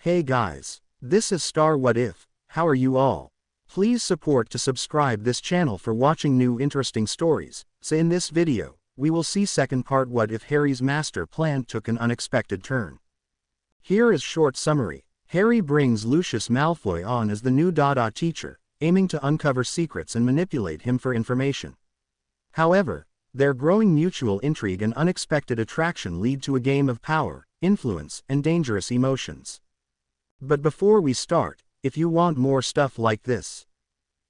Hey guys, this is Star What If. How are you all? Please support to subscribe this channel for watching new interesting stories. So in this video, we will see second part what if Harry's master plan took an unexpected turn. Here is short summary. Harry brings Lucius Malfoy on as the new Dada teacher, aiming to uncover secrets and manipulate him for information. However, their growing mutual intrigue and unexpected attraction lead to a game of power, influence, and dangerous emotions. But before we start, if you want more stuff like this,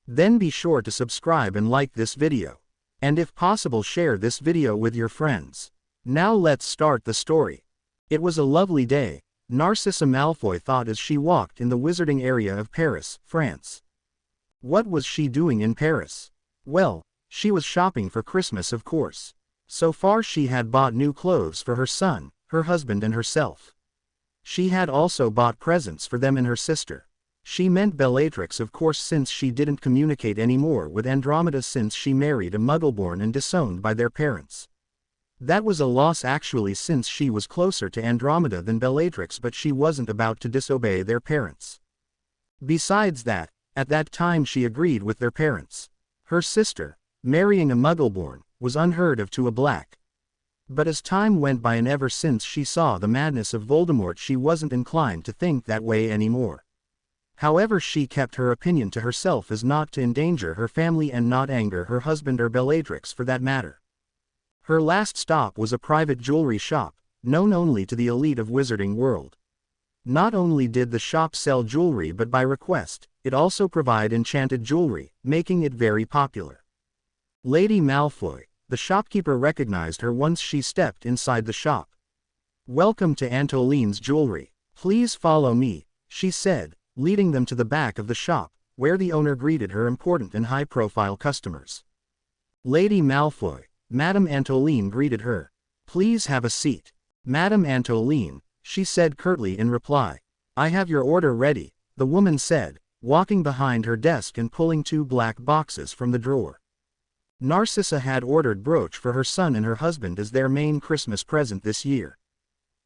then be sure to subscribe and like this video. And if possible, share this video with your friends. Now let's start the story. It was a lovely day, Narcissa Malfoy thought as she walked in the wizarding area of Paris, France. What was she doing in Paris? Well, she was shopping for Christmas, of course. So far she had bought new clothes for her son, her husband and herself. She had also bought presents for them and her sister. She meant Bellatrix, of course, since she didn't communicate anymore with Andromeda since she married a Muggleborn and disowned by their parents. That was a loss actually, since she was closer to Andromeda than Bellatrix, but she wasn't about to disobey their parents. Besides that, at that time she agreed with their parents. Her sister, marrying a Muggleborn, was unheard of to a Black. But as time went by and ever since she saw the madness of Voldemort, she wasn't inclined to think that way anymore. However, she kept her opinion to herself as not to endanger her family and not anger her husband or Bellatrix for that matter. Her last stop was a private jewelry shop, known only to the elite of Wizarding World. Not only did the shop sell jewelry, but by request, it also provided enchanted jewelry, making it very popular. Lady Malfoy, the shopkeeper, recognized her once she stepped inside the shop. "Welcome to Antoline's Jewelry. Please follow me," she said, leading them to the back of the shop, where the owner greeted her important and high-profile customers. Lady Malfoy, Madame Antoline, greeted her. "Please have a seat." "Madame Antoline," she said curtly in reply. "I have your order ready," the woman said, walking behind her desk and pulling two black boxes from the drawer. Narcissa had ordered brooch for her son and her husband as their main Christmas present this year.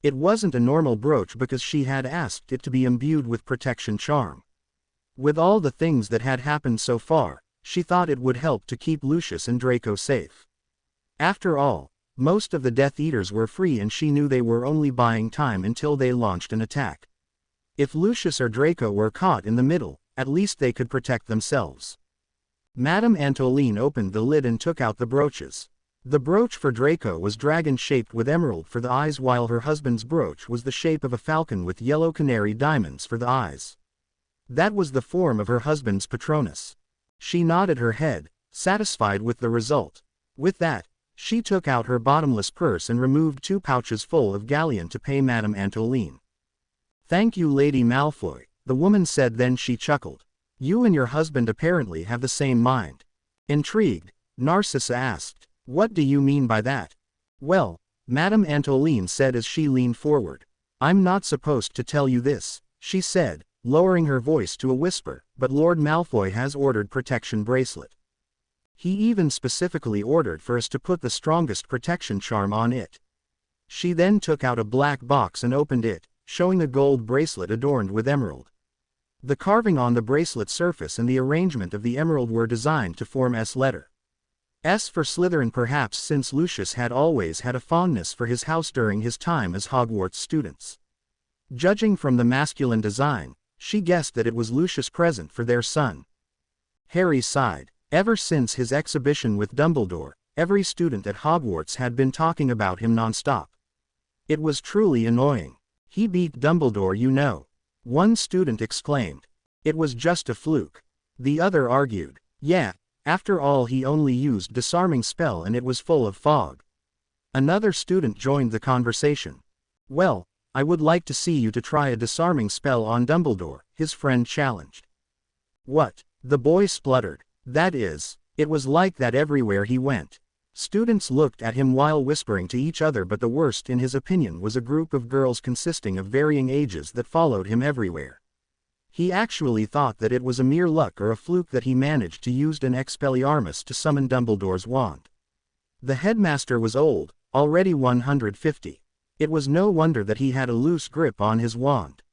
It wasn't a normal brooch because she had asked it to be imbued with protection charm. With all the things that had happened so far, she thought it would help to keep Lucius and Draco safe. After all, most of the Death Eaters were free and she knew they were only buying time until they launched an attack. If Lucius or Draco were caught in the middle, at least they could protect themselves. Madame Antoline opened the lid and took out the brooches. The brooch for Draco was dragon-shaped with emerald for the eyes, while her husband's brooch was the shape of a falcon with yellow canary diamonds for the eyes. That was the form of her husband's Patronus. She nodded her head, satisfied with the result. With that, she took out her bottomless purse and removed 2 pouches full of galleon to pay Madame Antoline. "Thank you, Lady Malfoy," the woman said, then she chuckled. "You and your husband apparently have the same mind." Intrigued, Narcissa asked, "What do you mean by that?" "Well," Madame Antoline said as she leaned forward. "I'm not supposed to tell you this," she said, lowering her voice to a whisper, "but Lord Malfoy has ordered protection bracelet. He even specifically ordered for us to put the strongest protection charm on it." She then took out a black box and opened it, showing a gold bracelet adorned with emerald. The carving on the bracelet surface and the arrangement of the emerald were designed to form S letter. S for Slytherin, perhaps since Lucius had always had a fondness for his house during his time as Hogwarts students. Judging from the masculine design, she guessed that it was Lucius' present for their son. Harry sighed. Ever since his exhibition with Dumbledore, every student at Hogwarts had been talking about him non-stop. It was truly annoying. "He beat Dumbledore, you know," one student exclaimed. "It was just a fluke," the other argued. "Yeah, after all he only used disarming spell and it was full of fog." Another student joined the conversation. "Well, I would like to see you to try a disarming spell on Dumbledore," his friend challenged. "What?" the boy spluttered. "That is, it was like that everywhere he went." Students looked at him while whispering to each other, but the worst in his opinion was a group of girls consisting of varying ages that followed him everywhere. He actually thought that it was a mere luck or a fluke that he managed to use an Expelliarmus to summon Dumbledore's wand. The headmaster was old, already 150. It was no wonder that he had a loose grip on his wand.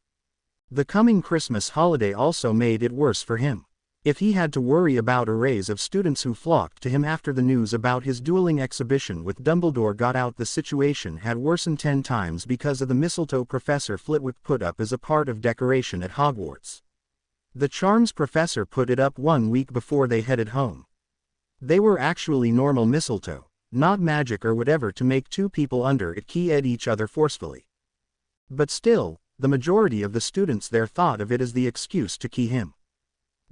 The coming Christmas holiday also made it worse for him. If he had to worry about arrays of students who flocked to him after the news about his dueling exhibition with Dumbledore got out, the situation had worsened 10 times because of the mistletoe Professor Flitwick put up as a part of decoration at Hogwarts. The charms professor put it up 1 week before they headed home. They were actually normal mistletoe, not magic or whatever to make two people under it key-ed each other forcefully. But still, the majority of the students there thought of it as the excuse to key him.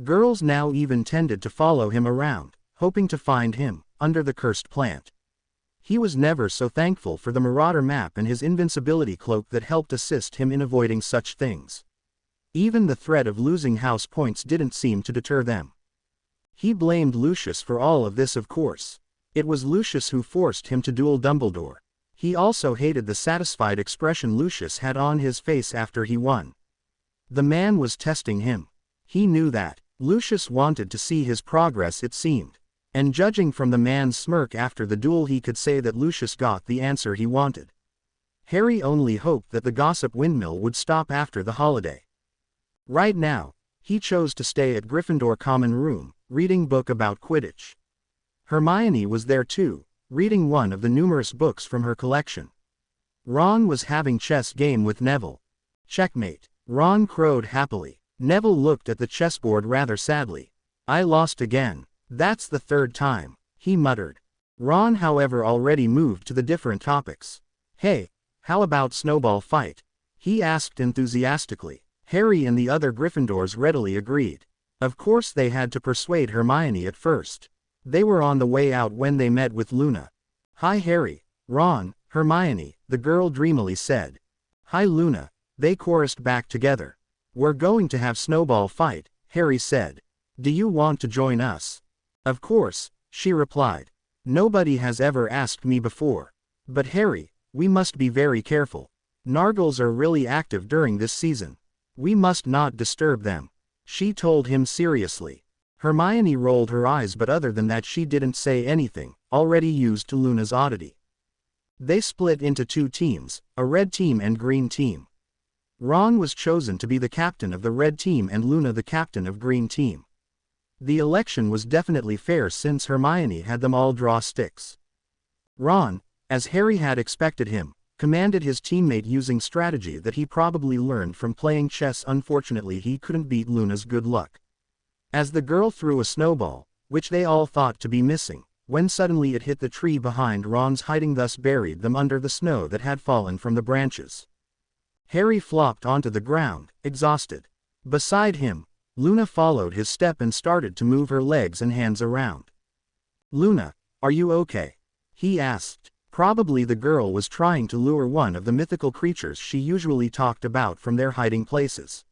Girls now even tended to follow him around, hoping to find him, under the cursed plant. He was never so thankful for the Marauder map and his invincibility cloak that helped assist him in avoiding such things. Even the threat of losing house points didn't seem to deter them. He blamed Lucius for all of this, of course. It was Lucius who forced him to duel Dumbledore. He also hated the satisfied expression Lucius had on his face after he won. The man was testing him. He knew that. Lucius wanted to see his progress, it seemed. And judging from the man's smirk after the duel, he could say that Lucius got the answer he wanted. Harry only hoped that the gossip windmill would stop after the holiday. Right now, he chose to stay at Gryffindor Common Room, reading book about Quidditch. Hermione was there too, reading one of the numerous books from her collection. Ron was having chess game with Neville. Checkmate. Ron crowed happily. Neville looked at the chessboard rather sadly. I lost again. That's the 3rd time, he muttered. Ron, however, already moved to the different topics. Hey, how about snowball fight? He asked enthusiastically. Harry and the other Gryffindors readily agreed. Of course they had to persuade Hermione at first. They were on the way out when they met with Luna. Hi Harry, Ron, Hermione, the girl dreamily said. Hi Luna, they chorused back together. We're going to have snowball fight, Harry said. Do you want to join us? Of course, she replied. Nobody has ever asked me before. But Harry, we must be very careful. Nargles are really active during this season. We must not disturb them. She told him seriously. Hermione rolled her eyes, but other than that she didn't say anything, already used to Luna's oddity. They split into 2 teams, a red team and green team. Ron was chosen to be the captain of the red team and Luna the captain of green team. The election was definitely fair since Hermione had them all draw sticks. Ron, as Harry had expected him, commanded his teammate using strategy that he probably learned from playing chess. Unfortunately, he couldn't beat Luna's good luck. As the girl threw a snowball, which they all thought to be missing, when suddenly it hit the tree behind Ron's hiding, thus buried them under the snow that had fallen from the branches. Harry flopped onto the ground, exhausted. Beside him, Luna followed his step and started to move her legs and hands around. Luna, are you okay? He asked. Probably the girl was trying to lure one of the mythical creatures she usually talked about from their hiding places.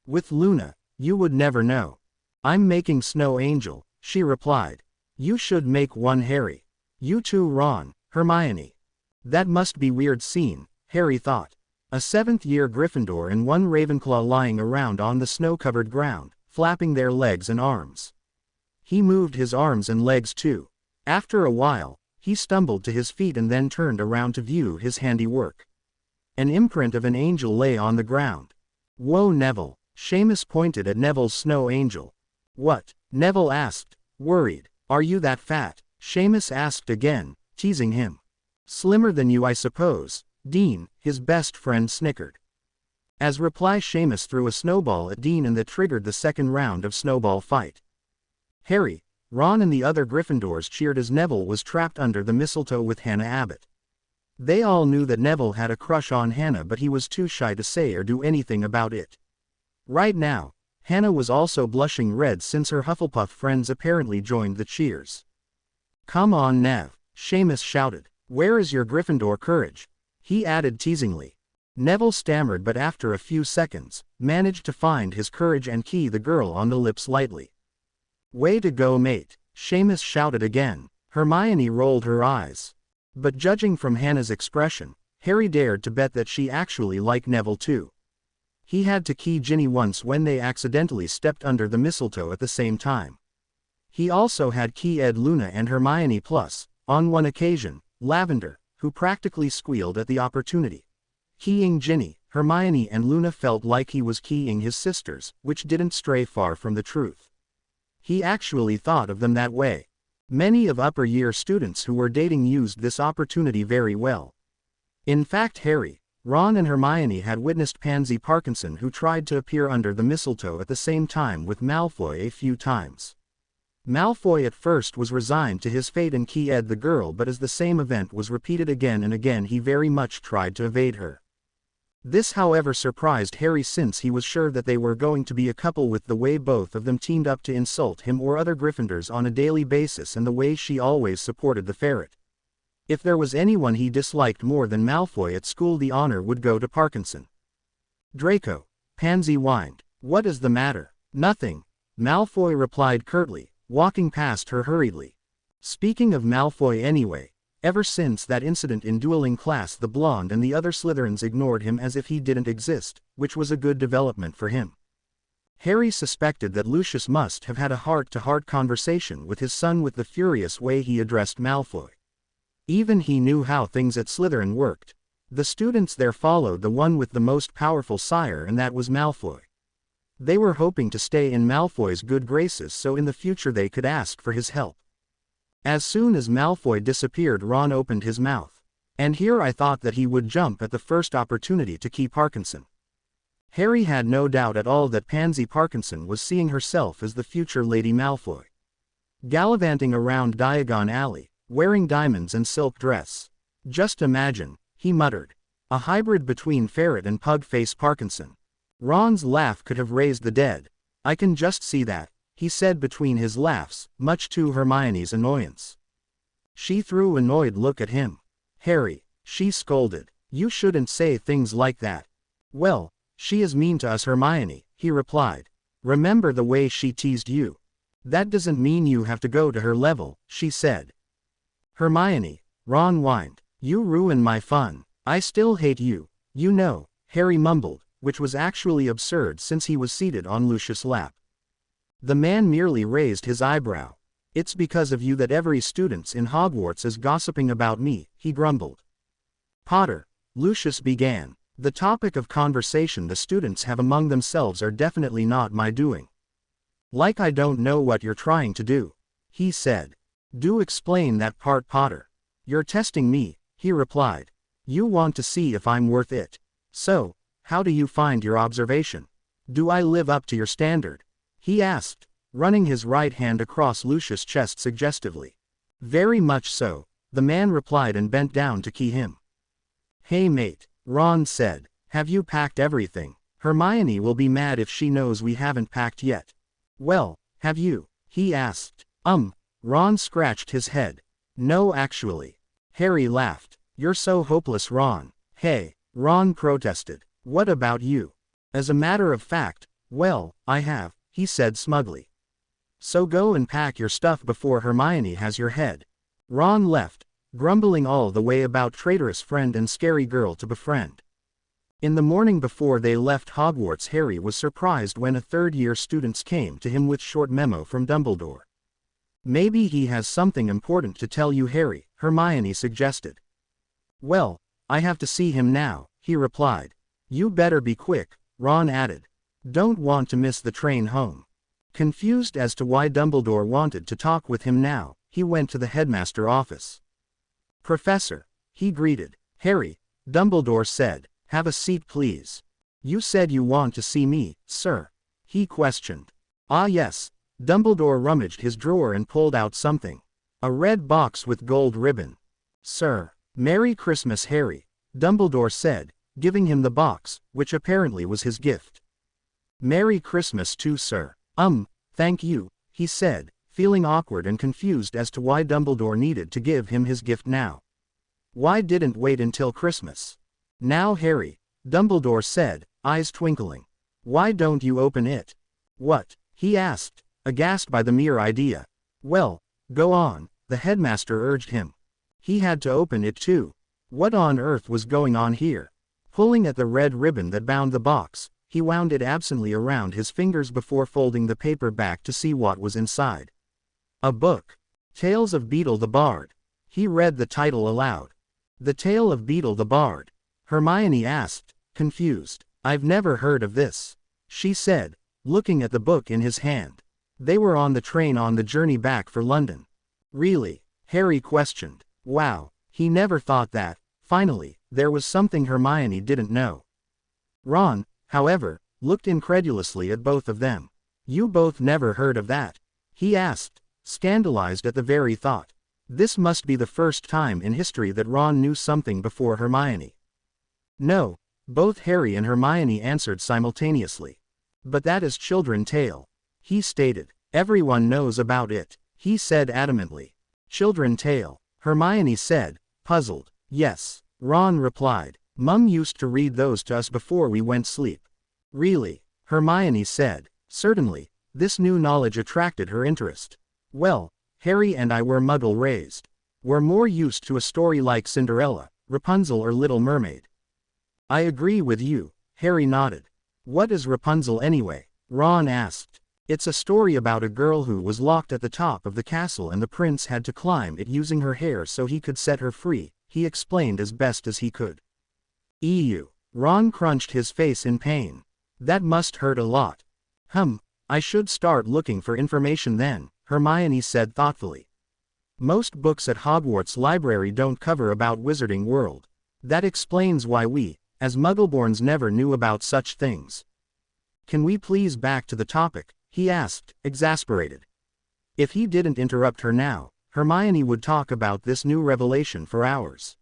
With Luna, you would never know. I'm making Snow Angel, she replied. You should make one, Harry. You too, Ron, Hermione. That must be weird scene, Harry thought. A 7th-year Gryffindor and one Ravenclaw lying around on the snow-covered ground, flapping their legs and arms. He moved his arms and legs too. After a while, he stumbled to his feet and then turned around to view his handiwork. An imprint of an angel lay on the ground. Whoa, Neville! Seamus pointed at Neville's snow angel. What? Neville asked, worried. Are you that fat? Seamus asked again, teasing him. Slimmer than you, I suppose. Dean, his best friend, snickered. As reply, Seamus threw a snowball at Dean and that triggered the 2nd round of snowball fight. Harry, Ron and the other Gryffindors cheered as Neville was trapped under the mistletoe with Hannah Abbott. They all knew that Neville had a crush on Hannah, but he was too shy to say or do anything about it. Right now, Hannah was also blushing red since her Hufflepuff friends apparently joined the cheers. Come on, Nev, Seamus shouted. Where is your Gryffindor courage? He added teasingly. Neville stammered, but after a few seconds, managed to find his courage and key the girl on the lips lightly. Way to go, mate, Seamus shouted again. Hermione rolled her eyes. But judging from Hannah's expression, Harry dared to bet that she actually liked Neville too. He had to key Ginny once when they accidentally stepped under the mistletoe at the same time. He also had key-ed Luna and Hermione plus, on one occasion, Lavender, who practically squealed at the opportunity. Keying Ginny, Hermione and Luna felt like he was keying his sisters, which didn't stray far from the truth. He actually thought of them that way. Many of upper-year students who were dating used this opportunity very well. In fact, Harry, Ron and Hermione had witnessed Pansy Parkinson, who tried to appear under the mistletoe at the same time with Malfoy a few times. Malfoy at first was resigned to his fate and keyed the girl, but as the same event was repeated again and again, he very much tried to evade her. This, however, surprised Harry, since he was sure that they were going to be a couple with the way both of them teamed up to insult him or other Gryffindors on a daily basis, and the way she always supported the ferret. If there was anyone he disliked more than Malfoy at school, the honor would go to Parkinson. "Draco," Pansy whined. "What is the matter?" "Nothing," Malfoy replied curtly, walking past her hurriedly. Speaking of Malfoy anyway, ever since that incident in dueling class, the blonde and the other Slytherins ignored him as if he didn't exist, which was a good development for him. Harry suspected that Lucius must have had a heart-to-heart conversation with his son with the furious way he addressed Malfoy. Even he knew how things at Slytherin worked. The students there followed the one with the most powerful sire, and that was Malfoy. They were hoping to stay in Malfoy's good graces so in the future they could ask for his help. As soon as Malfoy disappeared, Ron opened his mouth. "And here I thought that he would jump at the first opportunity to key Parkinson." Harry had no doubt at all that Pansy Parkinson was seeing herself as the future Lady Malfoy. Gallivanting around Diagon Alley, wearing diamonds and silk dress. "Just imagine," he muttered. "A hybrid between ferret and pug-face Parkinson." Ron's laugh could have raised the dead. "I can just see that," he said between his laughs, much to Hermione's annoyance. She threw an annoyed look at him. "Harry," she scolded, "you shouldn't say things like that." "Well, she is mean to us, Hermione," he replied. "Remember the way she teased you." "That doesn't mean you have to go to her level," she said. "Hermione," Ron whined, "you ruin my fun. I still hate you, you know," Harry mumbled, which was actually absurd since he was seated on Lucius' lap. The man merely raised his eyebrow. "It's because of you that every student in Hogwarts is gossiping about me," he grumbled. "Potter," Lucius began, "the topic of conversation the students have among themselves are definitely not my doing." "Like I don't know what you're trying to do," he said. "Do explain that part, Potter." "You're testing me," he replied. "You want to see if I'm worth it. So, how do you find your observation? Do I live up to your standard?" he asked, running his right hand across Lucius' chest suggestively. "Very much so," the man replied and bent down to key him. "Hey mate," Ron said, "have you packed everything? Hermione will be mad if she knows we haven't packed yet." "Well, have you?" he asked. Ron scratched his head. "No, actually." Harry laughed. "You're so hopeless, Ron." "Hey," Ron protested. "What about you?" "As a matter of fact, well, I have," he said smugly. "So go and pack your stuff before Hermione has your head." Ron left, grumbling all the way about traitorous friend and scary girl to befriend. In the morning before they left Hogwarts, Harry was surprised when a third-year student came to him with short memo from Dumbledore. "Maybe he has something important to tell you, Harry," Hermione suggested. "Well, I have to see him now," he replied. "You better be quick," Ron added. "Don't want to miss the train home." Confused as to why Dumbledore wanted to talk with him now, he went to the headmaster office. "Professor," he greeted. "Harry," Dumbledore said, "have a seat please." "You said you want to see me, sir?" he questioned. "Ah yes." Dumbledore rummaged his drawer and pulled out something. "A red box with gold ribbon." "Sir, Merry Christmas, Harry," Dumbledore said, giving him the box, which apparently was his gift. "Merry Christmas too, sir." Thank you," he said, feeling awkward and confused as to why Dumbledore needed to give him his gift now. Why didn't wait until Christmas? "Now, Harry," Dumbledore said, eyes twinkling. "Why don't you open it?" "What?" he asked, aghast by the mere idea. "Well, go on," the headmaster urged him. He had to open it too. What on earth was going on here? Pulling at the red ribbon that bound the box, he wound it absently around his fingers before folding the paper back to see what was inside. A book. Tales of Beetle the Bard. He read the title aloud. "The Tale of Beetle the Bard?" Hermione asked, confused. I've never heard of this, she said, looking at the book in his hand. They were on the train on the journey back for London. Really? Harry questioned. Wow, he never thought that. Finally, there was something Hermione didn't know. Ron, however, looked incredulously at both of them. You both never heard of that? He asked, scandalized at the very thought. This must be the first time in history that Ron knew something before Hermione. No, both Harry and Hermione answered simultaneously. But that is children's tale, he stated. Everyone knows about it, he said adamantly. Children's tale, Hermione said, puzzled. Yes, Ron replied. Mum used to read those to us before we went sleep. Really? Hermione said. Certainly, this new knowledge attracted her interest. Well, Harry and I were Muggle-raised. We're more used to a story like Cinderella, Rapunzel or Little Mermaid. I agree with you, Harry nodded. What is Rapunzel anyway? Ron asked. It's a story about a girl who was locked at the top of the castle and the prince had to climb it using her hair so he could set her free, he explained as best as he could. Ew. Ron crunched his face in pain. That must hurt a lot. I should start looking for information then, Hermione said thoughtfully. Most books at Hogwarts Library don't cover about Wizarding World. That explains why we, as Muggleborns, never knew about such things. Can we please back to the topic? He asked, exasperated. If he didn't interrupt her now, Hermione would talk about this new revelation for hours.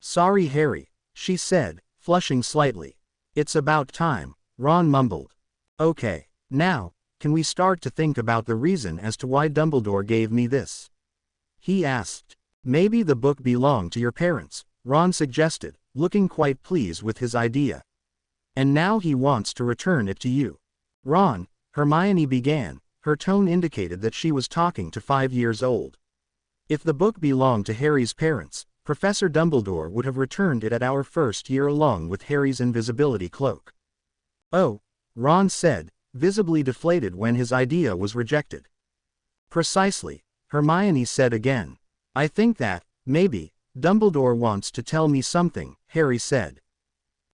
Sorry, Harry, she said, flushing slightly. It's about time, Ron mumbled. Okay, now, can we start to think about the reason as to why Dumbledore gave me this? He asked. Maybe the book belonged to your parents, Ron suggested, looking quite pleased with his idea. And now he wants to return it to you. Ron, Hermione began, her tone indicated that she was talking to 5 years old. If the book belonged to Harry's parents, Professor Dumbledore would have returned it at our first year along with Harry's invisibility cloak. Oh, Ron said, visibly deflated when his idea was rejected. Precisely, Hermione said again. I think that, maybe, Dumbledore wants to tell me something, Harry said.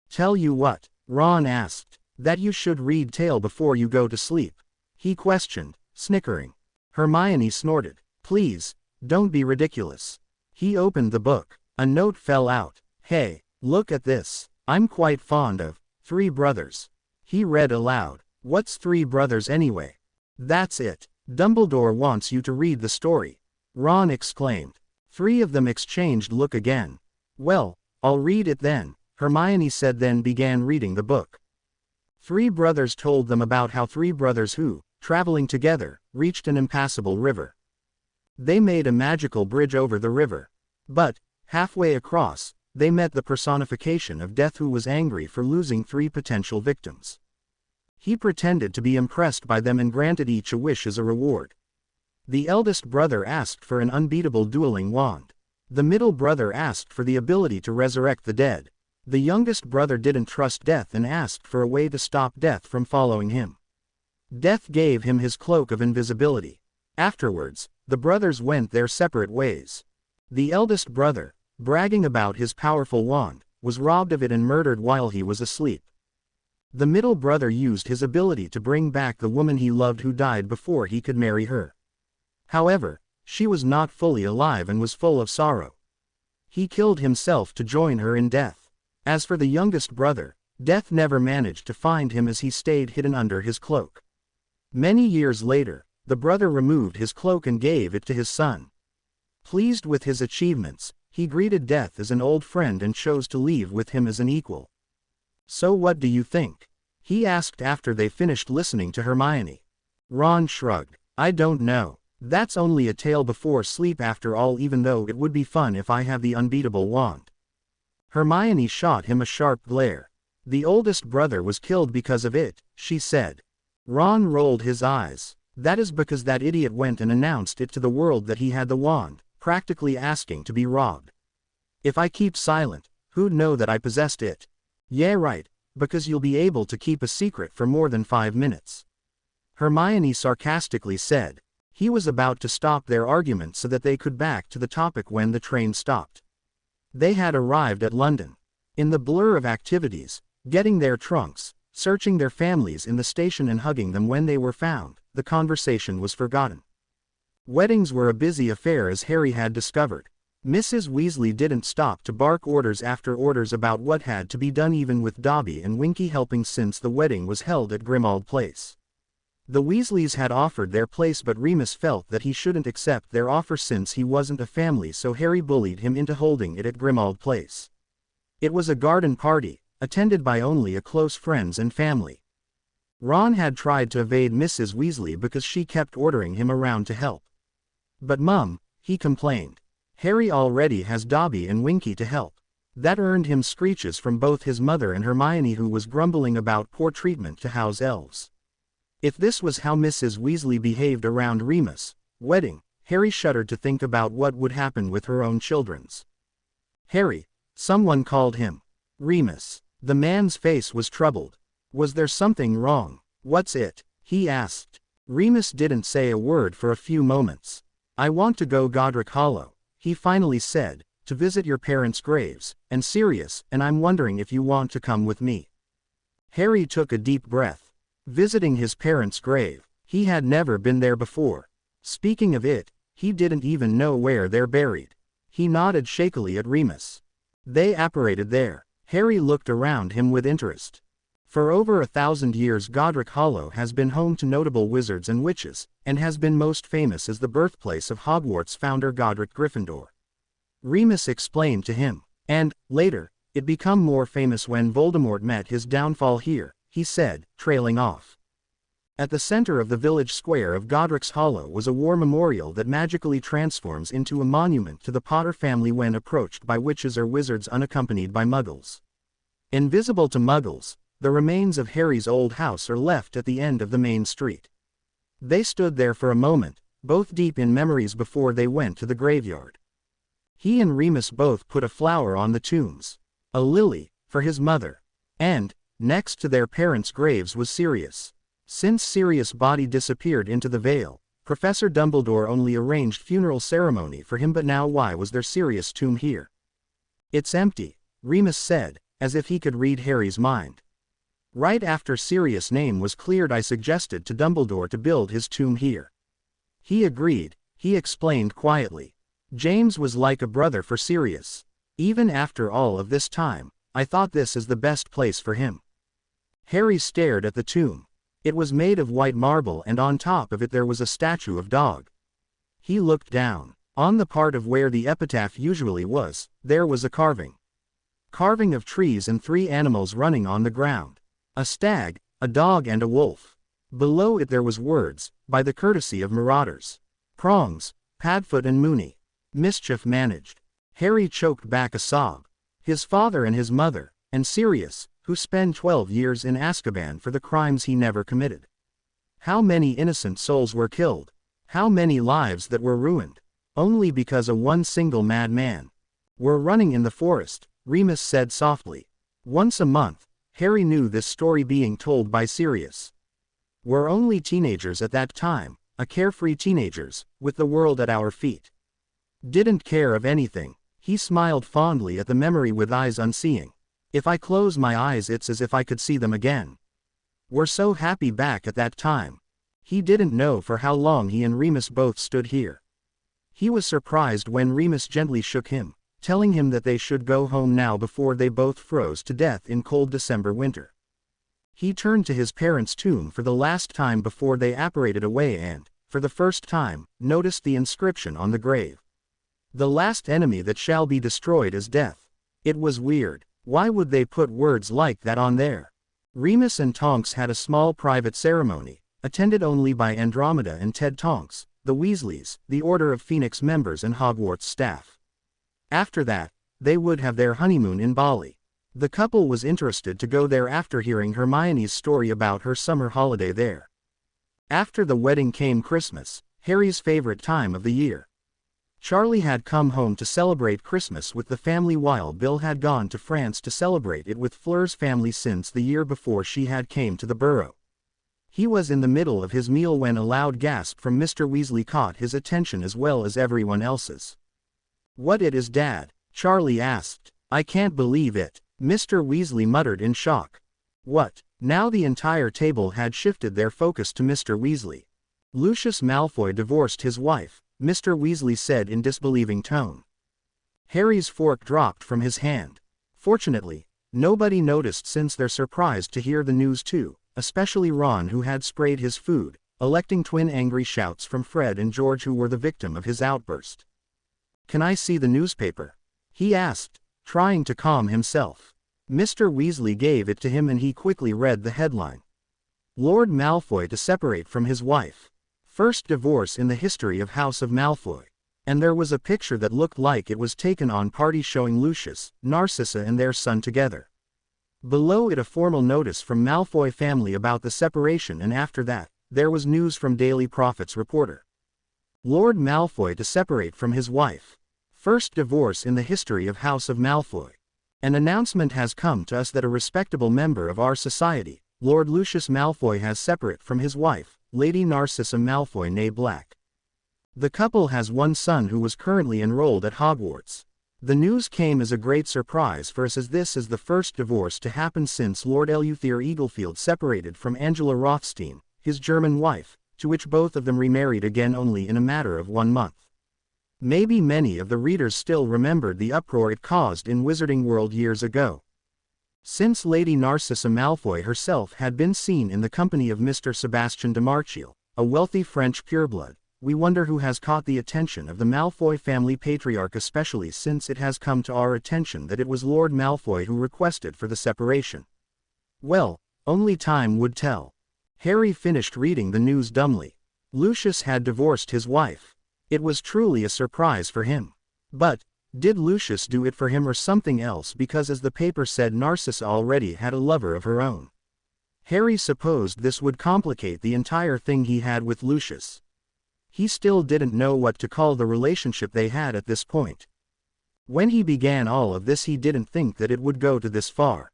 Tell you what? Ron asked. That you should read tale before you go to sleep. He questioned, snickering. Hermione snorted. Please, don't be ridiculous. He opened the book. A note fell out. Hey, look at this. I'm quite fond of Three Brothers. He read aloud. What's Three Brothers anyway? That's it. Dumbledore wants you to read the story. Ron exclaimed. Three of them exchanged look again. Well, I'll read it then, Hermione said, then began reading the book. Three brothers told them about how three brothers who, traveling together, reached an impassable river. They made a magical bridge over the river. But, halfway across, they met the personification of death who was angry for losing 3 potential victims. He pretended to be impressed by them and granted each a wish as a reward. The eldest brother asked for an unbeatable dueling wand. The middle brother asked for the ability to resurrect the dead. The youngest brother didn't trust Death and asked for a way to stop Death from following him. Death gave him his cloak of invisibility. Afterwards, the brothers went their separate ways. The eldest brother, bragging about his powerful wand, was robbed of it and murdered while he was asleep. The middle brother used his ability to bring back the woman he loved who died before he could marry her. However, she was not fully alive and was full of sorrow. He killed himself to join her in death. As for the youngest brother, Death never managed to find him as he stayed hidden under his cloak. Many years later, the brother removed his cloak and gave it to his son. Pleased with his achievements, he greeted Death as an old friend and chose to leave with him as an equal. So what do you think? He asked after they finished listening to Hermione. Ron shrugged. I don't know. That's only a tale before sleep after all, even though it would be fun if I have the unbeatable wand. Hermione shot him a sharp glare. The oldest brother was killed because of it, she said. Ron rolled his eyes. That is because that idiot went and announced it to the world that he had the wand, practically asking to be robbed. If I keep silent, who'd know that I possessed it? Yeah, right, because you'll be able to keep a secret for more than 5 minutes. Hermione sarcastically said. He was about to stop their argument so that they could back to the topic when the train stopped. They had arrived at London. In the blur of activities, getting their trunks, searching their families in the station and hugging them when they were found. The conversation was forgotten. Weddings were a busy affair, as Harry had discovered. Mrs. Weasley didn't stop to bark orders after orders about what had to be done, even with Dobby and Winky helping, since the wedding was held at Grimmauld Place. The Weasleys had offered their place, but Remus felt that he shouldn't accept their offer since he wasn't a family, so Harry bullied him into holding it at Grimmauld Place. It was a garden party, attended by only a close friends and family. Ron had tried to evade Mrs. Weasley because she kept ordering him around to help. "But Mum," he complained, "Harry already has Dobby and Winky to help." That earned him screeches from both his mother and Hermione, who was grumbling about poor treatment to house elves. If this was how Mrs. Weasley behaved around Remus' wedding, Harry shuddered to think about what would happen with her own children's. "Harry," someone called him. "Remus." The man's face was troubled. Was there something wrong? "What's it?" he asked. Remus didn't say a word for a few moments. "I want to go Godric Hollow," he finally said, "to visit your parents' graves, and Sirius, and I'm wondering if you want to come with me." Harry took a deep breath. Visiting his parents' grave. He had never been there before. Speaking of it, he didn't even know where they're buried. He nodded shakily at Remus. "They apparated there." Harry looked around him with interest. For over 1,000 years Godric Hollow has been home to notable wizards and witches, and has been most famous as the birthplace of Hogwarts founder Godric Gryffindor. Remus explained to him. "And, later, it became more famous when Voldemort met his downfall here," he said, trailing off. At the center of the village square of Godric's Hollow was a war memorial that magically transforms into a monument to the Potter family when approached by witches or wizards unaccompanied by Muggles. Invisible to Muggles, the remains of Harry's old house are left at the end of the main street. They stood there for a moment, both deep in memories before they went to the graveyard. He and Remus both put a flower on the tombs. A lily, for his mother. And, next to their parents' graves was Sirius. Since Sirius' body disappeared into the Veil, Professor Dumbledore only arranged funeral ceremony for him, but now why was there Sirius' tomb here? "It's empty," Remus said, as if he could read Harry's mind. "Right after Sirius' name was cleared, I suggested to Dumbledore to build his tomb here. He agreed," he explained quietly. "James was like a brother for Sirius. Even after all of this time, I thought this is the best place for him." Harry stared at the tomb. It was made of white marble, and on top of it there was a statue of Dog. He looked down. On the part of where the epitaph usually was, there was a carving. Carving of trees and 3 animals running on the ground. A stag, a dog and a wolf. Below it there was words, "By the courtesy of marauders. Prongs, Padfoot and Moony. Mischief managed." Harry choked back a sob. His father and his mother, and Sirius, who spent 12 years in Azkaban for the crimes he never committed. How many innocent souls were killed? How many lives that were ruined? Only because of one single madman. "We're running in the forest," Remus said softly. Once a month, Harry knew this story being told by Sirius. "We're only teenagers at that time, a carefree teenagers, with the world at our feet. Didn't care of anything." He smiled fondly at the memory with eyes unseeing. "If I close my eyes it's as if I could see them again. We're so happy back at that time." He didn't know for how long he and Remus both stood here. He was surprised when Remus gently shook him, telling him that they should go home now before they both froze to death in cold December winter. He turned to his parents' tomb for the last time before they apparated away and, for the first time, noticed the inscription on the grave. "The last enemy that shall be destroyed is death." It was weird. Why would they put words like that on there? Remus and Tonks had a small private ceremony, attended only by Andromeda and Ted Tonks, the Weasleys, the Order of Phoenix members and Hogwarts staff. After that, they would have their honeymoon in Bali. The couple was interested to go there after hearing Hermione's story about her summer holiday there. After the wedding came Christmas, Harry's favorite time of the year. Charlie had come home to celebrate Christmas with the family while Bill had gone to France to celebrate it with Fleur's family since the year before she had came to the burrow. He was in the middle of his meal when a loud gasp from Mr. Weasley caught his attention as well as everyone else's. "What it is, Dad?" Charlie asked. "I can't believe it." Mr. Weasley muttered in shock. What? Now the entire table had shifted their focus to Mr. Weasley. Lucius Malfoy divorced his wife, Mr. Weasley said in disbelieving tone. Harry's fork dropped from his hand. Fortunately, nobody noticed since they're surprised to hear the news too, especially Ron who had sprayed his food, electing twin angry shouts from Fred and George who were the victim of his outburst. "Can I see the newspaper?" he asked, trying to calm himself. Mr. Weasley gave it to him and he quickly read the headline. Lord Malfoy to separate from his wife. First divorce in the history of House of Malfoy. And there was a picture that looked like it was taken on party showing Lucius, Narcissa and their son together. Below it a formal notice from Malfoy family about the separation, and after that, there was news from Daily Prophet's reporter. Lord Malfoy to separate from his wife. First divorce in the history of House of Malfoy. An announcement has come to us that a respectable member of our society, Lord Lucius Malfoy, has separated from his wife, Lady Narcissa Malfoy née Black. The couple has one son who was currently enrolled at Hogwarts. The news came as a great surprise for us as this is the first divorce to happen since Lord Eleuther Eaglefield separated from Angela Rothstein, his German wife, to which both of them remarried again only in a matter of 1 month. Maybe many of the readers still remembered the uproar it caused in Wizarding World years ago. Since Lady Narcissa Malfoy herself had been seen in the company of Mr. Sebastian de Marchiel, a wealthy French pureblood, we wonder who has caught the attention of the Malfoy family patriarch, especially since it has come to our attention that it was Lord Malfoy who requested for the separation. Well, only time would tell. Harry finished reading the news dumbly. Lucius had divorced his wife. It was truly a surprise for him. But, did Lucius do it for him or something else, because as the paper said Narcissa already had a lover of her own? Harry supposed this would complicate the entire thing he had with Lucius. He still didn't know what to call the relationship they had at this point. When he began all of this he didn't think that it would go to this far.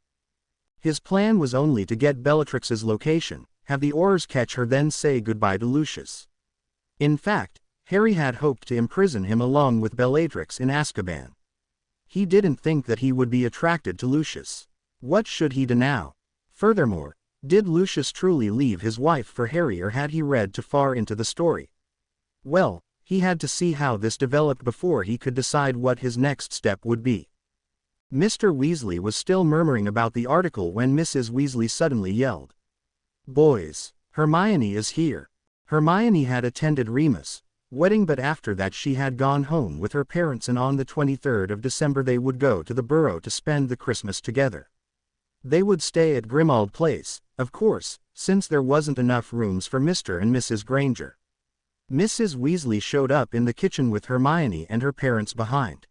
His plan was only to get Bellatrix's location, have the Aurors catch her, then say goodbye to Lucius. In fact, Harry had hoped to imprison him along with Bellatrix in Azkaban. He didn't think that he would be attracted to Lucius. What should he do now? Furthermore, did Lucius truly leave his wife for Harry, or had he read too far into the story? Well, he had to see how this developed before he could decide what his next step would be. Mr. Weasley was still murmuring about the article when Mrs. Weasley suddenly yelled, "Boys, Hermione is here." Hermione had attended Remus' wedding, but after that she had gone home with her parents, and on the 23rd of December they would go to the Burrow to spend the Christmas together. They would stay at Grimmauld Place, of course, since there wasn't enough rooms for Mr. and Mrs. Granger. Mrs. Weasley showed up in the kitchen with Hermione and her parents behind.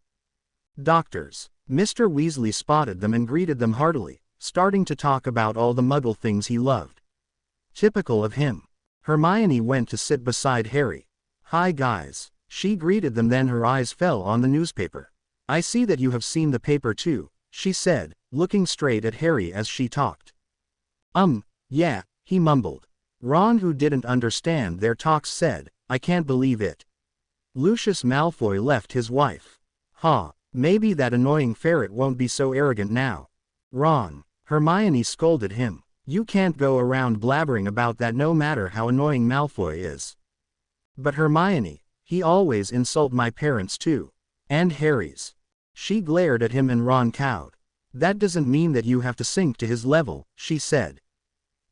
Doctors. Mr. Weasley spotted them and greeted them heartily, starting to talk about all the Muggle things he loved. Typical of him. Hermione went to sit beside Harry. "Hi guys," she greeted them, then her eyes fell on the newspaper. "I see that you have seen the paper too," she said, looking straight at Harry as she talked. Yeah," he mumbled. Ron, who didn't understand their talks, said, "I can't believe it. Lucius Malfoy left his wife. Maybe that annoying ferret won't be so arrogant now." "Ron," Hermione scolded him, "you can't go around blabbering about that no matter how annoying Malfoy is." "But Hermione, he always insult my parents too. And Harry's." She glared at him and Ron cowed. "That doesn't mean that you have to sink to his level," she said.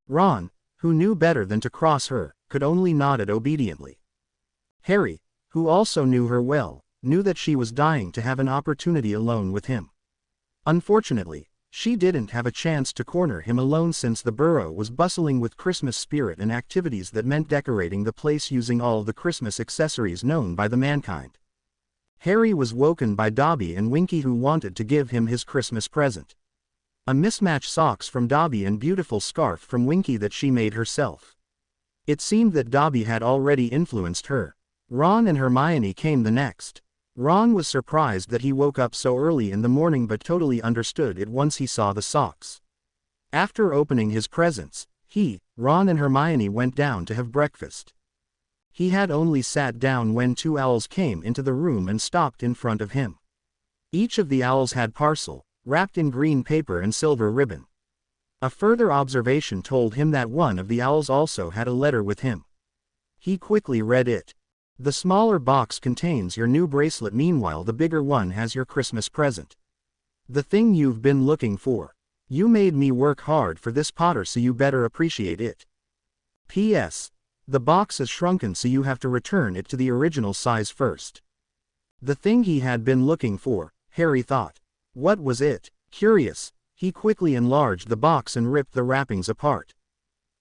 Ron, who knew better than to cross her, could only nod it obediently. Harry, who also knew her well, knew that she was dying to have an opportunity alone with him. Unfortunately, she didn't have a chance to corner him alone since the Burrow was bustling with Christmas spirit and activities that meant decorating the place using all the Christmas accessories known by the mankind. Harry was woken by Dobby and Winky, who wanted to give him his Christmas present. A mismatched socks from Dobby and beautiful scarf from Winky that she made herself. It seemed that Dobby had already influenced her. Ron and Hermione came the next. Ron was surprised that he woke up so early in the morning, but totally understood it once he saw the socks. After opening his presents, Ron and Hermione went down to have breakfast. He had only sat down when two owls came into the room and stopped in front of him. Each of the owls had parcel, wrapped in green paper and silver ribbon. A further observation told him that one of the owls also had a letter with him. He quickly read it. The smaller box contains your new bracelet, meanwhile the bigger one has your Christmas present. The thing you've been looking for. You made me work hard for this, Potter, so you better appreciate it. P.S. The box is shrunken, so you have to return it to the original size first. The thing he had been looking for, Harry thought. What was it? Curious, he quickly enlarged the box and ripped the wrappings apart.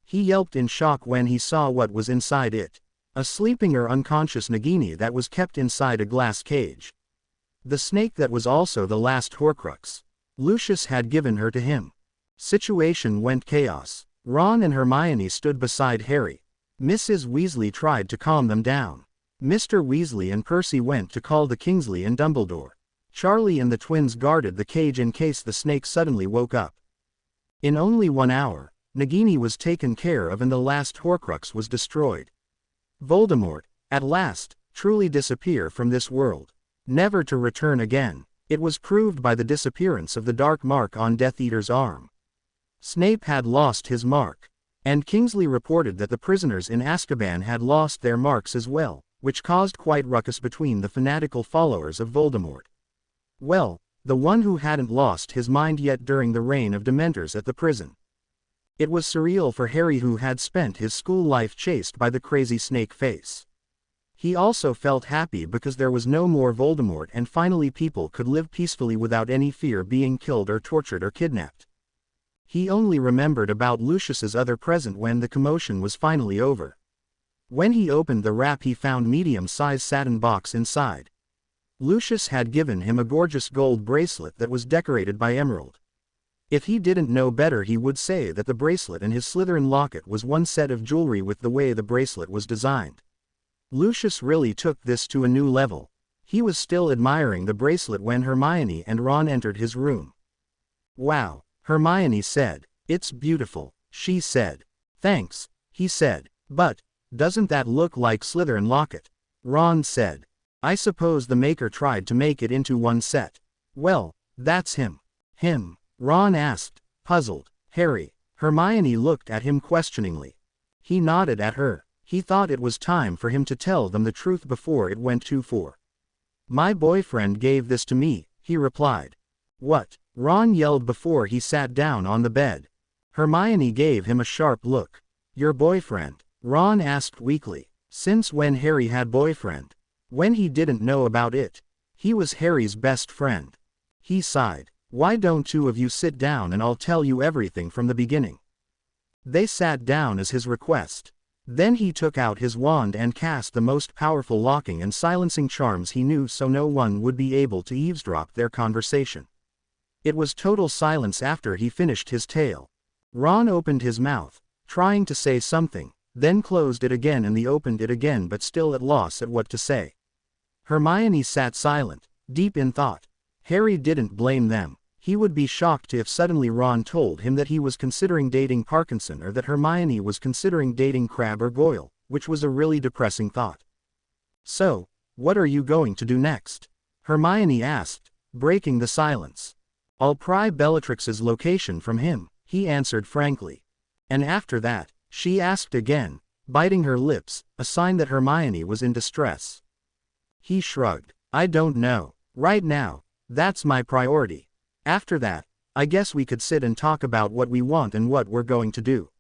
He yelped in shock when he saw what was inside it. A sleeping or unconscious Nagini that was kept inside a glass cage. The snake that was also the last Horcrux. Lucius had given her to him. Situation went chaos. Ron and Hermione stood beside Harry. Mrs. Weasley tried to calm them down. Mr. Weasley and Percy went to call the Kingsley and Dumbledore. Charlie and the twins guarded the cage in case the snake suddenly woke up. In only 1 hour, Nagini was taken care of and the last Horcrux was destroyed. Voldemort, at last, truly disappear from this world, never to return again. It was proved by the disappearance of the dark mark on Death Eater's arm. Snape had lost his mark, and Kingsley reported that the prisoners in Azkaban had lost their marks as well, which caused quite ruckus between the fanatical followers of Voldemort. Well, the one who hadn't lost his mind yet during the reign of Dementors at the prison. It was surreal for Harry, who had spent his school life chased by the crazy snake face. He also felt happy because there was no more Voldemort and finally people could live peacefully without any fear being killed or tortured or kidnapped. He only remembered about Lucius's other present when the commotion was finally over. When he opened the wrap, he found medium-sized satin box inside. Lucius had given him a gorgeous gold bracelet that was decorated by emerald. If he didn't know better, he would say that the bracelet and his Slytherin locket was one set of jewelry with the way the bracelet was designed. Lucius really took this to a new level. He was still admiring the bracelet when Hermione and Ron entered his room. Wow, Hermione said. It's beautiful, she said. Thanks, he said. But, doesn't that look like Slytherin locket? Ron said. I suppose the maker tried to make it into one set. Well, that's him. Him? Ron asked, puzzled. Harry. Hermione looked at him questioningly. He nodded at her. He thought it was time for him to tell them the truth before it went too far. My boyfriend gave this to me, he replied. What? Ron yelled before he sat down on the bed. Hermione gave him a sharp look. Your boyfriend? Ron asked weakly. Since when Harry had boyfriend? When he didn't know about it. He was Harry's best friend. He sighed. Why don't two of you sit down and I'll tell you everything from the beginning? They sat down as his request. Then he took out his wand and cast the most powerful locking and silencing charms he knew so no one would be able to eavesdrop their conversation. It was total silence after he finished his tale. Ron opened his mouth, trying to say something, then closed it again and opened it again, but still at loss at what to say. Hermione sat silent, deep in thought. Harry didn't blame them. He would be shocked if suddenly Ron told him that he was considering dating Parkinson or that Hermione was considering dating Crabbe or Goyle, which was a really depressing thought. So, what are you going to do next? Hermione asked, breaking the silence. I'll pry Bellatrix's location from him, he answered frankly. And after that, she asked again, biting her lips, a sign that Hermione was in distress. He shrugged. I don't know. Right now, that's my priority. After that, I guess we could sit and talk about what we want and what we're going to do.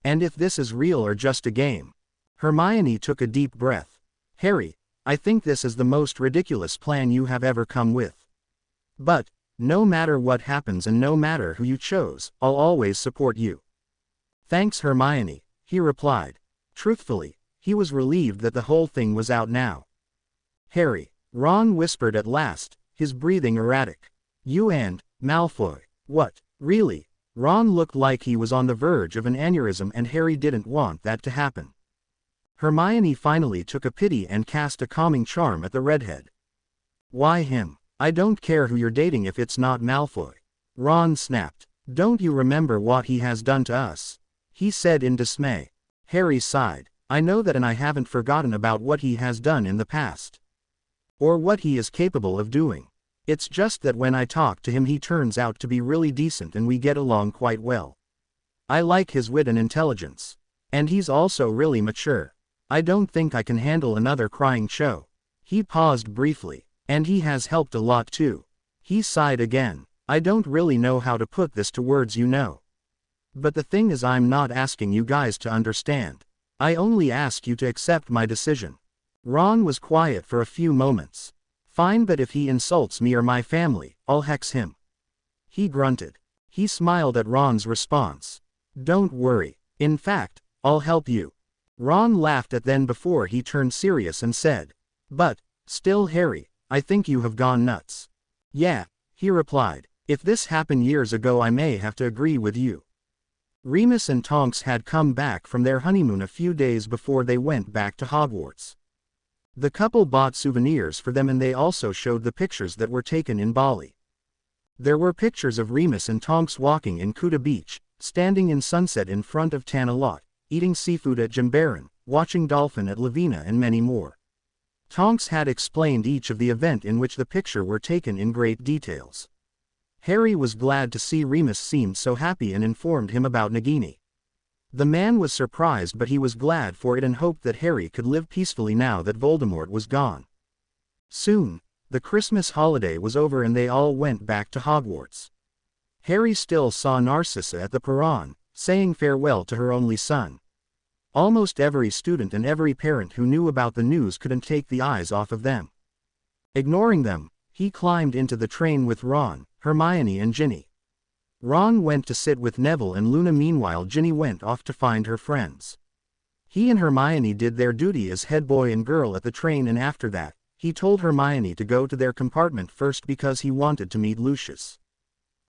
And if this is real or just a game. Hermione took a deep breath. Harry, I think this is the most ridiculous plan you have ever come with. But, no matter what happens and no matter who you chose, I'll always support you. Thanks, Hermione, he replied. Truthfully, he was relieved that the whole thing was out now. Harry, Ron whispered at last, his breathing erratic. You and Malfoy. What, really? Ron looked like he was on the verge of an aneurysm and Harry didn't want that to happen. Hermione finally took a pity and cast a calming charm at the redhead. Why him? I don't care who you're dating if it's not Malfoy. Ron snapped. Don't you remember what he has done to us? He said in dismay. Harry sighed. I know that and I haven't forgotten about what he has done in the past. Or what he is capable of doing. It's just that when I talk to him he turns out to be really decent and we get along quite well. I like his wit and intelligence. And he's also really mature. I don't think I can handle another crying show." He paused briefly. "And he has helped a lot too." He sighed again. "I don't really know how to put this to words, you know. But the thing is, I'm not asking you guys to understand. I only ask you to accept my decision." Ron was quiet for a few moments. "Fine, but if he insults me or my family, I'll hex him." He grunted. He smiled at Ron's response. "Don't worry. In fact, I'll help you." Ron laughed at then before he turned serious and said, "But, still Harry, I think you have gone nuts." "Yeah," he replied. "If this happened years ago I may have to agree with you." Remus and Tonks had come back from their honeymoon a few days before they went back to Hogwarts. The couple bought souvenirs for them and they also showed the pictures that were taken in Bali. There were pictures of Remus and Tonks walking in Kuta Beach, standing in sunset in front of Tanalot, eating seafood at Jimbaran, watching dolphin at Lavina and many more. Tonks had explained each of the event in which the picture were taken in great details. Harry was glad to see Remus seemed so happy and informed him about Nagini. The man was surprised, but he was glad for it and hoped that Harry could live peacefully now that Voldemort was gone. Soon, the Christmas holiday was over and they all went back to Hogwarts. Harry still saw Narcissa at the perron, saying farewell to her only son. Almost every student and every parent who knew about the news couldn't take the eyes off of them. Ignoring them, he climbed into the train with Ron, Hermione and Ginny. Ron went to sit with Neville and Luna. Meanwhile, Ginny went off to find her friends. He and Hermione did their duty as head boy and girl at the train, and after that, he told Hermione to go to their compartment first because he wanted to meet Lucius.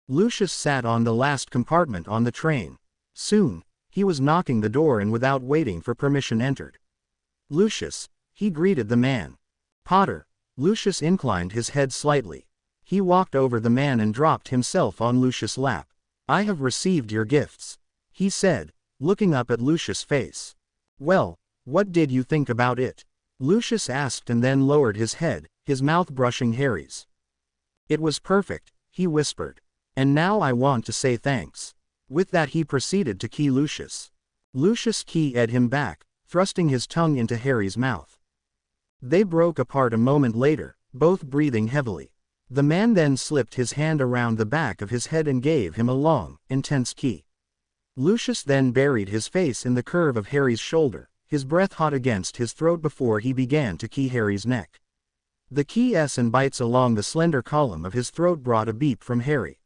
Lucius sat on the last compartment on the train. Soon, he was knocking the door and without waiting for permission entered. "Lucius," he greeted the man. "Potter." Lucius inclined his head slightly. He walked over the man and dropped himself on Lucius' lap. "I have received your gifts," he said, looking up at Lucius' face. "Well, what did you think about it?" Lucius asked and then lowered his head, his mouth brushing Harry's. "It was perfect," he whispered. "And now I want to say thanks." With that he proceeded to key Lucius. Lucius keyed him back, thrusting his tongue into Harry's mouth. They broke apart a moment later, both breathing heavily. The man then slipped his hand around the back of his head and gave him a long, intense key. Lucius then buried his face in the curve of Harry's shoulder, his breath hot against his throat before he began to key Harry's neck. The key and bites along the slender column of his throat brought a beep from Harry.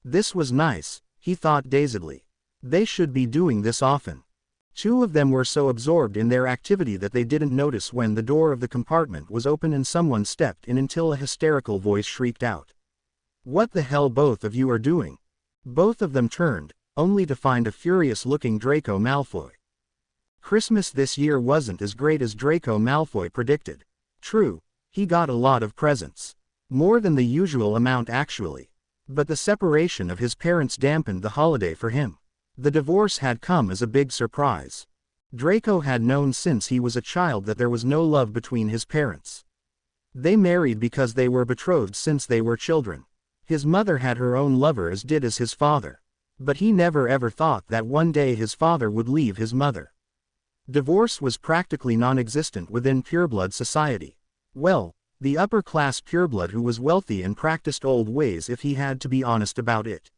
This was nice, he thought dazedly. They should be doing this often. Two of them were so absorbed in their activity that they didn't notice when the door of the compartment was open and someone stepped in until a hysterical voice shrieked out, "What the hell both of you are doing?" Both of them turned, only to find a furious-looking Draco Malfoy. Christmas this year wasn't as great as Draco Malfoy predicted. True, he got a lot of presents. More than the usual amount actually. But the separation of his parents dampened the holiday for him. The divorce had come as a big surprise. Draco had known since he was a child that there was no love between his parents. They married because they were betrothed since they were children. His mother had her own lover as did his father. But he never ever thought that one day his father would leave his mother. Divorce was practically non-existent within pureblood society. Well, the upper-class pureblood who was wealthy and practiced old ways if he had to be honest about it.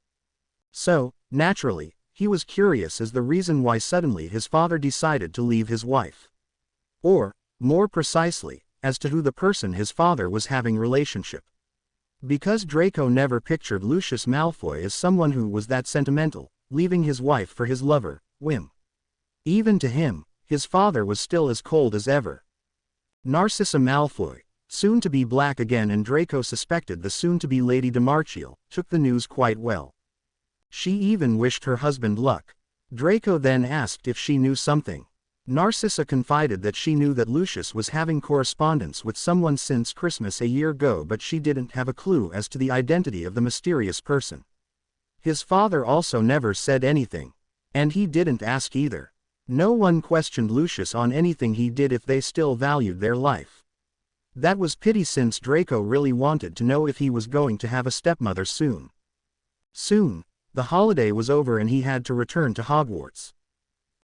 So, naturally, he was curious as the reason why suddenly his father decided to leave his wife. Or, more precisely, as to who the person his father was having relationship. Because Draco never pictured Lucius Malfoy as someone who was that sentimental, leaving his wife for his lover, whim. Even to him, his father was still as cold as ever. Narcissa Malfoy, soon to be black again, and Draco suspected the soon-to-be Lady DeMarchiel, took the news quite well. She even wished her husband luck. Draco then asked if she knew something. Narcissa confided that she knew that Lucius was having correspondence with someone since Christmas a year ago, but she didn't have a clue as to the identity of the mysterious person. His father also never said anything. And he didn't ask either. No one questioned Lucius on anything he did if they still valued their life. That was pity since Draco really wanted to know if he was going to have a stepmother soon. Soon, the holiday was over and he had to return to Hogwarts.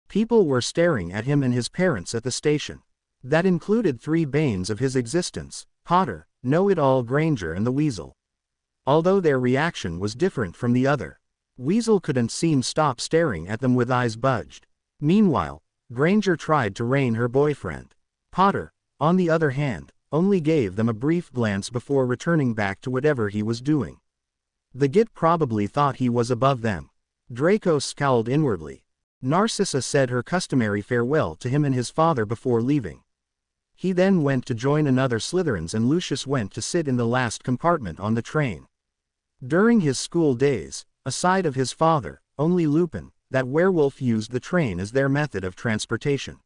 People were staring at him and his parents at the station. That included three banes of his existence, Potter, Know-It-All Granger and the Weasel. Although their reaction was different from the other. Weasel couldn't seem stop staring at them with eyes budged. Meanwhile, Granger tried to rein her boyfriend. Potter, on the other hand, only gave them a brief glance before returning back to whatever he was doing. The Git probably thought he was above them. Draco scowled inwardly. Narcissa said her customary farewell to him and his father before leaving. He then went to join another Slytherins and Lucius went to sit in the last compartment on the train. During his school days, aside of his father, only Lupin, that werewolf, used the train as their method of transportation.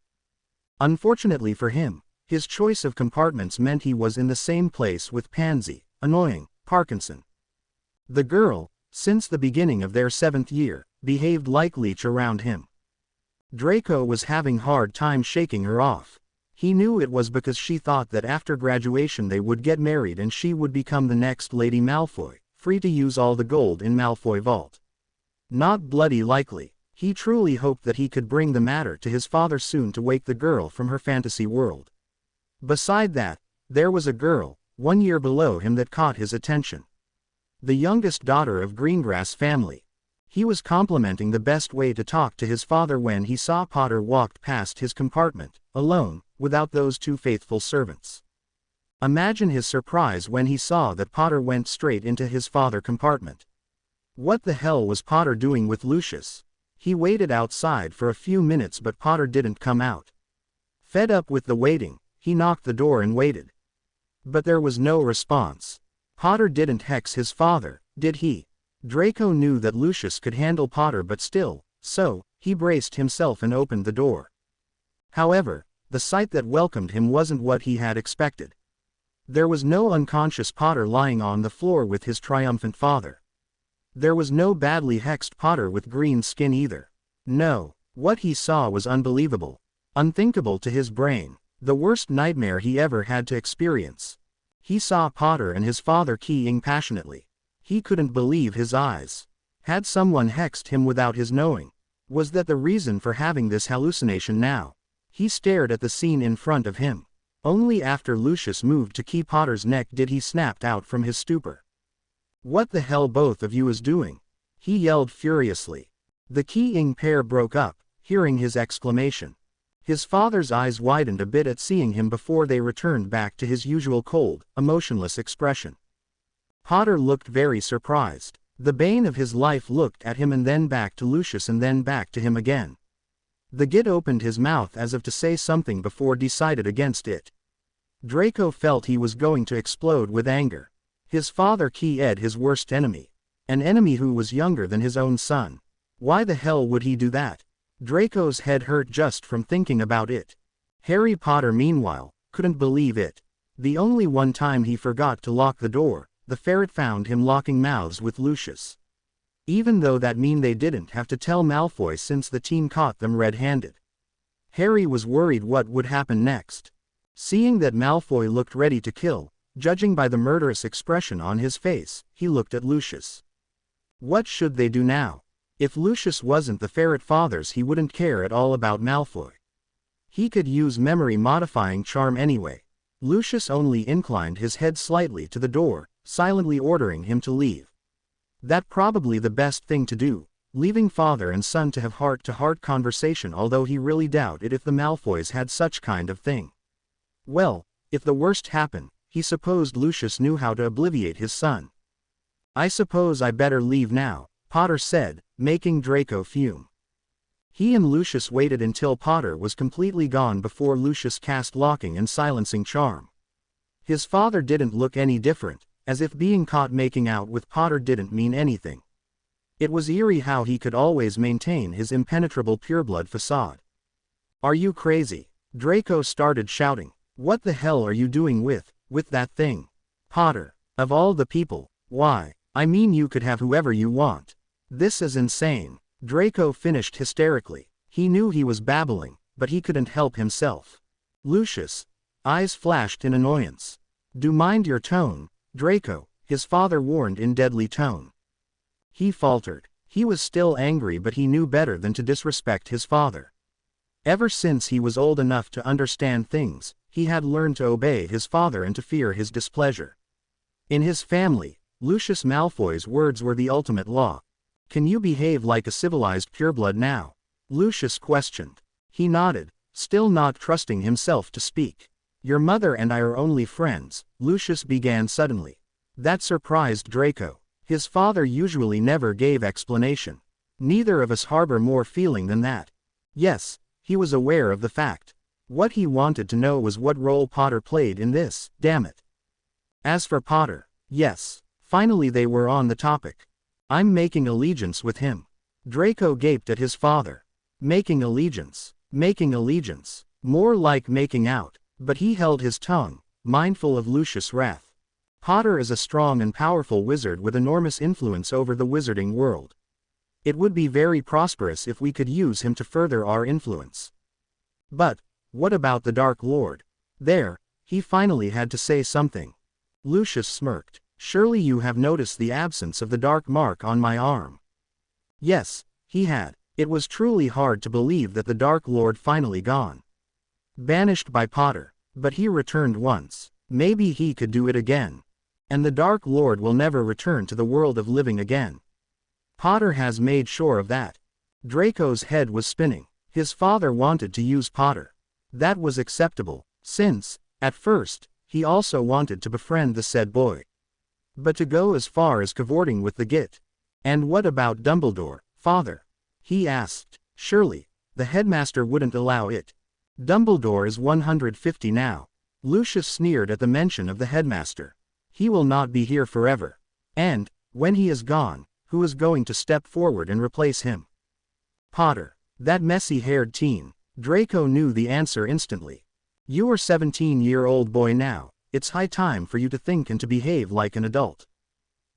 Unfortunately for him, his choice of compartments meant he was in the same place with Pansy, annoying, Parkinson. The girl, since the beginning of their 7th year, behaved like leech around him. Draco was having hard time shaking her off. He knew it was because she thought that after graduation they would get married and she would become the next Lady Malfoy, free to use all the gold in Malfoy Vault. Not bloody likely. He truly hoped that he could bring the matter to his father soon to wake the girl from her fantasy world. Beside that, there was a girl, 1 year below him, that caught his attention. The youngest daughter of Greengrass family. He was complimenting the best way to talk to his father when he saw Potter walked past his compartment, alone, without those two faithful servants. Imagine his surprise when he saw that Potter went straight into his father's compartment. What the hell was Potter doing with Lucius? He waited outside for a few minutes but Potter didn't come out. Fed up with the waiting, he knocked the door and waited. But there was no response. Potter didn't hex his father, did he? Draco knew that Lucius could handle Potter but still, so, he braced himself and opened the door. However, the sight that welcomed him wasn't what he had expected. There was no unconscious Potter lying on the floor with his triumphant father. There was no badly hexed Potter with green skin either. No, what he saw was unbelievable. Unthinkable to his brain. The worst nightmare he ever had to experience. He saw Potter and his father keying passionately. He couldn't believe his eyes. Had someone hexed him without his knowing? Was that the reason for having this hallucination now? He stared at the scene in front of him. Only after Lucius moved to key Potter's neck did he snap out from his stupor. "What the hell both of you is doing?" he yelled furiously. The keying pair broke up, hearing his exclamation. His father's eyes widened a bit at seeing him before they returned back to his usual cold, emotionless expression. Potter looked very surprised. The bane of his life looked at him and then back to Lucius and then back to him again. The Git opened his mouth as if to say something before decided against it. Draco felt he was going to explode with anger. His father keyed his worst enemy. An enemy who was younger than his own son. Why the hell would he do that? Draco's head hurt just from thinking about it. Harry Potter meanwhile, couldn't believe it. The only one time he forgot to lock the door, the ferret found him locking mouths with Lucius. Even though that mean they didn't have to tell Malfoy since the team caught them red-handed. Harry was worried what would happen next. Seeing that Malfoy looked ready to kill, judging by the murderous expression on his face, he looked at Lucius. What should they do now? If Lucius wasn't the ferret father's he wouldn't care at all about Malfoy. He could use memory-modifying charm anyway. Lucius only inclined his head slightly to the door, silently ordering him to leave. That probably the best thing to do, leaving father and son to have heart-to-heart conversation, although he really doubted if the Malfoys had such kind of thing. Well, if the worst happened, he supposed Lucius knew how to obliviate his son. "I suppose I better leave now," Potter said, making Draco fume. He and Lucius waited until Potter was completely gone before Lucius cast locking and silencing charm. His father didn't look any different, as if being caught making out with Potter didn't mean anything. It was eerie how he could always maintain his impenetrable pureblood facade. "Are you crazy?" Draco started shouting. "What the hell are you doing with that thing? Potter, of all the people, why, I mean you could have whoever you want. This is insane." Draco finished hysterically. He knew he was babbling, but he couldn't help himself. "Lucius, Eyes flashed in annoyance. Do mind your tone, Draco, his father warned in deadly tone. He faltered. He was still angry, but he knew better than to disrespect his father. Ever since he was old enough to understand things, he had learned to obey his father and to fear his displeasure. In his family, Lucius Malfoy's words were the ultimate law. Can you behave like a civilized pureblood now? Lucius questioned. He nodded, still not trusting himself to speak. Your mother and I are only friends, Lucius began suddenly. That surprised Draco. His father usually never gave explanation. Neither of us harbor more feeling than that. Yes, he was aware of the fact. What he wanted to know was what role Potter played in this, damn it. As for Potter, yes, finally they were on the topic. I'm making allegiance with him. Draco gaped at his father. Making allegiance. More like making out, but he held his tongue, mindful of Lucius' wrath. Potter is a strong and powerful wizard with enormous influence over the wizarding world. It would be very prosperous if we could use him to further our influence. But, what about the Dark Lord? There, he finally had to say something. Lucius smirked. Surely you have noticed the absence of the dark mark on my arm. Yes, he had. It was truly hard to believe that the Dark Lord finally gone. Banished by Potter, but he returned once. Maybe he could do it again. And the Dark Lord will never return to the world of living again. Potter has made sure of that. Draco's head was spinning. His father wanted to use Potter. That was acceptable, since, at first, he also wanted to befriend the said boy. But to go as far as cavorting with the Git. And what about Dumbledore, father? He asked. Surely, the headmaster wouldn't allow it. Dumbledore is 150 now. Lucius sneered at the mention of the headmaster. He will not be here forever. And, when he is gone, who is going to step forward and replace him? Potter. That messy-haired teen. Draco knew the answer instantly. You are 17-year-old boy now. It's high time for you to think and to behave like an adult.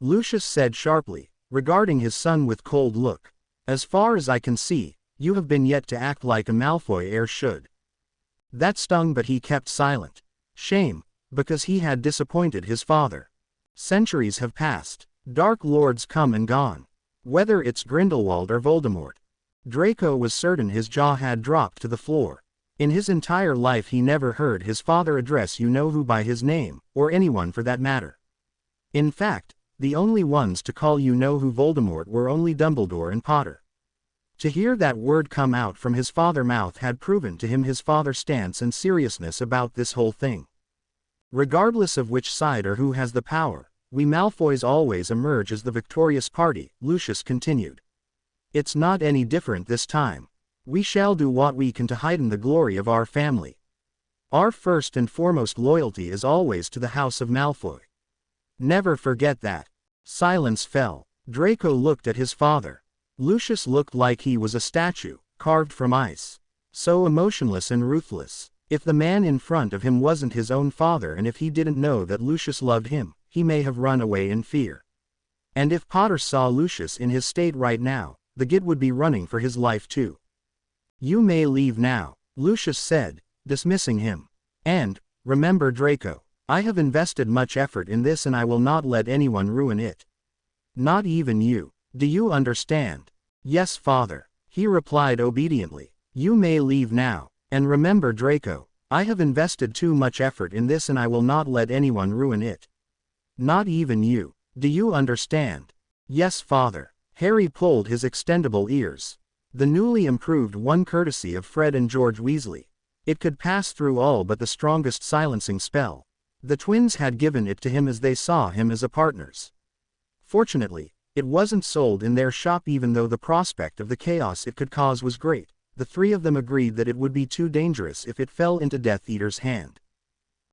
Lucius said sharply, regarding his son with cold look. As far as I can see, you have been yet to act like a Malfoy heir should. That stung, but he kept silent. Shame, because he had disappointed his father. Centuries have passed. Dark Lords come and gone. Whether it's Grindelwald or Voldemort. Draco was certain his jaw had dropped to the floor. In his entire life he never heard his father address you-know-who by his name, or anyone for that matter. In fact, the only ones to call you-know-who Voldemort were only Dumbledore and Potter. To hear that word come out from his father's mouth had proven to him his father's stance and seriousness about this whole thing. Regardless of which side or who has the power, we Malfoys always emerge as the victorious party, Lucius continued. It's not any different this time. We shall do what we can to heighten the glory of our family. Our first and foremost loyalty is always to the House of Malfoy. Never forget that. Silence fell. Draco looked at his father. Lucius looked like he was a statue, carved from ice. So emotionless and ruthless. If the man in front of him wasn't his own father, and if he didn't know that Lucius loved him, he may have run away in fear. And if Potter saw Lucius in his state right now, the Git would be running for his life too. You may leave now, Lucius said, dismissing him. And, remember Draco, I have invested much effort in this and I will not let anyone ruin it. Not even you. Do you understand? Yes, father, he replied obediently. You may leave now. And remember Draco, I have invested too much effort in this and I will not let anyone ruin it. Not even you. Do you understand? Yes, father. Harry pulled his extendable ears. The newly improved one courtesy of Fred and George Weasley. It could pass through all but the strongest silencing spell. The twins had given it to him as they saw him as a partner's. Fortunately, it wasn't sold in their shop even though the prospect of the chaos it could cause was great. The three of them agreed that it would be too dangerous if it fell into Death Eater's hand.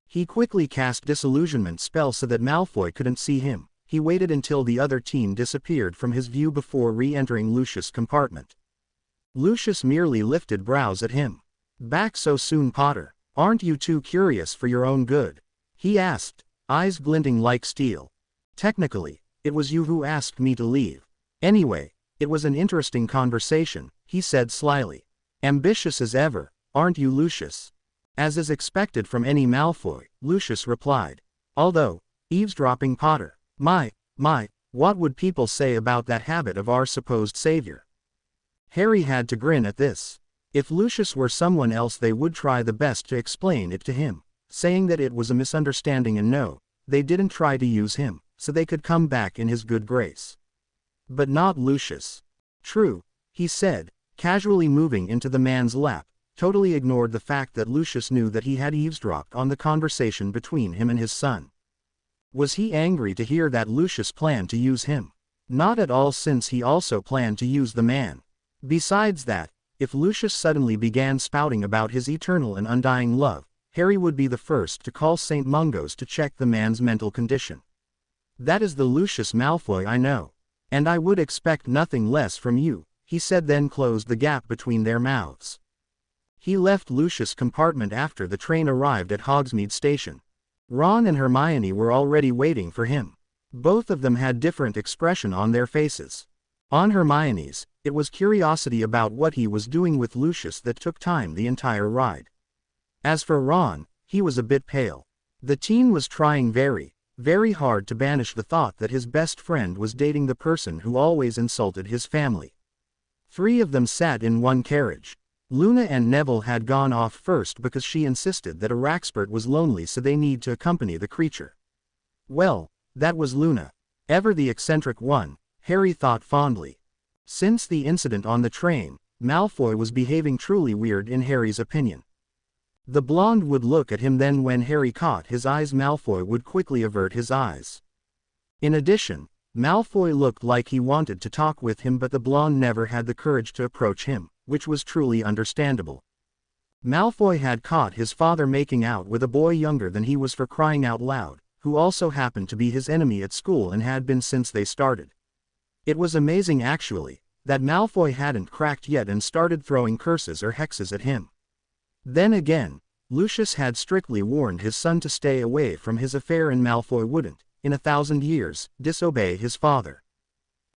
He quickly cast disillusionment spell so that Malfoy couldn't see him. He waited until the other teen disappeared from his view before re-entering Lucius' compartment. Lucius merely lifted brows at him. Back so soon, Potter? Aren't you too curious for your own good? He asked, eyes glinting like steel. Technically, it was you who asked me to leave. Anyway, it was an interesting conversation, he said slyly. Ambitious as ever, aren't you, Lucius? As is expected from any Malfoy, Lucius replied. Although, eavesdropping Potter. My, what would people say about that habit of our supposed savior? Harry had to grin at this. If Lucius were someone else they would try the best to explain it to him, saying that it was a misunderstanding and no, they didn't try to use him, so they could come back in his good grace. But not Lucius. True, he said, casually moving into the man's lap, totally ignored the fact that Lucius knew that he had eavesdropped on the conversation between him and his son. Was he angry to hear that Lucius planned to use him? Not at all, since he also planned to use the man. Besides that, if Lucius suddenly began spouting about his eternal and undying love, Harry would be the first to call St. Mungo's to check the man's mental condition. That is the Lucius Malfoy I know. And I would expect nothing less from you, he said, then closed the gap between their mouths. He left Lucius' compartment after the train arrived at Hogsmeade Station. Ron and Hermione were already waiting for him. Both of them had different expression on their faces. On Hermione's, it was curiosity about what he was doing with Lucius that took time the entire ride. As for Ron, he was a bit pale. The teen was trying very hard to banish the thought that his best friend was dating the person who always insulted his family. 3 of them sat in one carriage. Luna and Neville had gone off first because she insisted that a Raxpert was lonely, so they need to accompany the creature. Well, that was Luna. Ever the eccentric one, Harry thought fondly. Since the incident on the train, Malfoy was behaving truly weird in Harry's opinion. The blonde would look at him, then when Harry caught his eyes Malfoy would quickly avert his eyes. In addition, Malfoy looked like he wanted to talk with him, but the blonde never had the courage to approach him, which was truly understandable. Malfoy had caught his father making out with a boy younger than he was, for crying out loud, who also happened to be his enemy at school and had been since they started. It was amazing actually, that Malfoy hadn't cracked yet and started throwing curses or hexes at him. Then again, Lucius had strictly warned his son to stay away from his affair, and Malfoy wouldn't, in 1,000 years, disobey his father.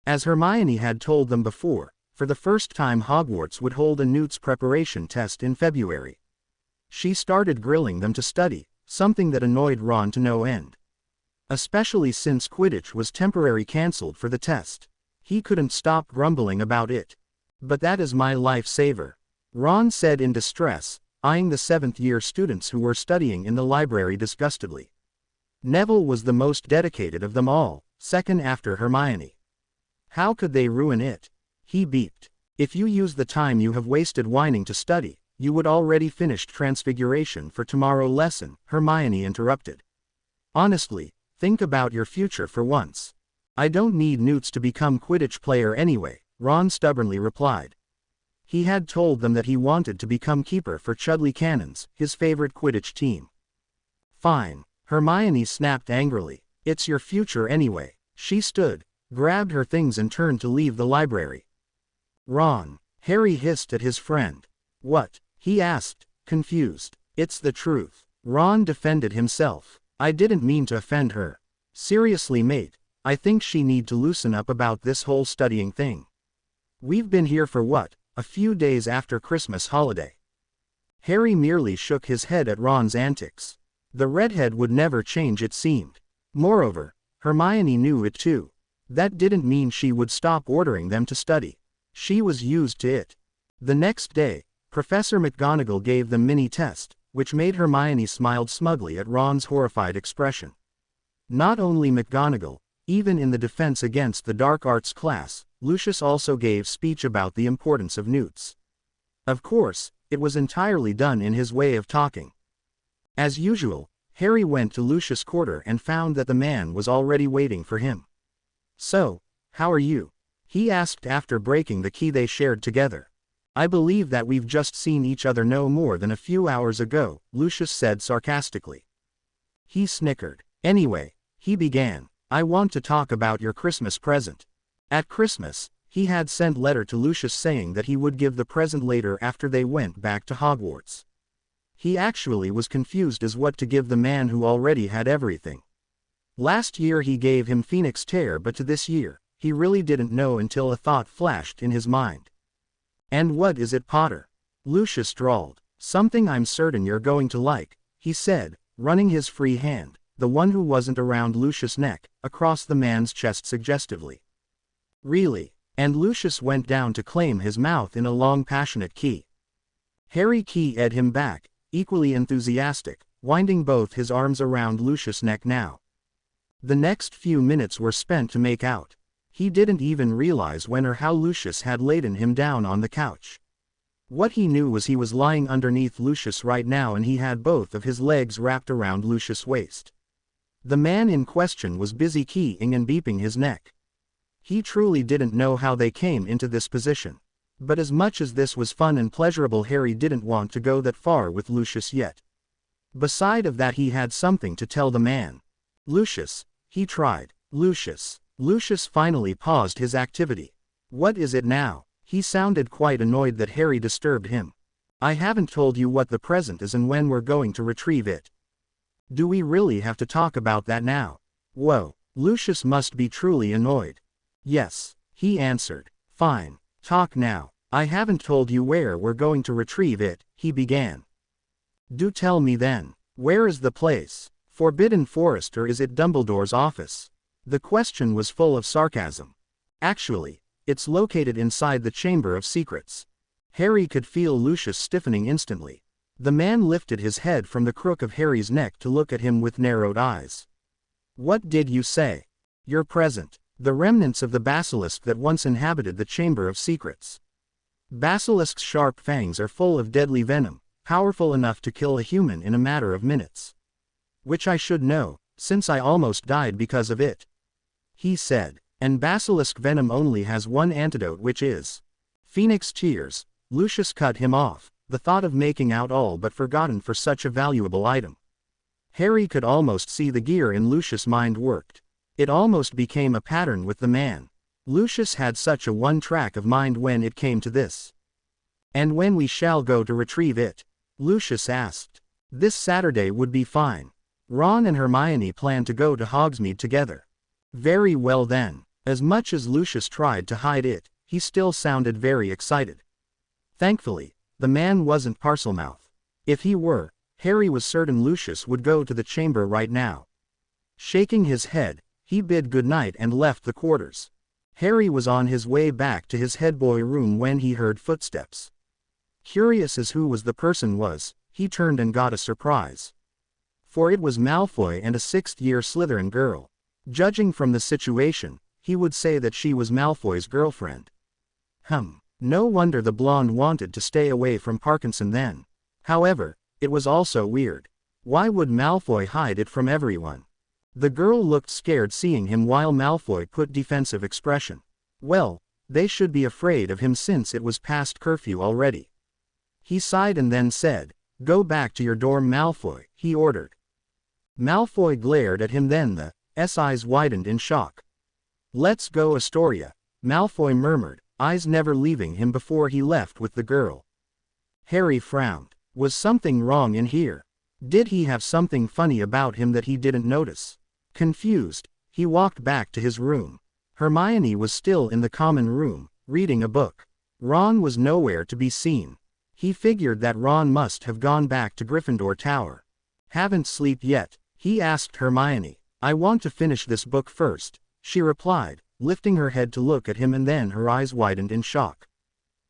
As Hermione had told them before, for the first time Hogwarts would hold a Newt's preparation test in February. She started grilling them to study, something that annoyed Ron to no end. Especially since Quidditch was temporarily cancelled for the test. He couldn't stop grumbling about it. But that is my life-saver, Ron said in distress, eyeing the 7th-year students who were studying in the library disgustedly. Neville was the most dedicated of them all, second after Hermione. How could they ruin it? He beeped. If you use the time you have wasted whining to study, you would already finished Transfiguration for tomorrow lesson, Hermione interrupted. Honestly, think about your future for once. I don't need Newts to become Quidditch player anyway, Ron stubbornly replied. He had told them that he wanted to become keeper for Chudley Cannons, his favorite Quidditch team. Fine, Hermione snapped angrily. It's your future anyway. She stood, grabbed her things and turned to leave the library. Ron, Harry hissed at his friend. What? He asked, confused. It's the truth. Ron defended himself. I didn't mean to offend her. Seriously, mate, I think she need to loosen up about this whole studying thing. We've been here for what, a few days after Christmas holiday. Harry merely shook his head at Ron's antics. The redhead would never change, it seemed. Moreover, Hermione knew it too. That didn't mean she would stop ordering them to study. She was used to it. The next day, Professor McGonagall gave them mini-test, which made Hermione smiled smugly at Ron's horrified expression. Not only McGonagall, even in the defense against the dark arts class, Lucius also gave speech about the importance of Newts. Of course, it was entirely done in his way of talking. As usual, Harry went to Lucius' quarter and found that the man was already waiting for him. So, how are you? He asked after breaking the key they shared together. I believe that we've just seen each other no more than a few hours ago, Lucius said sarcastically. He snickered. Anyway, he began, I want to talk about your Christmas present. At Christmas, he had sent letter to Lucius saying that he would give the present later after they went back to Hogwarts. He actually was confused as what to give the man who already had everything. Last year he gave him Phoenix Tear, but to this year, he really didn't know until a thought flashed in his mind. And what is it, Potter? Lucius drawled. Something I'm certain you're going to like, he said, running his free hand, the one who wasn't around Lucius' neck, across the man's chest suggestively. Really? And Lucius went down to claim his mouth in a long passionate key. Harry keyed him back, equally enthusiastic, winding both his arms around Lucius' neck now. The next few minutes were spent to make out. He didn't even realize when or how Lucius had laden him down on the couch. What he knew was he was lying underneath Lucius right now and he had both of his legs wrapped around Lucius' waist. The man in question was busy keying and beeping his neck. He truly didn't know how they came into this position. But as much as this was fun and pleasurable, Harry didn't want to go that far with Lucius yet. Beside of that, he had something to tell the man. Lucius, he tried. Lucius. Lucius finally paused his activity. What is it now? He sounded quite annoyed that Harry disturbed him. I haven't told you what the present is and when we're going to retrieve it. Do we really have to talk about that now? Whoa, Lucius must be truly annoyed. Yes, he answered. Fine, talk now. I haven't told you where we're going to retrieve it, he began. Do tell me then. Where is the place? Forbidden Forest, or is it Dumbledore's office? The question was full of sarcasm. Actually, it's located inside the Chamber of Secrets. Harry could feel Lucius stiffening instantly. The man lifted his head from the crook of Harry's neck to look at him with narrowed eyes. What did you say? Your present. The remnants of the basilisk that once inhabited the Chamber of Secrets. Basilisk's sharp fangs are full of deadly venom, powerful enough to kill a human in a matter of minutes. Which I should know, since I almost died because of it. He said, and basilisk venom only has one antidote, which is Phoenix tears. Lucius cut him off, the thought of making out all but forgotten for such a valuable item. Harry could almost see the gear in Lucius' mind worked. It almost became a pattern with the man. Lucius had such a one-track of mind when it came to this. And when we shall go to retrieve it? Lucius asked. This Saturday would be fine. Ron and Hermione plan to go to Hogsmeade together. Very well then. As much as Lucius tried to hide it, he still sounded very excited. Thankfully, the man wasn't Parselmouth. If he were, Harry was certain Lucius would go to the chamber right now. Shaking his head, he bid goodnight and left the quarters. Harry was on his way back to his headboy room when he heard footsteps. Curious as who was the person was, he turned and got a surprise. For it was Malfoy and a sixth-year Slytherin girl. Judging from the situation, he would say that she was Malfoy's girlfriend. No wonder the blonde wanted to stay away from Parkinson then. However, it was also weird. Why would Malfoy hide it from everyone? The girl looked scared seeing him while Malfoy put defensive expression. Well, they should be afraid of him since it was past curfew already. He sighed and then said, "Go back to your dorm, Malfoy," he ordered. Malfoy glared at him, then the eyes widened in shock. "Let's go, Astoria," Malfoy murmured, eyes never leaving him before he left with the girl. Harry frowned. Was something wrong in here? Did he have something funny about him that he didn't notice? Confused, he walked back to his room. Hermione was still in the common room, reading a book. Ron was nowhere to be seen. He figured that Ron must have gone back to Gryffindor Tower. "Haven't slept yet?" he asked Hermione. "I want to finish this book first," she replied, lifting her head to look at him, and then her eyes widened in shock.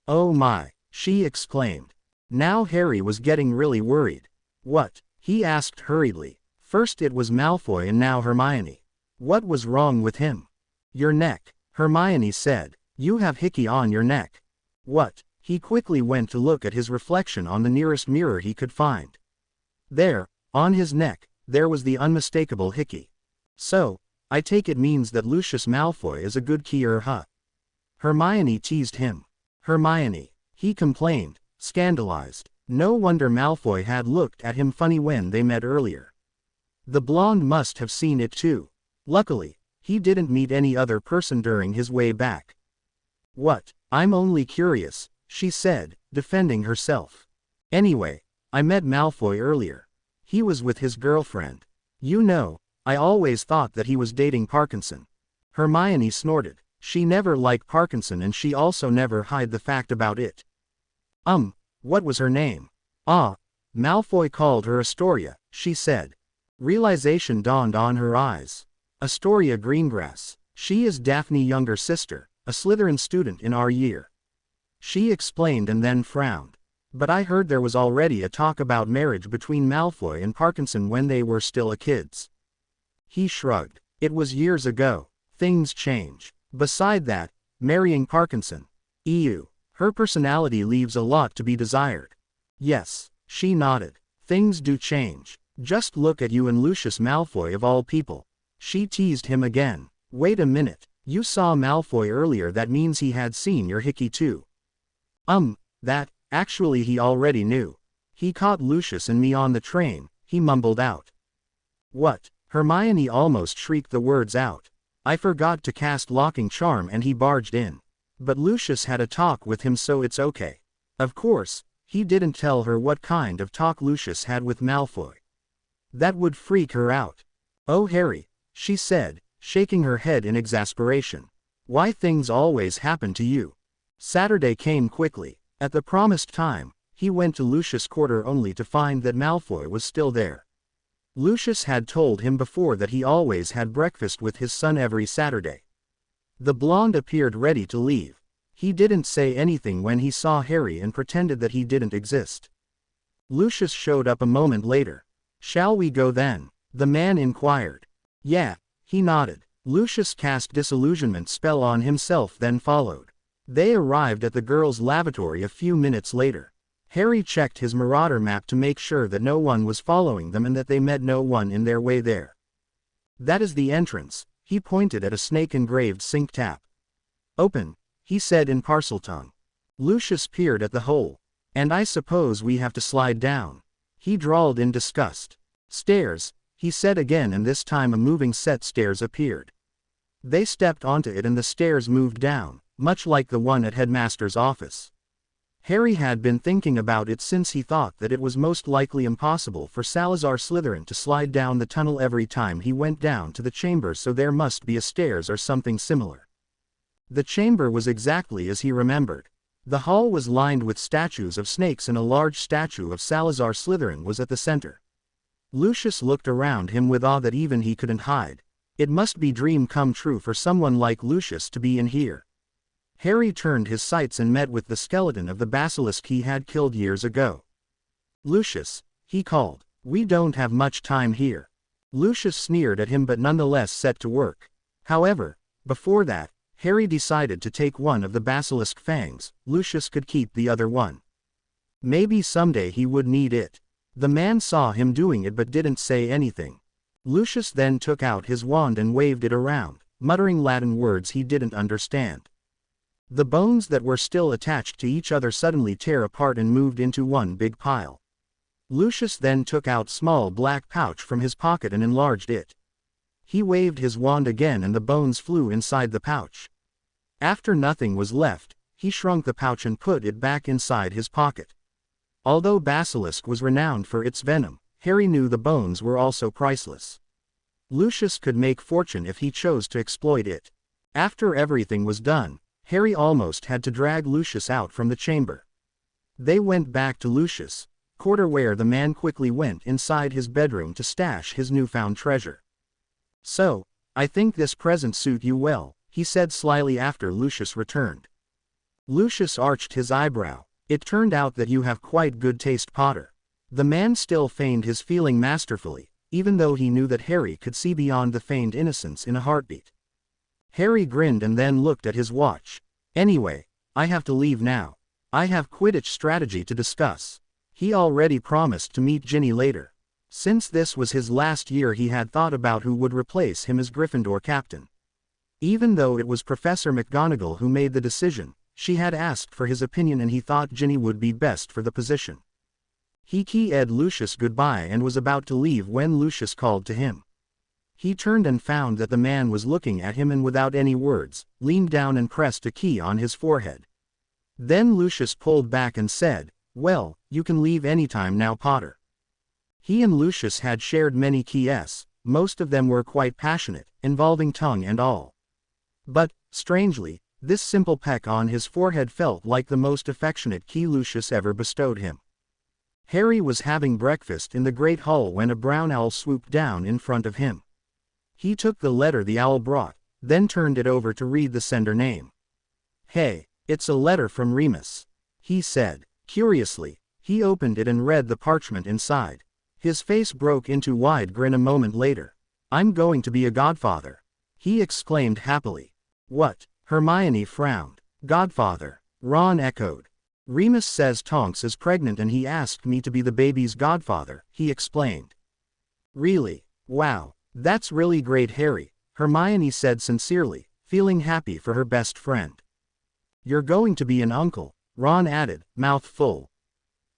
"Oh my," she exclaimed. Now Harry was getting really worried. "What?" he asked hurriedly. First it was Malfoy and now Hermione. What was wrong with him? "Your neck," Hermione said. "You have hickey on your neck." "What?" He quickly went to look at his reflection on the nearest mirror he could find. There, on his neck, there was the unmistakable hickey. "So, I take it means that Lucius Malfoy is a good keyer, huh?" Hermione teased him. "Hermione," he complained, scandalized. No wonder Malfoy had looked at him funny when they met earlier. The blonde must have seen it too. Luckily, he didn't meet any other person during his way back. "What? I'm only curious," she said, defending herself. "Anyway, I met Malfoy earlier. He was with his girlfriend. You know, I always thought that he was dating Parkinson." Hermione snorted. She never liked Parkinson and she also never hid the fact about it. What was her name?" Ah, Malfoy called her Astoria, she said. Realization dawned on her eyes. Astoria Greengrass. She is Daphne's younger sister, a Slytherin student in our year. She explained and then frowned. But I heard there was already a talk about marriage between Malfoy and Parkinson when they were still a kids. He shrugged. It was years ago. Things change. Beside that, marrying Parkinson. Ew. Her personality leaves a lot to be desired. Yes, she nodded. Things do change. Just look at you and Lucius Malfoy of all people. She teased him again. Wait a minute. You saw Malfoy earlier, that means he had seen your hickey too. That, actually he already knew. He caught Lucius and me on the train, he mumbled out. What? Hermione almost shrieked the words out. I forgot to cast locking charm and he barged in. But Lucius had a talk with him, so it's okay. Of course, he didn't tell her what kind of talk Lucius had with Malfoy. That would freak her out. Oh Harry, she said, shaking her head in exasperation. Why things always happen to you. Saturday came quickly. At the promised time, he went to Lucius' quarter only to find that Malfoy was still there. Lucius had told him before that he always had breakfast with his son every Saturday. The blonde appeared ready to leave. He didn't say anything when he saw Harry and pretended that he didn't exist. Lucius showed up a moment later. Shall we go then? The man inquired. Yeah, he nodded. Lucius cast disillusionment spell on himself then followed. They arrived at the girls' lavatory a few minutes later. Harry checked his marauder map to make sure that no one was following them and that they met no one in their way there. That is the entrance, he pointed at a snake-engraved sink tap. Open, he said in Parseltongue. Lucius peered at the hole. And I suppose we have to slide down. He drawled in disgust. Stairs, he said again, and this time a moving set stairs appeared. They stepped onto it and the stairs moved down, much like the one at Headmaster's office. Harry had been thinking about it since he thought that it was most likely impossible for Salazar Slytherin to slide down the tunnel every time he went down to the chamber, so there must be a stairs or something similar. The chamber was exactly as he remembered. The hall was lined with statues of snakes and a large statue of Salazar Slytherin was at the center. Lucius looked around him with awe that even he couldn't hide. It must be dream come true for someone like Lucius to be in here. Harry turned his sights and met with the skeleton of the basilisk he had killed years ago. Lucius, he called, we don't have much time here. Lucius sneered at him but nonetheless set to work. However, before that, Harry decided to take one of the basilisk fangs. Lucius could keep the other one. Maybe someday he would need it. The man saw him doing it but didn't say anything. Lucius then took out his wand and waved it around, muttering Latin words he didn't understand. The bones that were still attached to each other suddenly tear apart and moved into one big pile. Lucius then took out small black pouch from his pocket and enlarged it. He waved his wand again and the bones flew inside the pouch. After nothing was left, he shrunk the pouch and put it back inside his pocket. Although basilisk was renowned for its venom, Harry knew the bones were also priceless. Lucius could make fortune if he chose to exploit it. After everything was done, Harry almost had to drag Lucius out from the chamber. They went back to Lucius' quarter where the man quickly went inside his bedroom to stash his newfound treasure. So, I think this present suit you well, he said slyly after Lucius returned. Lucius arched his eyebrow. It turned out that you have quite good taste, Potter. The man still feigned his feeling masterfully, even though he knew that Harry could see beyond the feigned innocence in a heartbeat. Harry grinned and then looked at his watch. Anyway, I have to leave now. I have Quidditch strategy to discuss. He already promised to meet Ginny later. Since this was his last year, he had thought about who would replace him as Gryffindor captain. Even though it was Professor McGonagall who made the decision, she had asked for his opinion and he thought Ginny would be best for the position. He keyed Lucius goodbye and was about to leave when Lucius called to him. He turned and found that the man was looking at him and without any words, leaned down and pressed a key on his forehead. Then Lucius pulled back and said, "Well, you can leave anytime now, Potter." He and Lucius had shared many keys, most of them were quite passionate, involving tongue and all. But, strangely, this simple peck on his forehead felt like the most affectionate key Lucius ever bestowed him. Harry was having breakfast in the great hall when a brown owl swooped down in front of him. He took the letter the owl brought, then turned it over to read the sender name. "Hey, it's a letter from Remus," he said. Curiously, he opened it and read the parchment inside. His face broke into a wide grin a moment later. "I'm going to be a godfather," he exclaimed happily. "What?" Hermione frowned. "Godfather," Ron echoed. "Remus says Tonks is pregnant and he asked me to be the baby's godfather," he explained. "Really? Wow, that's really great, Harry," Hermione said sincerely, feeling happy for her best friend. "You're going to be an uncle," Ron added, mouth full.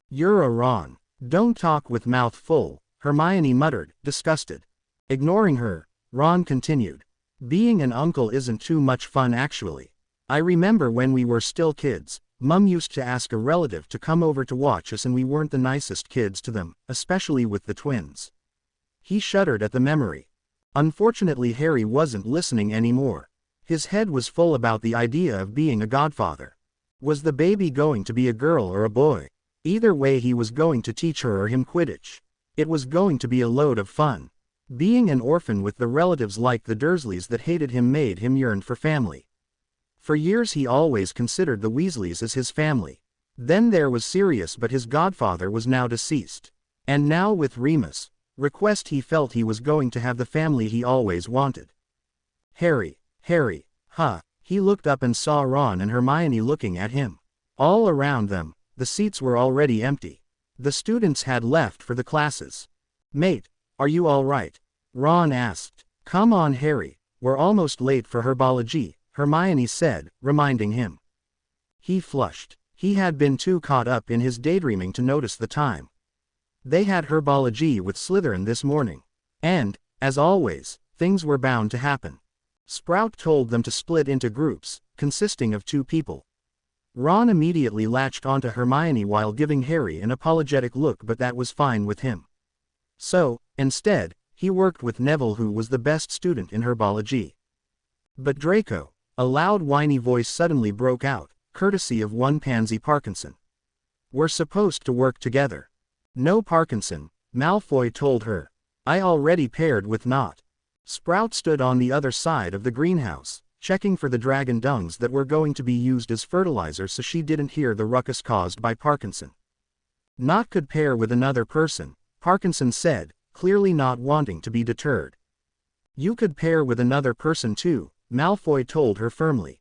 "You're a Ron. Don't talk with mouth full," Hermione muttered, disgusted. Ignoring her, Ron continued. "Being an uncle isn't too much fun actually. I remember when we were still kids, Mum used to ask a relative to come over to watch us and we weren't the nicest kids to them, especially with the twins." He shuddered at the memory. Unfortunately, Harry wasn't listening anymore. His head was full about the idea of being a godfather. Was the baby going to be a girl or a boy? Either way, he was going to teach her or him Quidditch. It was going to be a load of fun. Being an orphan with the relatives like the Dursleys that hated him made him yearn for family. For years he always considered the Weasleys as his family. Then there was Sirius, but his godfather was now deceased. And now with Remus' request he felt he was going to have the family he always wanted. Harry, huh? He looked up and saw Ron and Hermione looking at him. All around them, the seats were already empty. The students had left for the classes. "Mate, are you all right?" Ron asked. "Come on, Harry, we're almost late for herbology," Hermione said, reminding him. He flushed. He had been too caught up in his daydreaming to notice the time. They had herbology with Slytherin this morning. And, as always, things were bound to happen. Sprout told them to split into groups, consisting of 2 people. Ron immediately latched onto Hermione while giving Harry an apologetic look, but that was fine with him. So, instead, he worked with Neville, who was the best student in herbology. "But Draco," a loud whiny voice suddenly broke out, courtesy of one Pansy Parkinson. "We're supposed to work together." "No, Parkinson," Malfoy told her. "I already paired with Not." Sprout stood on the other side of the greenhouse, checking for the dragon dungs that were going to be used as fertilizer, so she didn't hear the ruckus caused by Parkinson. "Not could pair with another person," Parkinson said, clearly not wanting to be deterred. "You could pair with another person too," Malfoy told her firmly.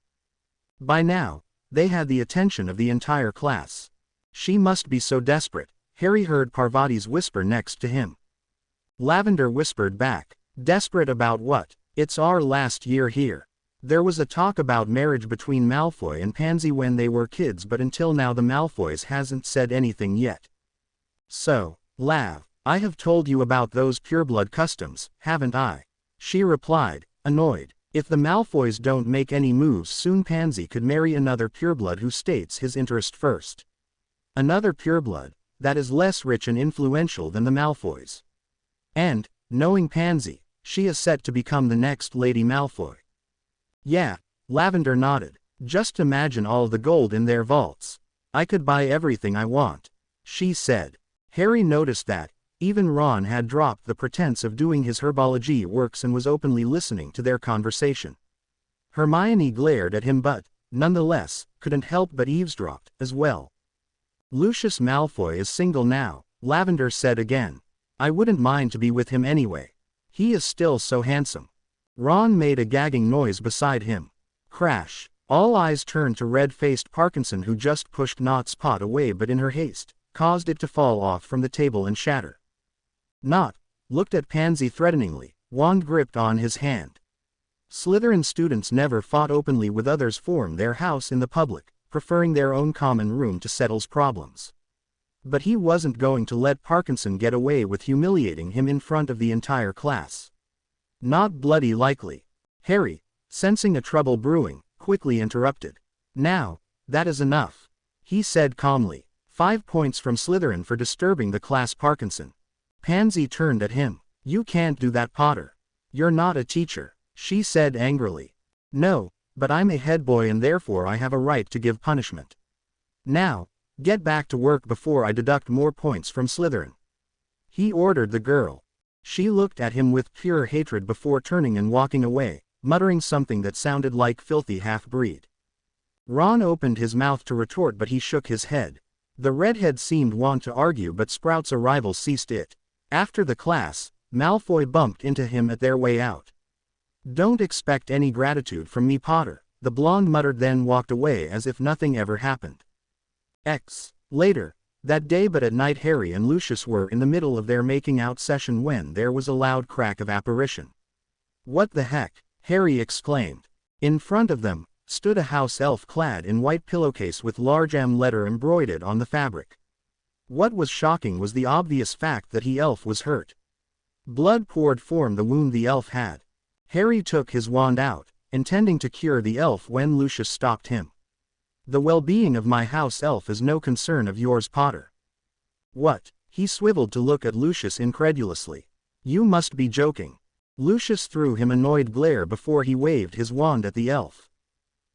By now, they had the attention of the entire class. "She must be so desperate," Harry heard Parvati's whisper next to him. Lavender whispered back, "Desperate about what? It's our last year here. There was a talk about marriage between Malfoy and Pansy when they were kids, but until now the Malfoys hasn't said anything yet." "So, Lav, I have told you about those pureblood customs, haven't I?" she replied, annoyed. "If the Malfoys don't make any moves soon, Pansy could marry another pureblood who states his interest first. Another pureblood that is less rich and influential than the Malfoys. And, knowing Pansy, she is set to become the next Lady Malfoy." "Yeah," Lavender nodded. "Just imagine all the gold in their vaults. I could buy everything I want," she said. Harry noticed that even Ron had dropped the pretense of doing his herbology works and was openly listening to their conversation. Hermione glared at him but, nonetheless, couldn't help but eavesdrop as well. "Lucius Malfoy is single now," Lavender said again. "I wouldn't mind to be with him anyway. He is still so handsome." Ron made a gagging noise beside him. Crash. All eyes turned to red-faced Parkinson, who just pushed Not's pot away but in her haste, caused it to fall off from the table and shatter. Not looked at Pansy threateningly, wand gripped on his hand. Slytherin students never fought openly with others, formed their house in the public, preferring their own common room to settle problems. But he wasn't going to let Parkinson get away with humiliating him in front of the entire class. "Not bloody likely." Harry, sensing a trouble brewing, quickly interrupted. "Now, that is enough," he said calmly. 5 points from Slytherin for disturbing the class, Parkinson. Pansy turned at him. "You can't do that, Potter. You're not a teacher," she said angrily. "No, but I'm a head boy and therefore I have a right to give punishment. Now, Get back to work before I deduct more points from Slytherin. He ordered the girl. She looked at him with pure hatred before turning and walking away, muttering something that sounded like filthy half-breed. Ron opened his mouth to retort, but he shook his head. The redhead seemed want to argue, but Sprout's arrival ceased it. After the class, Malfoy bumped into him at their way out. "Don't expect any gratitude from me, Potter," the blonde muttered, then walked away as if nothing ever happened. Later, that day, but at night, Harry and Lucius were in the middle of their making out session when there was a loud crack of apparition. "What the heck?" Harry exclaimed. In front of them stood a house elf clad in white pillowcase with large M letter embroidered on the fabric. What was shocking was the obvious fact that the elf was hurt. Blood poured from the wound the elf had. Harry took his wand out, intending to cure the elf, when Lucius stopped him. "The well-being of my house elf is no concern of yours, Potter." "What?" He swiveled to look at Lucius incredulously. "You must be joking." Lucius threw him an annoyed glare before he waved his wand at the elf.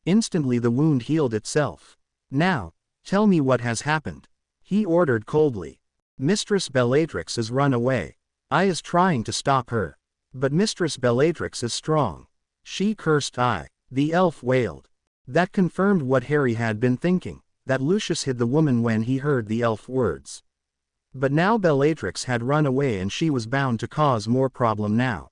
Instantly the wound healed itself. "Now, tell me what has happened," he ordered coldly. "Mistress Bellatrix has run away. I is trying to stop her. But Mistress Bellatrix is strong. She cursed the elf wailed. That confirmed what Harry had been thinking, that Lucius hid the woman when he heard the elf words. But now Bellatrix had run away and she was bound to cause more problem now.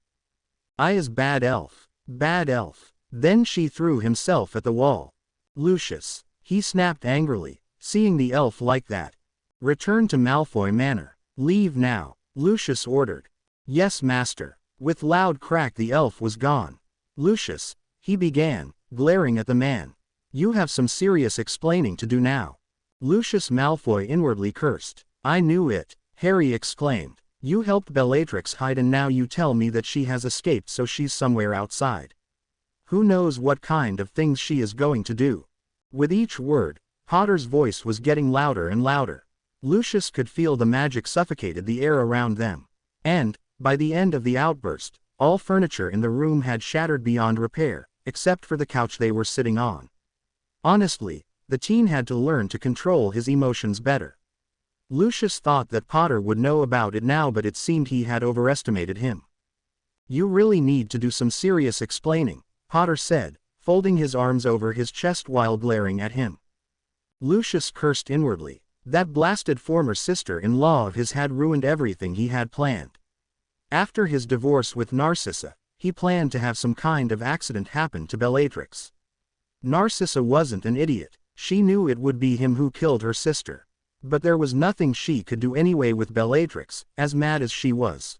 "I is bad elf. Bad elf." Then she threw himself at the wall. "Lucius," he snapped angrily, seeing the elf like that. "Return to Malfoy Manor. Leave now," Lucius ordered. "Yes, master." With loud crack the elf was gone. "Lucius," he began, glaring at the man. "You have some serious explaining to do now." Lucius Malfoy inwardly cursed. "I knew it," Harry exclaimed. "You helped Bellatrix hide and now you tell me that she has escaped, so she's somewhere outside. Who knows what kind of things she is going to do." With each word, Potter's voice was getting louder and louder. Lucius could feel the magic suffocated the air around them. And, by the end of the outburst, all furniture in the room had shattered beyond repair, except for the couch they were sitting on. Honestly, the teen had to learn to control his emotions better. Lucius thought that Potter would know about it now, but it seemed he had overestimated him. "You really need to do some serious explaining," Potter said, folding his arms over his chest while glaring at him. Lucius cursed inwardly. That blasted former sister-in-law of his had ruined everything he had planned. After his divorce with Narcissa, he planned to have some kind of accident happen to Bellatrix. Narcissa wasn't an idiot. She knew it would be him who killed her sister. But there was nothing she could do anyway with Bellatrix, as mad as she was.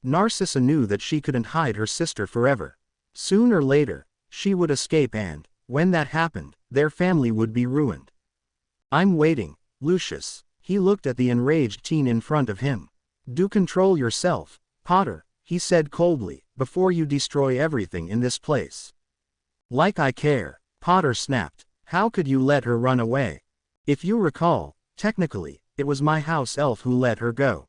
Narcissa knew that she couldn't hide her sister forever. Sooner or later, she would escape and, when that happened, their family would be ruined. "I'm waiting, Lucius." He looked at the enraged teen in front of him. "Do control yourself, Potter," he said coldly, "before you destroy everything in this place." "Like I care," Potter snapped. "How could you let her run away? If you recall, technically, it was my house elf who let her go."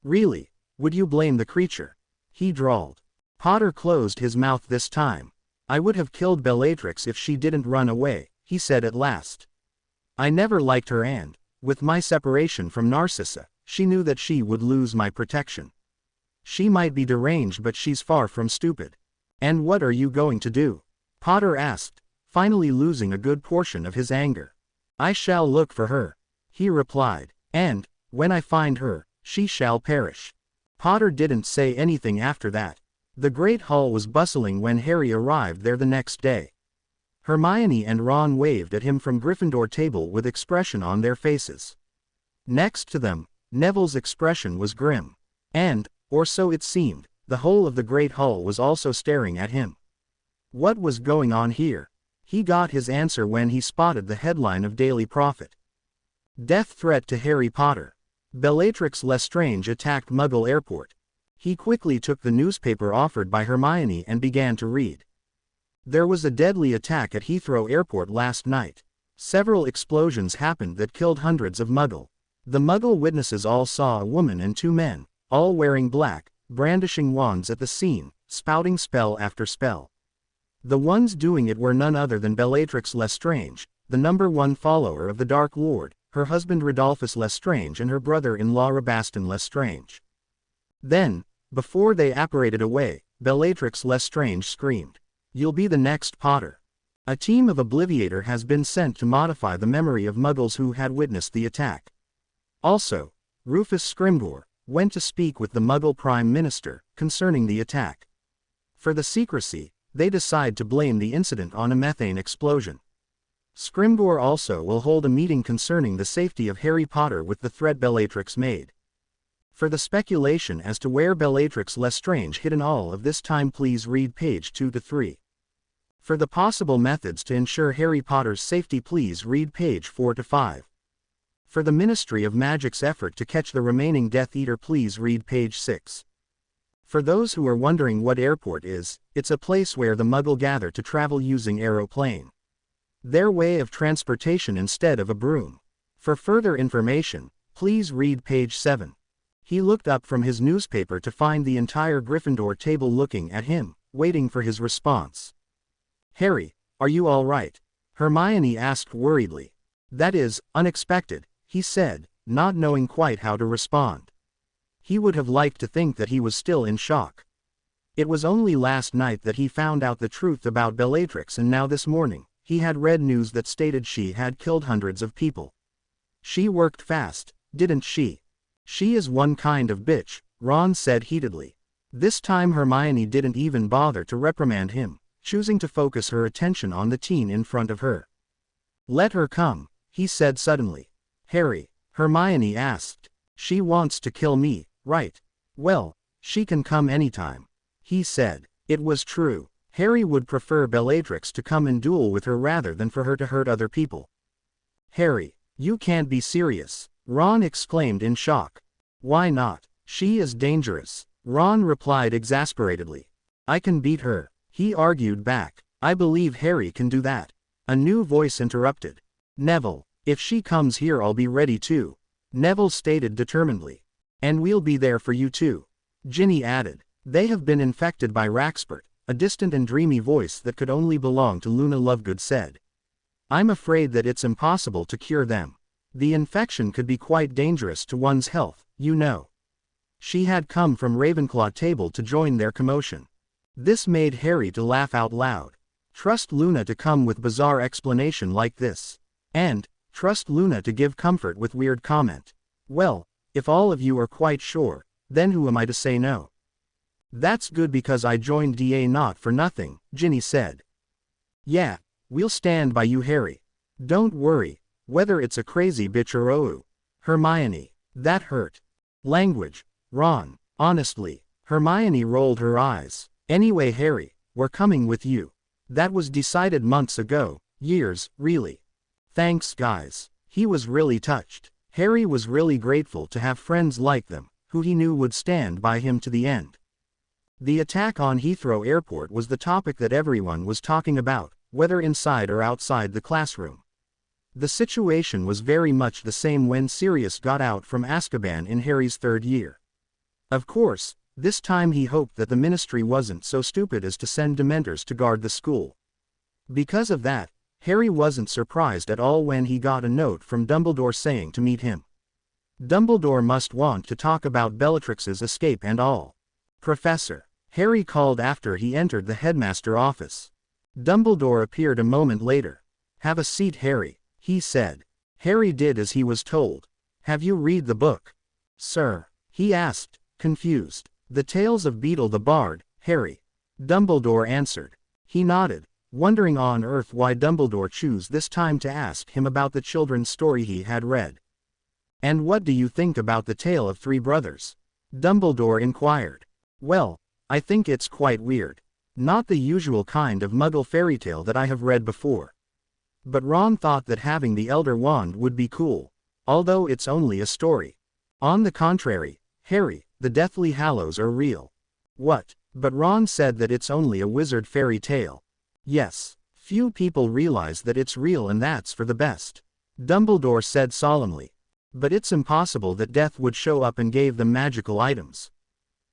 "Really? Would you blame the creature?" he drawled. Potter closed his mouth this time. "I would have killed Bellatrix if she didn't run away," he said at last. "I never liked her and, with my separation from Narcissa, she knew that she would lose my protection. She might be deranged, but she's far from stupid." "And what are you going to do?" Potter asked, finally losing a good portion of his anger. "I shall look for her," he replied, "and, when I find her, she shall perish." Potter didn't say anything after that. The Great Hall was bustling when Harry arrived there the next day. Hermione and Ron waved at him from Gryffindor table with expression on their faces. Next to them, Neville's expression was grim. And, or so it seemed, the whole of the Great Hall was also staring at him. What was going on here? He got his answer when he spotted the headline of Daily Prophet. "Death threat to Harry Potter. Bellatrix Lestrange attacked Muggle Airport." He quickly took the newspaper offered by Hermione and began to read. "There was a deadly attack at Heathrow Airport last night. Several explosions happened that killed hundreds of Muggle. The Muggle witnesses all saw a woman and two men, all wearing black, brandishing wands at the scene, spouting spell after spell. The ones doing it were none other than Bellatrix Lestrange, the #1 follower of the Dark Lord," her husband Rodolphus Lestrange and her brother-in-law Robaston Lestrange. Then, before they apparated away, Bellatrix Lestrange screamed, "You'll be the next Potter." A team of Obliviator has been sent to modify the memory of Muggles who had witnessed the attack. Also, Rufus Scrimgeour went to speak with the Muggle Prime Minister concerning the attack. For the secrecy, they decide to blame the incident on a methane explosion. Scrimgeour also will hold a meeting concerning the safety of Harry Potter with the threat Bellatrix made. For the speculation as to where Bellatrix Lestrange hid in all of this time, please read page 2 to 3. For the possible methods to ensure Harry Potter's safety, please read page 4 to 5. For the Ministry of Magic's effort to catch the remaining Death Eater, please read page 6. For those who are wondering what airport is, it's a place where the Muggle gather to travel using aeroplane. Their way of transportation instead of a broom. For further information, please read page 7. He looked up from his newspaper to find the entire Gryffindor table looking at him, waiting for his response. "Harry, are you all right?" Hermione asked worriedly. "That is unexpected," he said, not knowing quite how to respond. He would have liked to think that he was still in shock. It was only last night that he found out the truth about Bellatrix, and now this morning, he had read news that stated she had killed hundreds of people. She worked fast, didn't she? She is one kind of bitch, Ron said heatedly. This time Hermione didn't even bother to reprimand him, choosing to focus her attention on the teen in front of her. "Let her come," he said suddenly. "Harry," Hermione asked. "She wants to kill me, right?" "Well, she can come anytime," he said. It was true. Harry would prefer Bellatrix to come and duel with her rather than for her to hurt other people. "Harry, you can't be serious," Ron exclaimed in shock. "Why not? She is dangerous," Ron replied exasperatedly. "I can beat her," he argued back. "I believe Harry can do that." A new voice interrupted. "Neville, if she comes here I'll be ready too," Neville stated determinedly. "And we'll be there for you too," Ginny added. "They have been infected by Raxpert," a distant and dreamy voice that could only belong to Luna Lovegood said. "I'm afraid that it's impossible to cure them. The infection could be quite dangerous to one's health, you know." She had come from Ravenclaw table to join their commotion. This made Harry to laugh out loud. Trust Luna to come with bizarre explanation like this. And, trust Luna to give comfort with weird comment. "Well, if all of you are quite sure, then who am I to say no?" "That's good because I joined DA not for nothing," Ginny said. "Yeah, we'll stand by you Harry. Don't worry, whether it's a crazy bitch or Hermione, that hurt. Language, Ron, honestly. Hermione rolled her eyes. "Anyway Harry, we're coming with you. That was decided months ago, years, really. Thanks guys." He was really touched. Harry was really grateful to have friends like them, who he knew would stand by him to the end. The attack on Heathrow Airport was the topic that everyone was talking about, whether inside or outside the classroom. The situation was very much the same when Sirius got out from Azkaban in Harry's third year. Of course, this time he hoped that the Ministry wasn't so stupid as to send Dementors to guard the school. Because of that, Harry wasn't surprised at all when he got a note from Dumbledore saying to meet him. Dumbledore must want to talk about Bellatrix's escape and all. "Professor," Harry called after he entered the headmaster office. Dumbledore appeared a moment later. "Have a seat Harry," he said. Harry did as he was told. "Have you read the book, sir?" he asked, confused. "The Tales of Beetle the Bard, Harry," Dumbledore answered. He nodded, wondering on earth why Dumbledore chose this time to ask him about the children's story he had read. "And what do you think about the Tale of Three Brothers?" Dumbledore inquired. "Well, I think it's quite weird. Not the usual kind of Muggle fairy tale that I have read before. But Ron thought that having the Elder Wand would be cool, although it's only a story. On the contrary, Harry, the Deathly Hallows are real." "What? But Ron said that it's only a wizard fairy tale." "Yes, few people realize that it's real and that's for the best," Dumbledore said solemnly. "But it's impossible that death would show up and gave them magical items."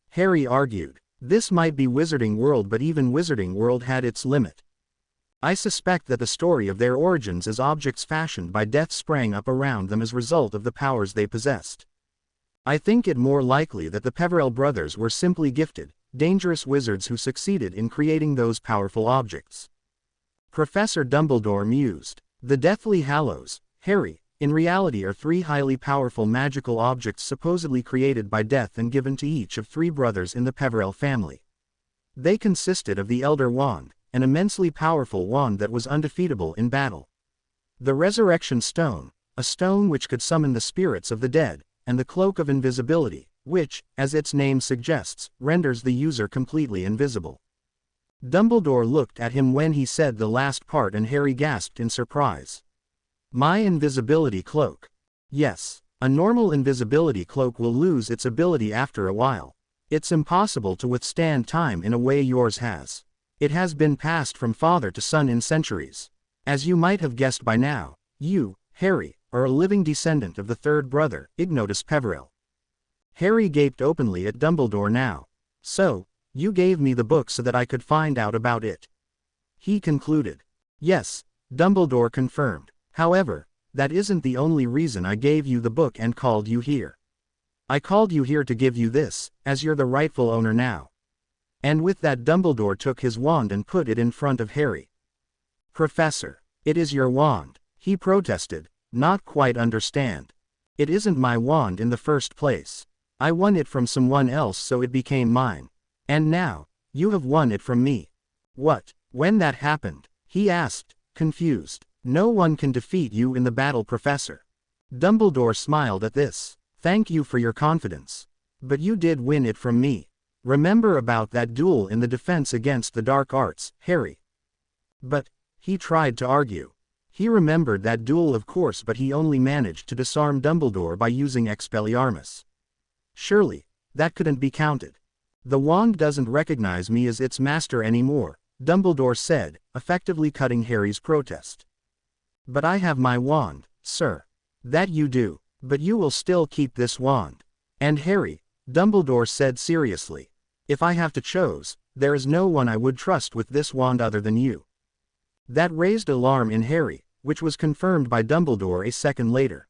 Harry argued. This might be Wizarding World, but even Wizarding World had its limit. I suspect that the story of their origins as objects fashioned by death sprang up around them as a result of the powers they possessed. I think it more likely that the Peverell brothers were simply gifted, dangerous wizards who succeeded in creating those powerful objects. Professor Dumbledore mused. The Deathly Hallows, Harry, in reality are 3 highly powerful magical objects supposedly created by death and given to each of 3 brothers in the Peverell family. They consisted of the Elder Wand, an immensely powerful wand that was undefeatable in battle. The Resurrection Stone, a stone which could summon the spirits of the dead, and the Cloak of Invisibility, which, as its name suggests, renders the user completely invisible. Dumbledore looked at him when he said the last part and Harry gasped in surprise. My invisibility cloak. Yes, a normal invisibility cloak will lose its ability after a while. It's impossible to withstand time in a way yours has. It has been passed from father to son in centuries. As you might have guessed by now, you, Harry, are a living descendant of the 3rd brother, Ignotus Peverell. Harry gaped openly at Dumbledore now. So, you gave me the book so that I could find out about it. He concluded. Yes, Dumbledore confirmed. However, that isn't the only reason I gave you the book and called you here. I called you here to give you this, as you're the rightful owner now. And with that Dumbledore took his wand and put it in front of Harry. Professor, it is your wand, he protested, not quite understand. It isn't my wand in the first place. I won it from someone else so it became mine. And now, you have won it from me. What, when that happened? He asked, confused. No one can defeat you in the battle, Professor. Dumbledore smiled at this. Thank you for your confidence. But you did win it from me. Remember about that duel in the defense against the dark arts, Harry? But, he tried to argue. He remembered that duel of course, but he only managed to disarm Dumbledore by using Expelliarmus. Surely, that couldn't be counted. The wand doesn't recognize me as its master anymore, Dumbledore said, effectively cutting Harry's protest. But I have my wand, sir. That you do, but you will still keep this wand. And Harry, Dumbledore said seriously, if I have to choose, there is no one I would trust with this wand other than you. That raised alarm in Harry, which was confirmed by Dumbledore a second later.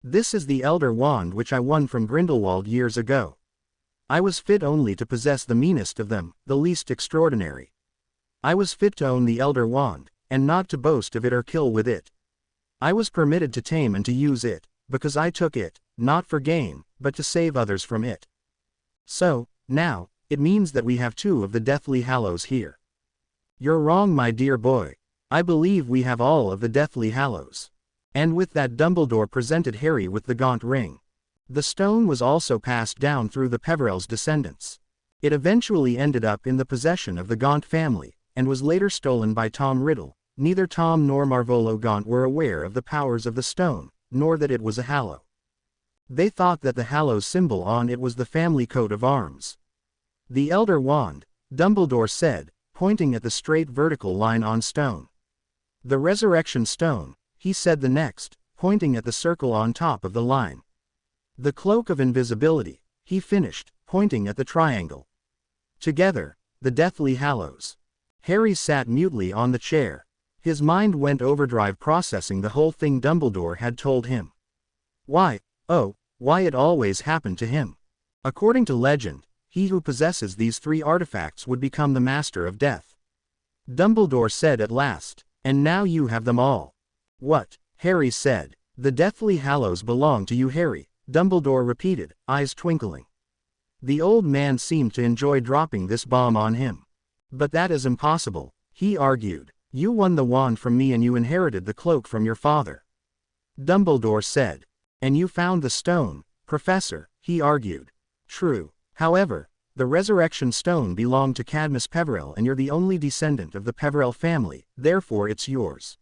This is the Elder Wand which I won from Grindelwald years ago. I was fit only to possess the meanest of them, the least extraordinary. I was fit to own the Elder Wand, and not to boast of it or kill with it. I was permitted to tame and to use it, because I took it, not for gain, but to save others from it. So, now, it means that we have 2 of the Deathly Hallows here. You're wrong, my dear boy. I believe we have all of the Deathly Hallows. And with that Dumbledore presented Harry with the gaunt ring. The stone was also passed down through the Peverell's descendants. It eventually ended up in the possession of the Gaunt family, and was later stolen by Tom Riddle. Neither Tom nor Marvolo Gaunt were aware of the powers of the stone, nor that it was a hallow. They thought that the hallow symbol on it was the family coat of arms. The Elder Wand, Dumbledore said, pointing at the straight vertical line on stone. The Resurrection Stone, he said the next, pointing at the circle on top of the line. The Cloak of Invisibility, he finished, pointing at the triangle. Together, the Deathly Hallows. Harry sat mutely on the chair. His mind went overdrive processing the whole thing Dumbledore had told him. Why, oh, why it always happened to him. According to legend, he who possesses these 3 artifacts would become the master of death. Dumbledore said at last, and now you have them all. What? Harry said. The Deathly Hallows belong to you, Harry, Dumbledore repeated, eyes twinkling. The old man seemed to enjoy dropping this bomb on him. But that is impossible, he argued. You won the wand from me and you inherited the cloak from your father. Dumbledore said. And you found the stone, Professor, he argued. True. However, the Resurrection Stone belonged to Cadmus Peverell and you're the only descendant of the Peverell family, therefore it's yours.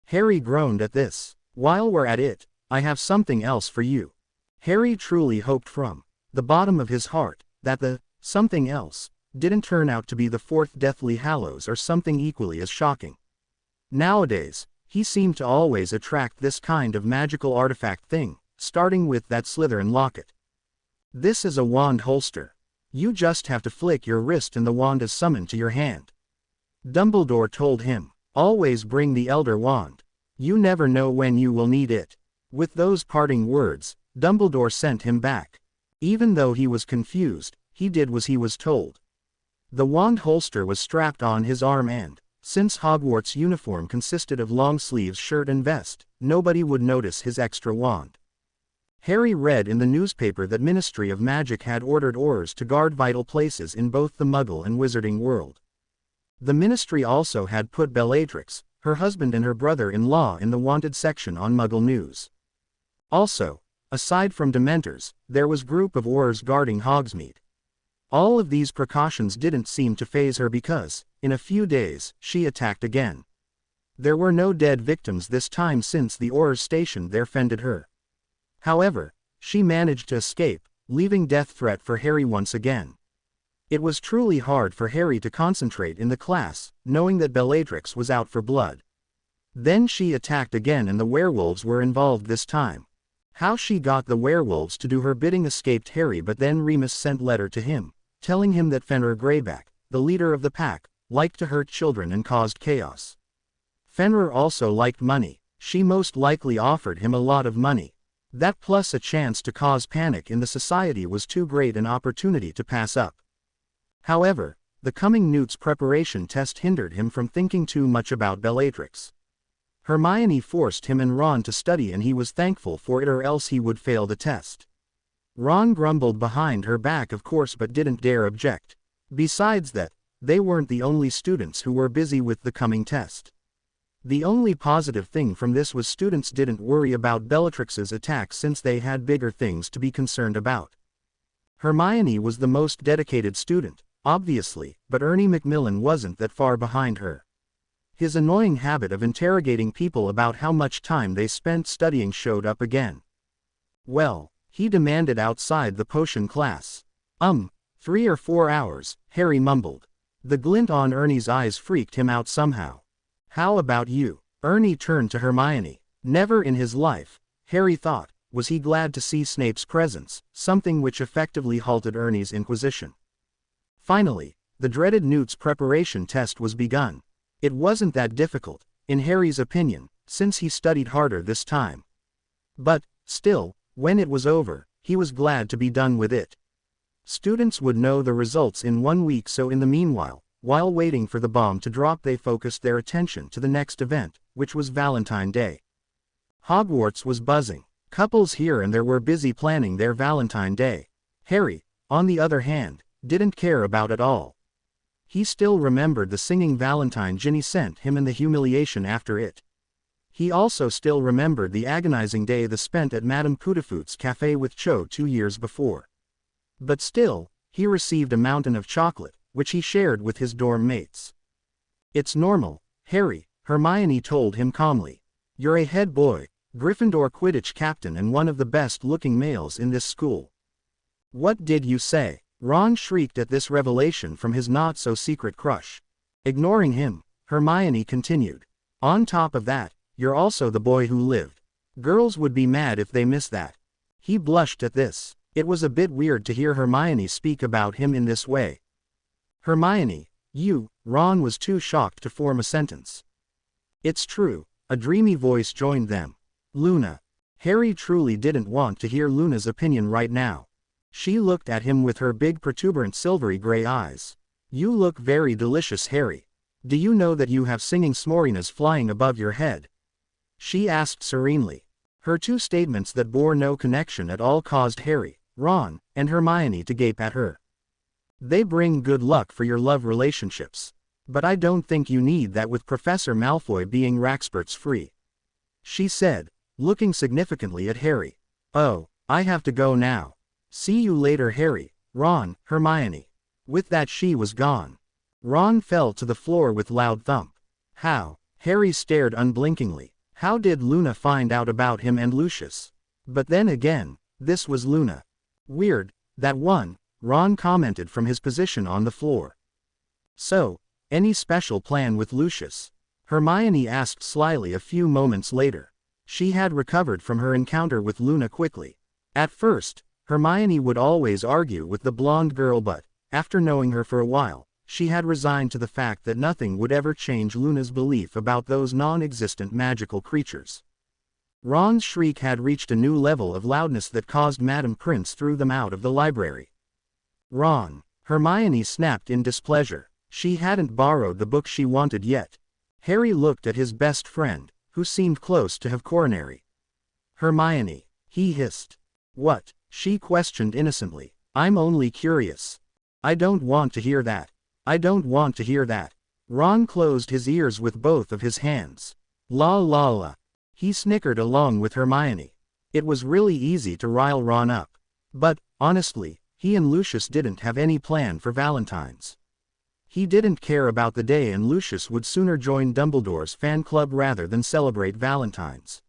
Harry groaned at this. While we're at it, I have something else for you. Harry truly hoped from the bottom of his heart that the something else didn't turn out to be the 4th Deathly Hallows or something equally as shocking. Nowadays, he seemed to always attract this kind of magical artifact thing, starting with that Slytherin locket. This is a wand holster. You just have to flick your wrist and the wand is summoned to your hand. Dumbledore told him. Always bring the Elder Wand. You never know when you will need it. With those parting words, Dumbledore sent him back. Even though he was confused, he did as he was told. The wand holster was strapped on his arm and, since Hogwarts' uniform consisted of long sleeves shirt and vest, nobody would notice his extra wand. Harry read in the newspaper that Ministry of Magic had ordered Aurors to guard vital places in both the Muggle and Wizarding world. The Ministry also had put Bellatrix, her husband and her brother-in-law in the wanted section on Muggle News. Also, aside from Dementors, there was a group of Aurors guarding Hogsmeade. All of these precautions didn't seem to faze her because, in a few days, she attacked again. There were no dead victims this time since the Aurors stationed there fended her. However, she managed to escape, leaving death threat for Harry once again. It was truly hard for Harry to concentrate in the class, knowing that Bellatrix was out for blood. Then she attacked again and the werewolves were involved this time. How she got the werewolves to do her bidding escaped Harry, but then Remus sent letter to him, telling him that Fenrir Greyback, the leader of the pack, liked to hurt children and caused chaos. Fenrir also liked money. She most likely offered him a lot of money. That plus a chance to cause panic in the society was too great an opportunity to pass up. However, the coming Newt's preparation test hindered him from thinking too much about Bellatrix. Hermione forced him and Ron to study and he was thankful for it or else he would fail the test. Ron grumbled behind her back of course but didn't dare object. Besides that, they weren't the only students who were busy with the coming test. The only positive thing from this was students didn't worry about Bellatrix's attack since they had bigger things to be concerned about. Hermione was the most dedicated student, obviously, but Ernie Macmillan wasn't that far behind her. His annoying habit of interrogating people about how much time they spent studying showed up again. Well, he demanded outside the potion class. 3 or 4 hours, Harry mumbled. The glint on Ernie's eyes freaked him out somehow. How about you? Ernie turned to Hermione. Never in his life, Harry thought, was he glad to see Snape's presence, something which effectively halted Ernie's inquisition. Finally, the dreaded Newt's preparation test was begun. It wasn't that difficult, in Harry's opinion, since he studied harder this time. But, still, when it was over, he was glad to be done with it. Students would know the results in 1 week, so in the meanwhile, while waiting for the bomb to drop, they focused their attention to the next event, which was Valentine's Day. Hogwarts was buzzing. Couples here and there were busy planning their Valentine's Day. Harry, on the other hand, didn't care about it all. He still remembered the singing Valentine Ginny sent him and the humiliation after it. He also still remembered the agonizing day they spent at Madame Putafoot's cafe with Cho 2 years before. But still, he received a mountain of chocolate, which he shared with his dorm mates. It's normal, Harry, Hermione told him calmly. You're a head boy, Gryffindor Quidditch captain and one of the best-looking males in this school. What did you say? Ron shrieked at this revelation from his not-so-secret crush. Ignoring him, Hermione continued. On top of that, you're also the boy who lived. Girls would be mad if they missed that. He blushed at this. It was a bit weird to hear Hermione speak about him in this way. Hermione, you, Ron was too shocked to form a sentence. It's true, a dreamy voice joined them. Luna. Harry truly didn't want to hear Luna's opinion right now. She looked at him with her big protuberant silvery gray eyes. You look very delicious, Harry. Do you know that you have singing s'morinas flying above your head? She asked serenely. Her two statements that bore no connection at all caused Harry, Ron, and Hermione to gape at her. They bring good luck for your love relationships. But I don't think you need that with Professor Malfoy being Raxpert's free. She said, looking significantly at Harry. Oh, I have to go now. See you later, Harry, Ron, Hermione. With that she was gone. Ron fell to the floor with loud thump. How? Harry stared unblinkingly. How did Luna find out about him and Lucius? But then again, this was Luna. Weird, that one, Ron commented from his position on the floor. So, any special plan with Lucius? Hermione asked slyly a few moments later. She had recovered from her encounter with Luna quickly. At first, Hermione would always argue with the blonde girl, but, after knowing her for a while, she had resigned to the fact that nothing would ever change Luna's belief about those non-existent magical creatures. Ron's shriek had reached a new level of loudness that caused Madame Prince threw them out of the library. Ron! Hermione snapped in displeasure. She hadn't borrowed the book she wanted yet. Harry looked at his best friend, who seemed close to have coronary. Hermione, he hissed. What? She questioned innocently. I'm only curious. I don't want to hear that. I don't want to hear that. Ron closed his ears with both of his hands. La la la. He snickered along with Hermione. It was really easy to rile Ron up. But, honestly, he and Lucius didn't have any plan for Valentine's. He didn't care about the day, and Lucius would sooner join Dumbledore's fan club rather than celebrate Valentine's.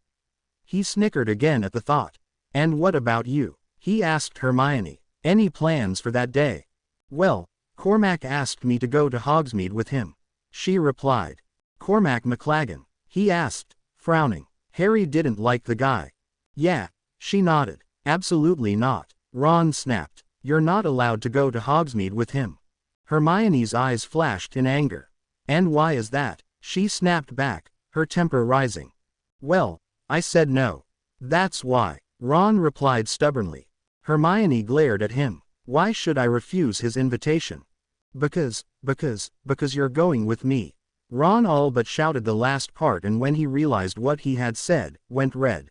He snickered again at the thought. And what about you? He asked Hermione. Any plans for that day? Well, Cormac asked me to go to Hogsmeade with him. She replied. Cormac McLaggen? He asked, frowning. Harry didn't like the guy. Yeah, she nodded. Absolutely not. Ron snapped. You're not allowed to go to Hogsmeade with him. Hermione's eyes flashed in anger. And why is that? She snapped back, her temper rising. Well, I said no. That's why. Ron replied stubbornly. Hermione glared at him. Why should I refuse his invitation? Because you're going with me. Ron all but shouted the last part, and when he realized what he had said, went red.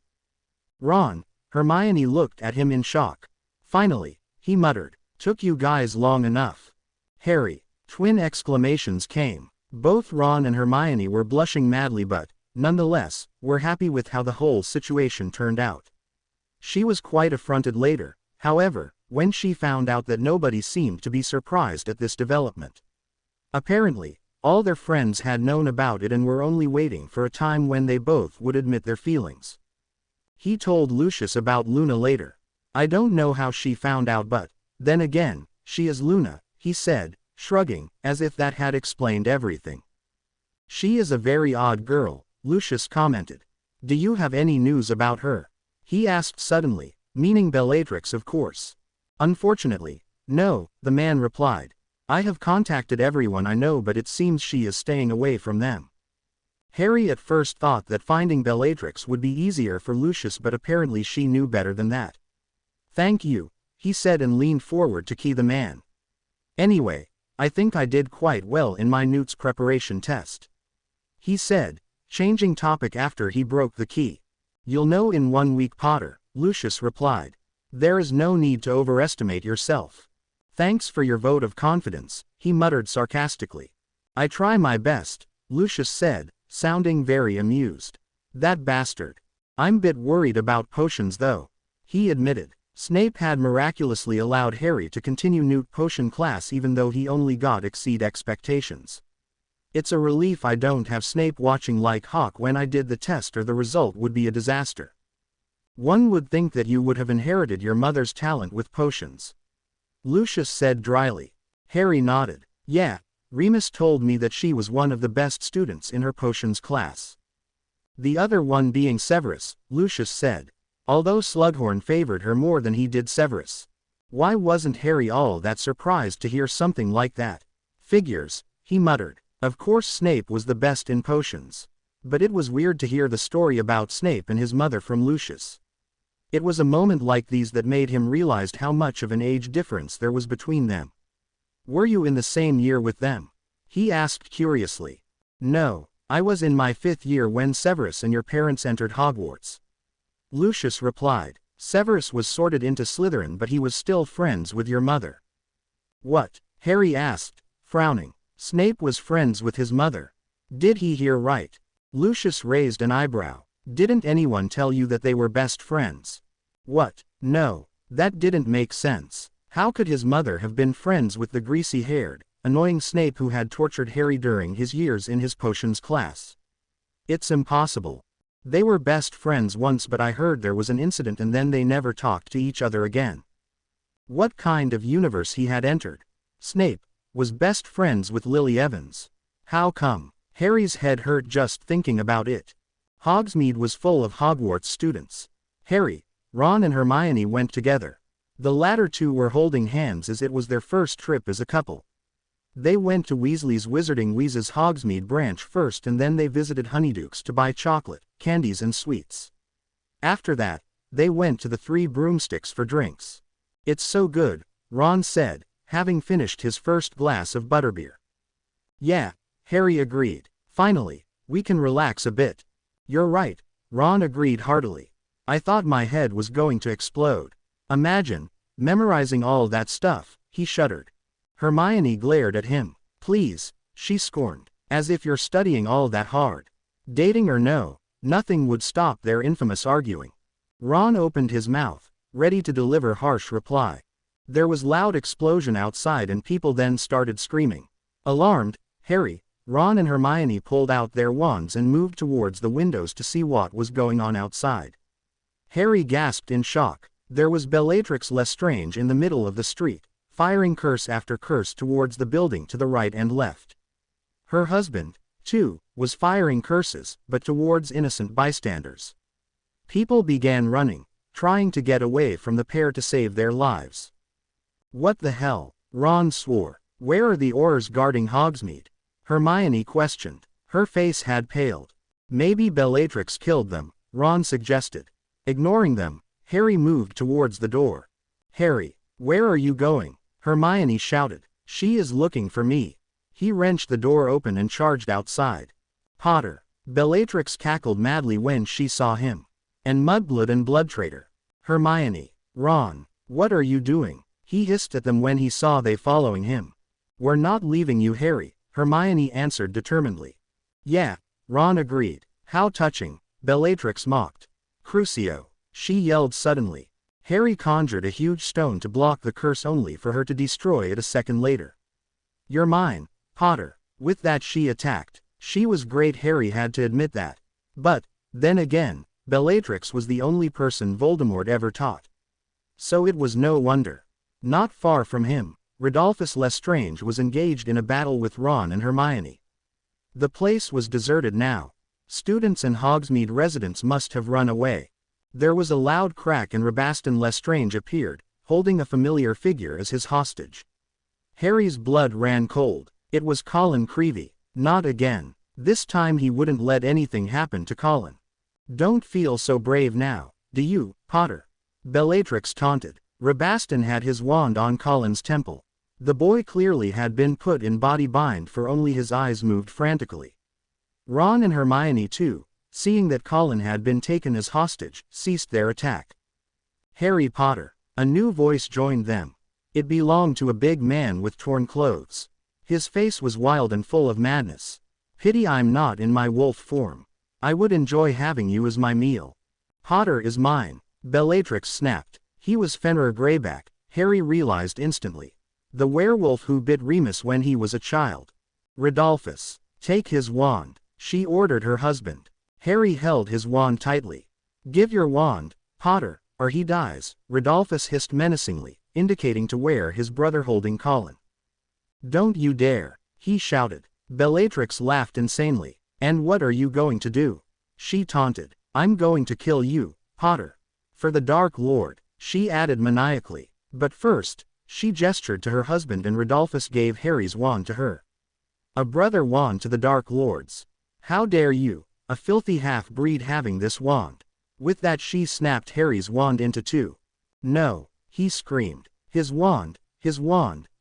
Ron, Hermione looked at him in shock. Finally, he muttered, took you guys long enough. Harry, twin exclamations came. Both Ron and Hermione were blushing madly, but, nonetheless, were happy with how the whole situation turned out. She was quite affronted later, however, when she found out that nobody seemed to be surprised at this development. Apparently, all their friends had known about it and were only waiting for a time when they both would admit their feelings. He told Lucius about Luna later. I don't know how she found out, but, then again, she is Luna, he said, shrugging, as if that had explained everything. She is a very odd girl, Lucius commented. Do you have any news about her? He asked suddenly, meaning Bellatrix, of course. Unfortunately, no, the man replied. I have contacted everyone I know, but it seems she is staying away from them. Harry at first thought that finding Bellatrix would be easier for Lucius, but apparently she knew better than that. Thank you, he said and leaned forward to key the man. Anyway, I think I did quite well in my Newt's preparation test. He said, changing topic after he broke the key. You'll know in 1 week, Potter, Lucius replied. There is no need to overestimate yourself. Thanks for your vote of confidence, he muttered sarcastically. I try my best, Lucius said, sounding very amused. That bastard. I'm bit worried about potions though, he admitted. Snape had miraculously allowed Harry to continue Newt potion class even though he only got exceed expectations. It's a relief I don't have Snape watching like hawk when I did the test, or the result would be a disaster. One would think that you would have inherited your mother's talent with potions. Lucius said dryly. Harry nodded. Yeah, Remus told me that she was one of the best students in her potions class. The other one being Severus, Lucius said. Although Slughorn favored her more than he did Severus. Why wasn't Harry all that surprised to hear something like that? Figures, he muttered. Of course Snape was the best in potions. But it was weird to hear the story about Snape and his mother from Lucius. It was a moment like these that made him realize how much of an age difference there was between them. Were you in the same year with them? He asked curiously. No, I was in my 5th year when Severus and your parents entered Hogwarts. Lucius replied. Severus was sorted into Slytherin, but he was still friends with your mother. What? Harry asked, frowning. Snape was friends with his mother. Did he hear right? Lucius raised an eyebrow. Didn't anyone tell you that they were best friends? What? No, that didn't make sense. How could his mother have been friends with the greasy-haired, annoying Snape who had tortured Harry during his years in his potions class? It's impossible. They were best friends once, but I heard there was an incident and then they never talked to each other again. What kind of universe he had entered? Snape was best friends with Lily Evans. How come? Harry's head hurt just thinking about it. Hogsmeade was full of Hogwarts students. Harry, Ron and Hermione went together. The latter two were holding hands as it was their first trip as a couple. They went to Weasley's Wizarding Wheezes Hogsmeade branch first, and then they visited Honeydukes to buy chocolate, candies and sweets. After that, they went to the Three Broomsticks for drinks. "It's so good," Ron said, having finished his first glass of butterbeer. "Yeah," Harry agreed. "Finally, we can relax a bit." "You're right," Ron agreed heartily. "I thought my head was going to explode. Imagine, memorizing all that stuff," he shuddered. Hermione glared at him. "Please," she scorned. "As if you're studying all that hard. Dating or no, nothing would stop their infamous arguing." Ron opened his mouth, ready to deliver harsh reply. There was loud explosion outside and people then started screaming. Alarmed, Harry, Ron and Hermione pulled out their wands and moved towards the windows to see what was going on outside. Harry gasped in shock. There was Bellatrix Lestrange in the middle of the street, firing curse after curse towards the building to the right and left. Her husband, too, was firing curses, but towards innocent bystanders. People began running, trying to get away from the pair to save their lives. "What the hell?" Ron swore. "Where are the Aurors guarding Hogsmeade?" Hermione questioned. Her face had paled. "Maybe Bellatrix killed them," Ron suggested. Ignoring them, Harry moved towards the door. "Harry, where are you going?" Hermione shouted. "She is looking for me." He wrenched the door open and charged outside. "Potter!" Bellatrix cackled madly when she saw him. "And Mudblood and Blood Traitor." "Hermione." "Ron, what are you doing?" He hissed at them when he saw they following him. "We're not leaving you, Harry," Hermione answered determinedly. "Yeah," Ron agreed. "How touching," Bellatrix mocked. "Crucio," she yelled suddenly. Harry conjured a huge stone to block the curse only for her to destroy it a second later. "You're mine, Potter." With that she attacked. She was great, Harry had to admit that. But, then again, Bellatrix was the only person Voldemort ever taught. So it was no wonder. Not far from him, Rodolphus Lestrange was engaged in a battle with Ron and Hermione. The place was deserted now. Students and Hogsmeade residents must have run away. There was a loud crack and Rabaston Lestrange appeared, holding a familiar figure as his hostage. Harry's blood ran cold. It was Colin Creevey. Not again. This time he wouldn't let anything happen to Colin. "Don't feel so brave now, do you, Potter?" Bellatrix taunted. Rabaston had his wand on Colin's temple. The boy clearly had been put in body bind, for only his eyes moved frantically. Ron and Hermione too, seeing that Colin had been taken as hostage, ceased their attack. "Harry Potter." A new voice joined them. It belonged to a big man with torn clothes. His face was wild and full of madness. "Pity I'm not in my wolf form. I would enjoy having you as my meal." "Potter is mine," Bellatrix snapped. He was Fenrir Greyback, Harry realized instantly. The werewolf who bit Remus when he was a child. "Rodolphus, take his wand," she ordered her husband. Harry held his wand tightly. "Give your wand, Potter, or he dies," Rodolphus hissed menacingly, indicating to where his brother holding Colin. "Don't you dare," he shouted. Bellatrix laughed insanely. "And what are you going to do?" she taunted. "I'm going to kill you, Potter. For the Dark Lord," she added maniacally. But first, she gestured to her husband and Rodolphus gave Harry's wand to her. "A brother wand to the Dark Lords. How dare you, a filthy half-breed, having this wand?" With that she snapped Harry's wand into two. "No," he screamed. His wand,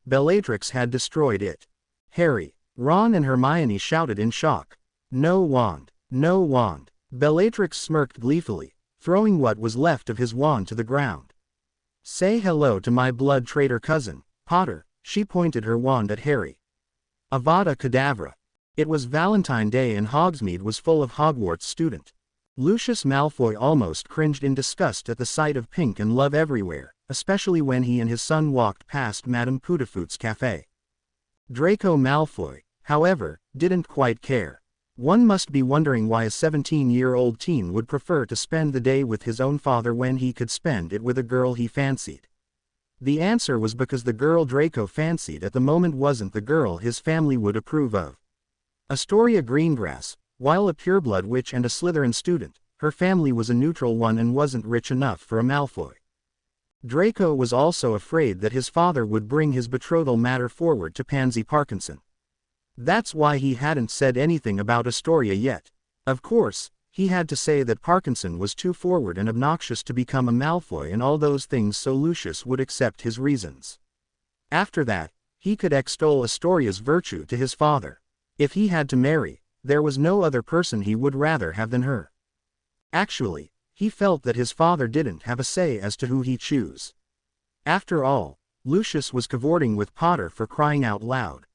Bellatrix had destroyed it. "Harry!" Ron and Hermione shouted in shock. "No wand, no wand." Bellatrix smirked gleefully, throwing what was left of his wand to the ground. "Say hello to my blood traitor cousin, Potter," she pointed her wand at Harry. Avada Kedavra. It was Valentine Day and Hogsmeade was full of Hogwarts students. Lucius Malfoy almost cringed in disgust at the sight of pink and love everywhere, especially when he and his son walked past Madame Putafoot's cafe. Draco Malfoy, however, didn't quite care. One must be wondering why a 17-year-old teen would prefer to spend the day with his own father when he could spend it with a girl he fancied. The answer was because the girl Draco fancied at the moment wasn't the girl his family would approve of. Astoria Greengrass, while a pureblood witch and a Slytherin student, her family was a neutral one and wasn't rich enough for a Malfoy. Draco was also afraid that his father would bring his betrothal matter forward to Pansy Parkinson. That's why he hadn't said anything about Astoria yet. Of course, he had to say that Parkinson was too forward and obnoxious to become a Malfoy and all those things, so Lucius would accept his reasons. After that, he could extol Astoria's virtue to his father. If he had to marry, there was no other person he would rather have than her. Actually, he felt that his father didn't have a say as to who he chose. After all, Lucius was cavorting with Potter, for crying out loud.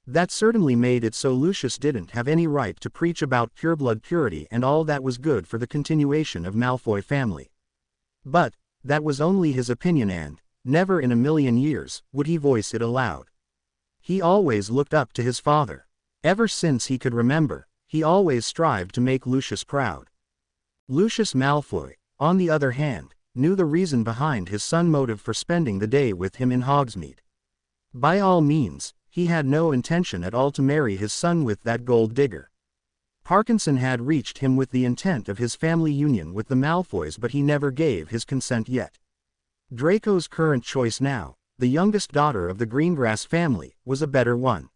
That certainly made it so Lucius didn't have any right to preach about pureblood purity and all that was good for the continuation of Malfoy family. But, that was only his opinion and, never in a million years, would he voice it aloud. He always looked up to his father. Ever since he could remember, he always strived to make Lucius proud. Lucius Malfoy, on the other hand, knew the reason behind his son's motive for spending the day with him in Hogsmeade. By all means, he had no intention at all to marry his son with that gold digger. Parkinson had reached him with the intent of his family union with the Malfoys, but he never gave his consent yet. Draco's current choice now, the youngest daughter of the Greengrass family, was a better one.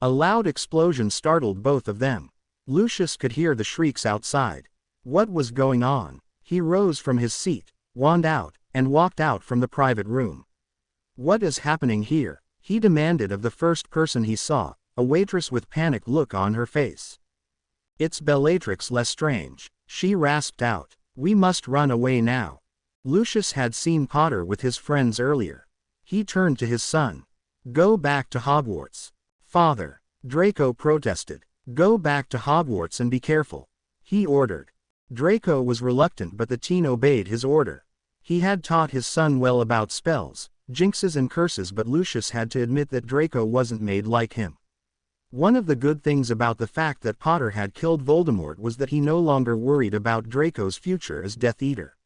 A loud explosion startled both of them. Lucius could hear the shrieks outside. What was going on? He rose from his seat, wand out, and walked out from the private room. What is happening here? He demanded of the first person he saw, a waitress with panic look on her face. It's Bellatrix Lestrange, she rasped out. We must run away now. Lucius had seen Potter with his friends earlier. He turned to his son. Go back to Hogwarts. Father, Draco protested. Go back to Hogwarts and be careful, he ordered. Draco was reluctant, but the teen obeyed his order. He had taught his son well about spells, jinxes and curses, but Lucius had to admit that Draco wasn't made like him. One of the good things about the fact that Potter had killed Voldemort was that he no longer worried about Draco's future as Death Eater.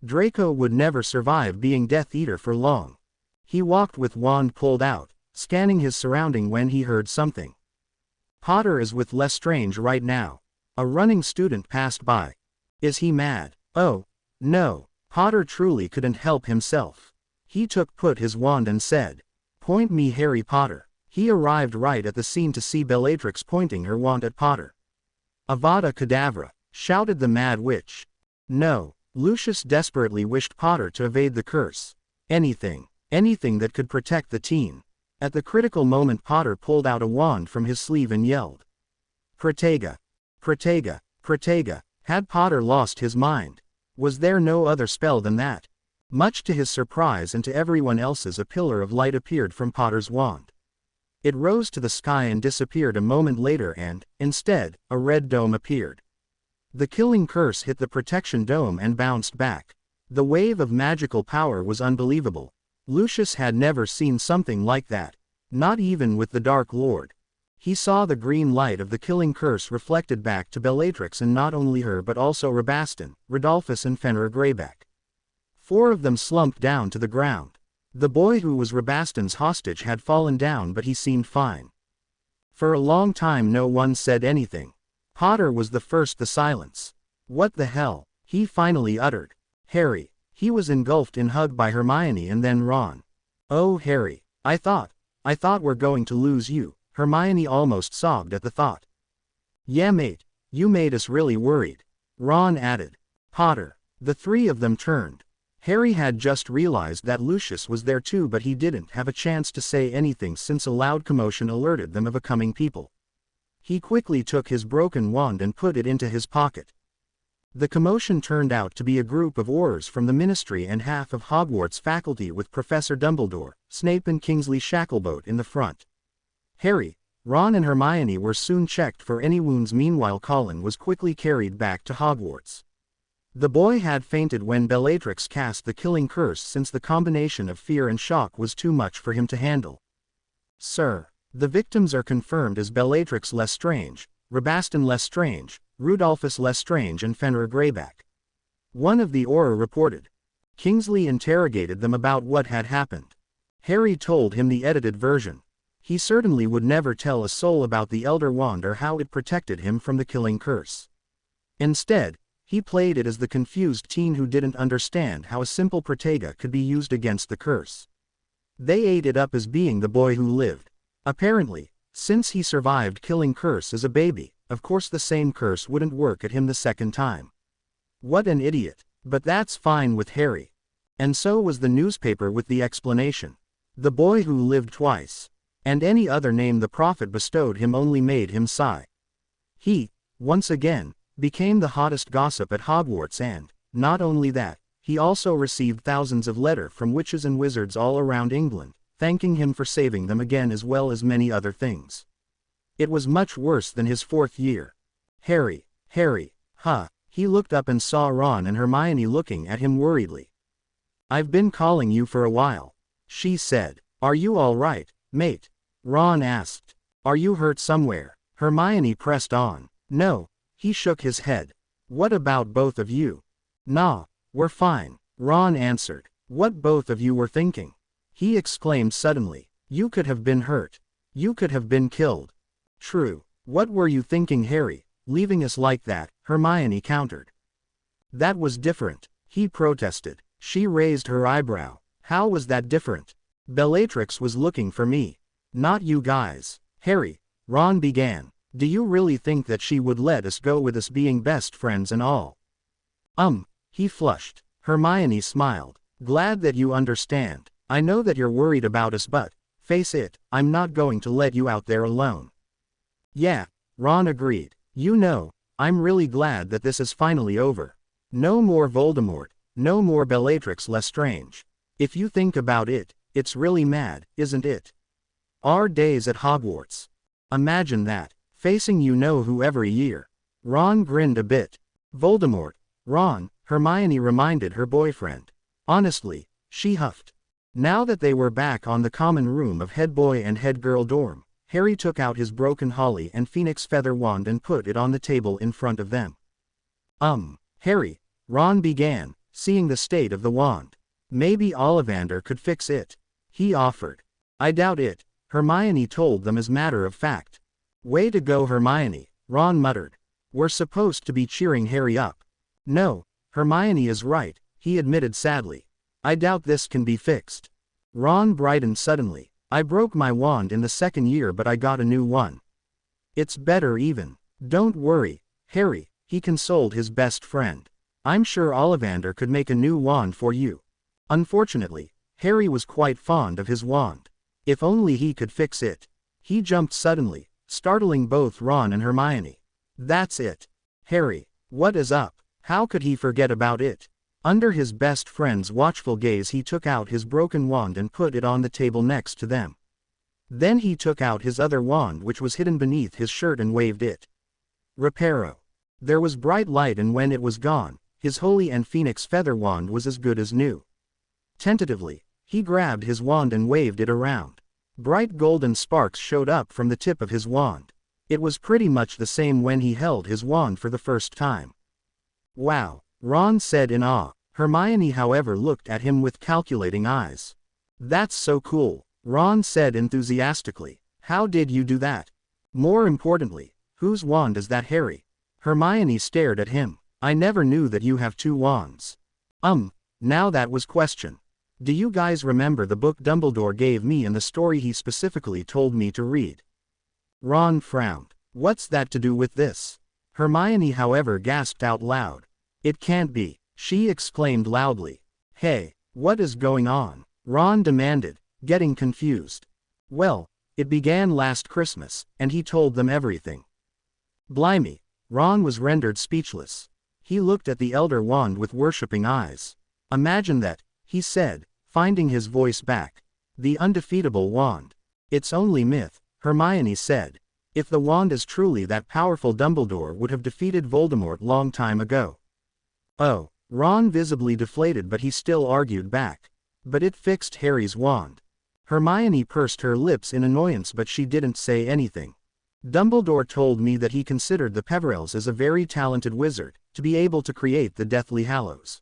Draco would never survive being Death Eater for long. He walked with wand pulled out, scanning his surrounding when he heard something. Potter is with Lestrange right now. A running student passed by. Is he mad? Oh, no. Potter truly couldn't help himself. He put his wand and said, Point me Harry Potter. He arrived right at the scene to see Bellatrix pointing her wand at Potter. Avada Kedavra, shouted the mad witch. No. Lucius desperately wished Potter to evade the curse. Anything that could protect the teen. At the critical moment Potter pulled out a wand from his sleeve and yelled. Protega. Protega, Protega. Had Potter lost his mind? Was there no other spell than that? Much to his surprise and to everyone else's, a pillar of light appeared from Potter's wand. It rose to the sky and disappeared a moment later and, instead, a red dome appeared. The killing curse hit the protection dome and bounced back. The wave of magical power was unbelievable. Lucius had never seen something like that. Not even with the Dark Lord. He saw the green light of the killing curse reflected back to Bellatrix, and not only her but also Rabaston, Rodolphus and Fenrir Greyback. 4 of them slumped down to the ground. The boy who was Rabaston's hostage had fallen down, but he seemed fine. For a long time no one said anything. Potter was the first to silence. What the hell? He finally uttered. Harry. He was engulfed in hug by Hermione and then Ron. Oh Harry, I thought we're going to lose you. Hermione almost sobbed at the thought. Yeah mate, you made us really worried. Ron added. Potter. The 3 of them turned. Harry had just realized that Lucius was there too, but he didn't have a chance to say anything since a loud commotion alerted them of a coming people. He quickly took his broken wand and put it into his pocket. The commotion turned out to be a group of Aurors from the Ministry and half of Hogwarts faculty, with Professor Dumbledore, Snape and Kingsley Shacklebolt in the front. Harry, Ron and Hermione were soon checked for any wounds. Meanwhile Colin was quickly carried back to Hogwarts. The boy had fainted when Bellatrix cast the killing curse, since the combination of fear and shock was too much for him to handle. Sir, the victims are confirmed as Bellatrix Lestrange, Rabaston Lestrange, Rodolphus Lestrange and Fenrir Greyback. One of the Auror reported. Kingsley interrogated them about what had happened. Harry told him the edited version. He certainly would never tell a soul about the Elder Wand or how it protected him from the killing curse. Instead, He played it as the confused teen who didn't understand how a simple protega could be used against the curse. They ate it up as being the boy who lived. Apparently, since he survived killing curse as a baby, of course the same curse wouldn't work at him the second time. What an idiot. But that's fine with Harry. And so was the newspaper with the explanation. The boy who lived twice. And any other name the prophet bestowed him only made him sigh. He, once again, became the hottest gossip at Hogwarts, and, not only that, he also received thousands of letters from witches and wizards all around England, thanking him for saving them again as well as many other things. It was much worse than his 4th year. Harry, huh? He looked up and saw Ron and Hermione looking at him worriedly. "I've been calling you for a while," she said. "Are you all right, mate?" Ron asked. "Are you hurt somewhere?" Hermione pressed on. "No." He shook his head. "What about both of you?" "Nah, we're fine," Ron answered. "What both of you were thinking?" he exclaimed suddenly. "You could have been hurt. You could have been killed." "True. What were you thinking, Harry, leaving us like that?" Hermione countered. "That was different," he protested. She raised her eyebrow. "How was that different?" "Bellatrix was looking for me. Not you guys." "Harry," Ron began, "do you really think that she would let us go with us being best friends and all?" He flushed. Hermione smiled. "Glad that you understand. I know that you're worried about us, but, face it, I'm not going to let you out there alone." "Yeah," Ron agreed. "You know, I'm really glad that this is finally over. No more Voldemort, no more Bellatrix Lestrange. If you think about it, it's really mad, isn't it? Our days at Hogwarts. Imagine that, facing you-know-who every year." Ron grinned a bit. "Voldemort, Ron," Hermione reminded her boyfriend. "Honestly," she huffed. Now that they were back on the common room of head boy and head girl dorm, Harry took out his broken holly and phoenix feather wand and put it on the table in front of them. Harry," Ron began, seeing the state of the wand. "Maybe Ollivander could fix it," he offered. "I doubt it," Hermione told them as matter of fact. "Way to go, Hermione," Ron muttered. "We're supposed to be cheering Harry up." "No, Hermione is right," he admitted sadly. "I doubt this can be fixed." Ron brightened suddenly. "I broke my wand in the 2nd year, but I got a new one. It's better even." "Don't worry, Harry," he consoled his best friend. "I'm sure Ollivander could make a new wand for you." Unfortunately, Harry was quite fond of his wand. If only he could fix it. He jumped suddenly, startling both Ron and Hermione. "That's it. Harry, what is up? How could he forget about it?" Under his best friend's watchful gaze, he took out his broken wand and put it on the table next to them. Then he took out his other wand, which was hidden beneath his shirt, and waved it. Reparo. There was bright light, and when it was gone, his holy and phoenix feather wand was as good as new. Tentatively, he grabbed his wand and waved it around. Bright golden sparks showed up from the tip of his wand. It was pretty much the same when he held his wand for the first time. "Wow," Ron said in awe. Hermione, however, looked at him with calculating eyes. "That's so cool," Ron said enthusiastically. "How did you do that? More importantly, whose wand is that, Harry?" Hermione stared at him. "I never knew that you have 2 wands." Now that was question. "Do you guys remember the book Dumbledore gave me and the story he specifically told me to read?" Ron frowned. "What's that to do with this?" Hermione, however, gasped out loud. "It can't be," she exclaimed loudly. "Hey, what is going on?" Ron demanded, getting confused. "Well, it began last Christmas, and he told them everything." Blimey, Ron was rendered speechless. He looked at the Elder Wand with worshipping eyes. "Imagine that," he said, finding his voice back. "The undefeatable wand. It's only myth," Hermione said. "If the wand is truly that powerful, Dumbledore would have defeated Voldemort long time ago." "Oh," Ron visibly deflated, but he still argued back. "But it fixed Harry's wand." Hermione pursed her lips in annoyance, but she didn't say anything. "Dumbledore told me that he considered the Peverells as a very talented wizard, to be able to create the Deathly Hallows."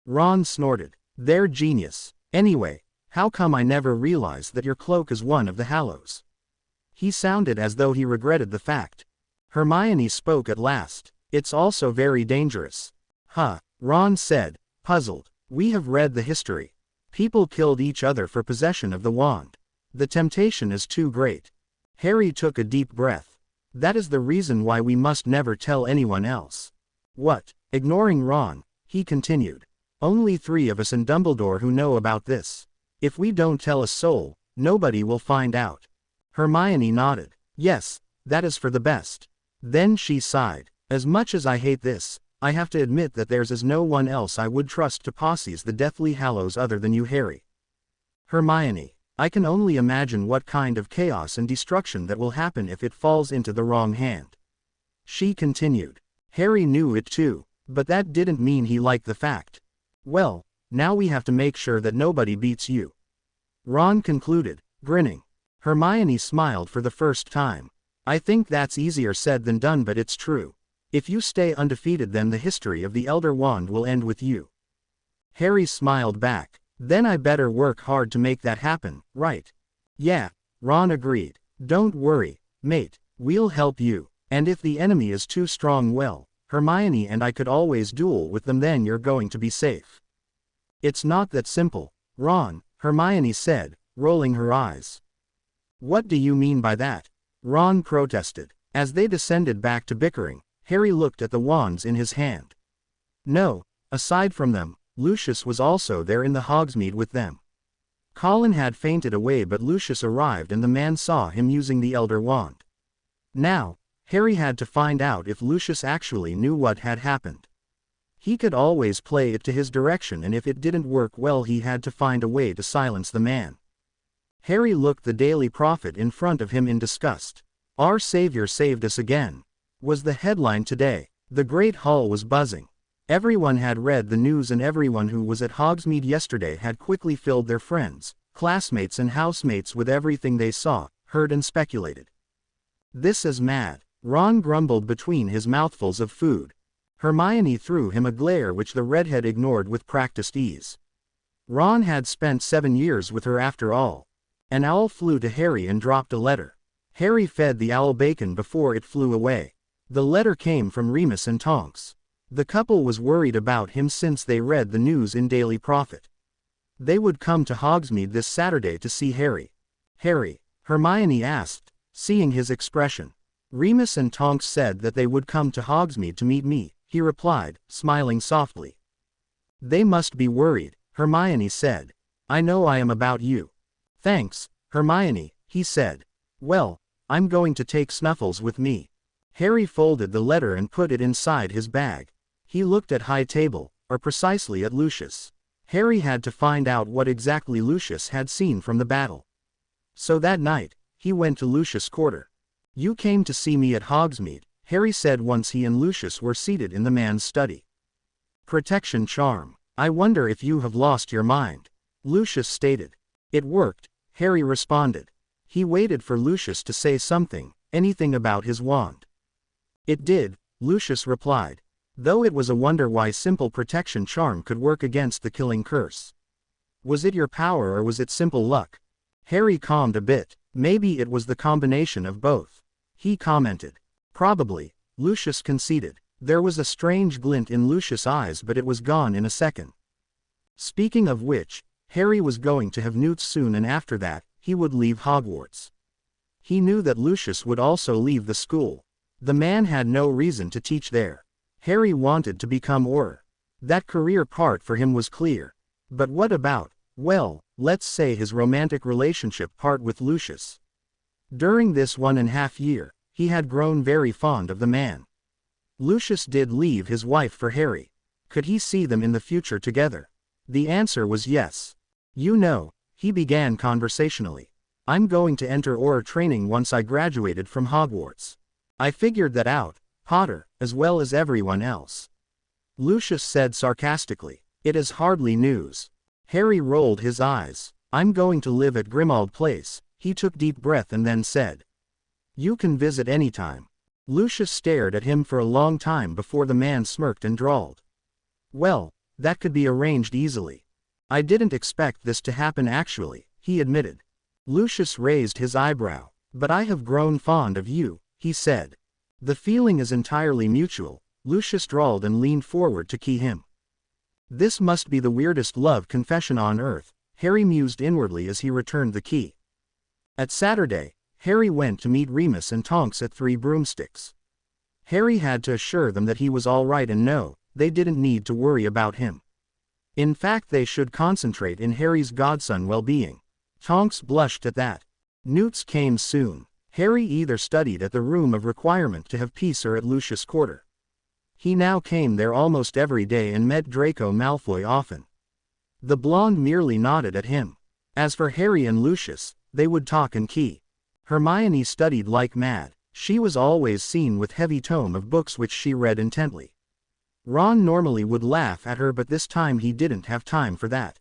Ron snorted. "They're genius. Anyway, how come I never realized that your cloak is one of the Hallows?" He sounded as though he regretted the fact. Hermione spoke at last. It's also very dangerous. Huh, Ron said, puzzled. We have read the history. People killed each other for possession of the wand. The temptation is too great. Harry took a deep breath. That is the reason why we must never tell anyone else. What? Ignoring Ron, he continued. Only 3 of us and Dumbledore who know about this. If we don't tell a soul, nobody will find out. Hermione nodded. Yes, that is for the best. Then she sighed. As much as I hate this, I have to admit that there's no one else I would trust to possess the Deathly Hallows other than you, Harry. Hermione, I can only imagine what kind of chaos and destruction that will happen if it falls into the wrong hand. She continued. Harry knew it too, but that didn't mean he liked the fact. Well, now we have to make sure that nobody beats you. Ron concluded, grinning. Hermione smiled for the first time. I think that's easier said than done, but it's true. If you stay undefeated, then the history of the Elder Wand will end with you. Harry smiled back. Then I better work hard to make that happen, right? Yeah, Ron agreed. Don't worry, mate, we'll help you. And if the enemy is too strong, well, Hermione and I could always duel with them, then you're going to be safe. It's not that simple, Ron, Hermione said, rolling her eyes. What do you mean by that? Ron protested. As they descended back to bickering, Harry looked at the wands in his hand. No, aside from them, Lucius was also there in the Hogsmeade with them. Colin had fainted away, but Lucius arrived and the man saw him using the Elder Wand. Now, Harry had to find out if Lucius actually knew what had happened. He could always play it to his direction, and if it didn't work well, he had to find a way to silence the man. Harry looked the Daily Prophet in front of him in disgust. Our Savior saved us again, was the headline today. The Great Hall was buzzing. Everyone had read the news, and everyone who was at Hogsmeade yesterday had quickly filled their friends, classmates and housemates with everything they saw, heard and speculated. This is mad, Ron grumbled between his mouthfuls of food. Hermione threw him a glare which the redhead ignored with practiced ease. Ron had spent 7 years with her after all. An owl flew to Harry and dropped a letter. Harry fed the owl bacon before it flew away. The letter came from Remus and Tonks. The couple was worried about him since they read the news in Daily Prophet. They would come to Hogsmeade this Saturday to see Harry. Harry? Hermione asked, seeing his expression. Remus and Tonks said that they would come to Hogsmeade to meet me, he replied, smiling softly. They must be worried, Hermione said. I know I am about you. Thanks, Hermione, he said. Well, I'm going to take Snuffles with me. Harry folded the letter and put it inside his bag. He looked at High Table, or precisely at Lucius. Harry had to find out what exactly Lucius had seen from the battle. So that night, he went to Lucius' quarter. You came to see me at Hogsmeade, Harry said once he and Lucius were seated in the man's study. Protection charm. I wonder if you have lost your mind, Lucius stated. It worked, Harry responded. He waited for Lucius to say something, anything about his wand. It did, Lucius replied. Though it was a wonder why simple protection charm could work against the killing curse. Was it your power or was it simple luck? Harry calmed a bit. Maybe it was the combination of both, he commented. Probably, Lucius conceded. There was a strange glint in Lucius' eyes, but it was gone in a second. Speaking of which, Harry was going to have Newts soon, and after that, he would leave Hogwarts. He knew that Lucius would also leave the school. The man had no reason to teach there. Harry wanted to become Auror. That career part for him was clear. But what about, well, let's say his romantic relationship part with Lucius? During this 1.5 years, he had grown very fond of the man. Lucius did leave his wife for Harry. Could he see them in the future together? The answer was yes. You know, he began conversationally. I'm going to enter Auror training once I graduated from Hogwarts. I figured that out, Potter, as well as everyone else. Lucius said sarcastically. It is hardly news. Harry rolled his eyes. I'm going to live at Grimmauld Place. He took deep breath and then said. You can visit anytime. Lucius stared at him for a long time before the man smirked and drawled. Well, that could be arranged easily. I didn't expect this to happen actually, he admitted. Lucius raised his eyebrow. But I have grown fond of you, he said. The feeling is entirely mutual, Lucius drawled and leaned forward to key him. This must be the weirdest love confession on earth, Harry mused inwardly as he returned the key. At Saturday, Harry went to meet Remus and Tonks at Three Broomsticks. Harry had to assure them that he was all right and no, they didn't need to worry about him. In fact, they should concentrate in Harry's godson well-being. Tonks blushed at that. Newts came soon. Harry either studied at the Room of Requirement to have peace or at Lucius' quarter. He now came there almost every day and met Draco Malfoy often. The blonde merely nodded at him. As for Harry and Lucius, they would talk and key. Hermione studied like mad. She was always seen with heavy tome of books which she read intently. Ron normally would laugh at her, but this time he didn't have time for that.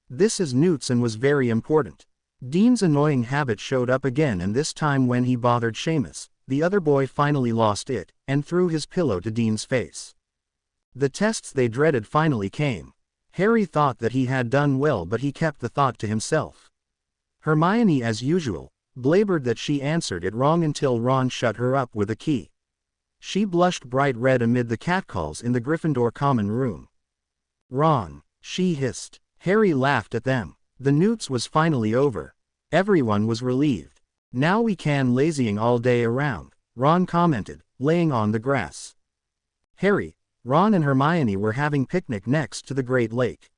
This is Newts and was very important. Dean's annoying habit showed up again, and this time when he bothered Seamus, the other boy finally lost it, and threw his pillow to Dean's face. The tests they dreaded finally came. Harry thought that he had done well, but he kept the thought to himself. Hermione, as usual, blabered that she answered it wrong until Ron shut her up with a key. She blushed bright red amid the catcalls in the Gryffindor common room. "Ron," she hissed. Harry laughed at them. The Newts was finally over. Everyone was relieved. "Now we can lazying all day around," Ron commented, laying on the grass. Harry, Ron and Hermione were having picnic next to the Great Lake.